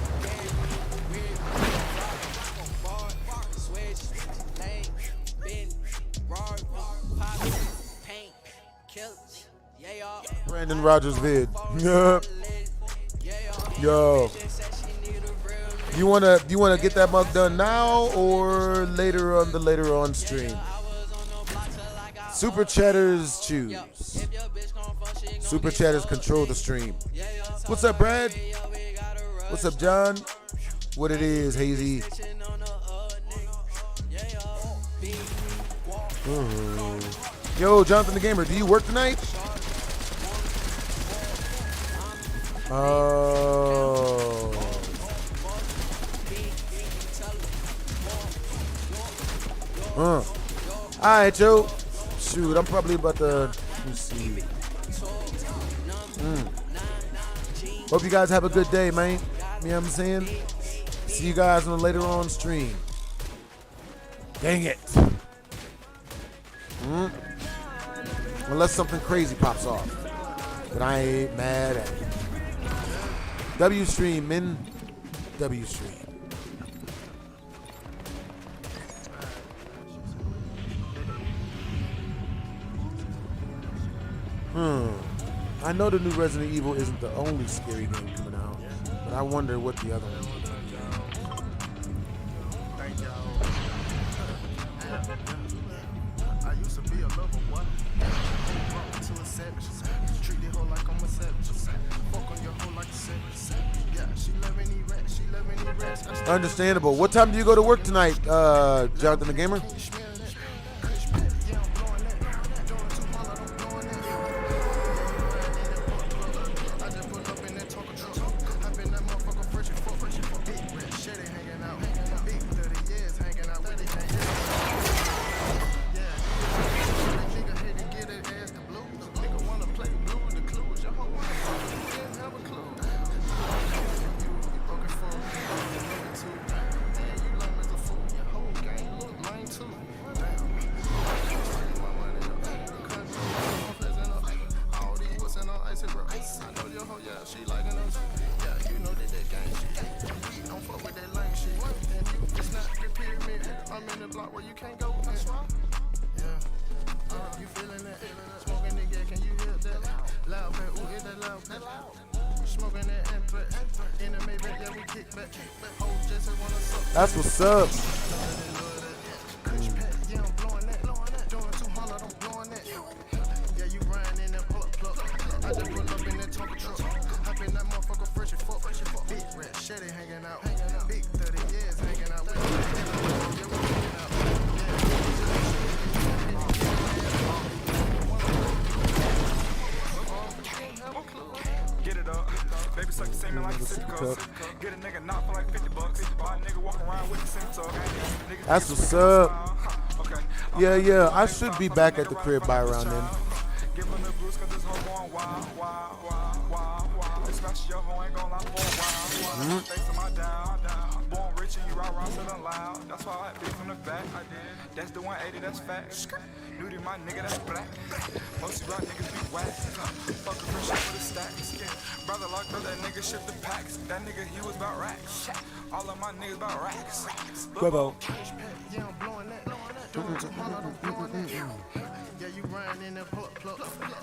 Brandon Rogers vid. Yeah. Yo. You wanna get that mug done now or later on stream? Super chatters choose. Super chatters control the stream. What's up, Brad? What's up, John? What it is, Hazy? Yo, Jonathan the Gamer, do you work tonight? Oh. Alright, Joe. Shoot, I'm probably about to. Let me see. Hope you guys have a good day, man. You know what I'm saying? See you guys on the later on stream. Dang it. Unless something crazy pops off. But I ain't mad at it. W stream, men. W stream. I know the new Resident Evil isn't the only scary game coming out, but I wonder what the other ones are going to be. I used to be a lover, what? To a savage. Treat the hoe like I'm a savage. Fuck on your hoe like a savage. Yeah, she love any rats. Understandable. What time do you go to work tonight, Jonathan the Gamer? Loud pack, ooh, it's that loud pack. Smoking that impact. In the Maybach, yeah, we kick back. Hoes just wanna suck. That's what's up. Kush pack, yeah, I'm blowing that. Doing 200, I'm blowing that. Yeah, you riding in that plug. I just pull up in that Tonka truck. Hop in that motherfucker fresh and fuck. Big rat, shitty hanging out. Big 30 years hanging out. Get it up. Baby suck the semen like a sip cup. Get a nigga knock for like $50. Buy a nigga walk around with the same tuck. That's what's up. Yeah, I should be back at the crib by around then. Give him the blues cause this hoe going wild. Especially your hoe ain't gon' lie for a while. Face my down. Born rich and you ride feeling loud. That's why I beat from the back. I did. That's the 180, that's fat. New to my nigga, that's black. Most of y'all niggas be whack. Fuck a fresh with a stack. Brother locked up, that nigga shipped the packs. That nigga, he was about racks. All of my niggas about racks. Bravo. Yeah, I'm blowing that. Doing 200, I'm blowing that. Yeah, you riding in that plug.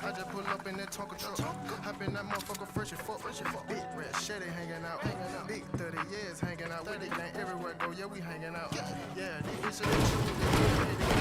I just pull up in that Tonka truck. Hop in that motherfucker fresh and fuck. Big rat, shitty hanging out. Big 30 years hanging out. With it ain't everywhere go, yeah, we hanging out. Yeah, these bitches ain't true.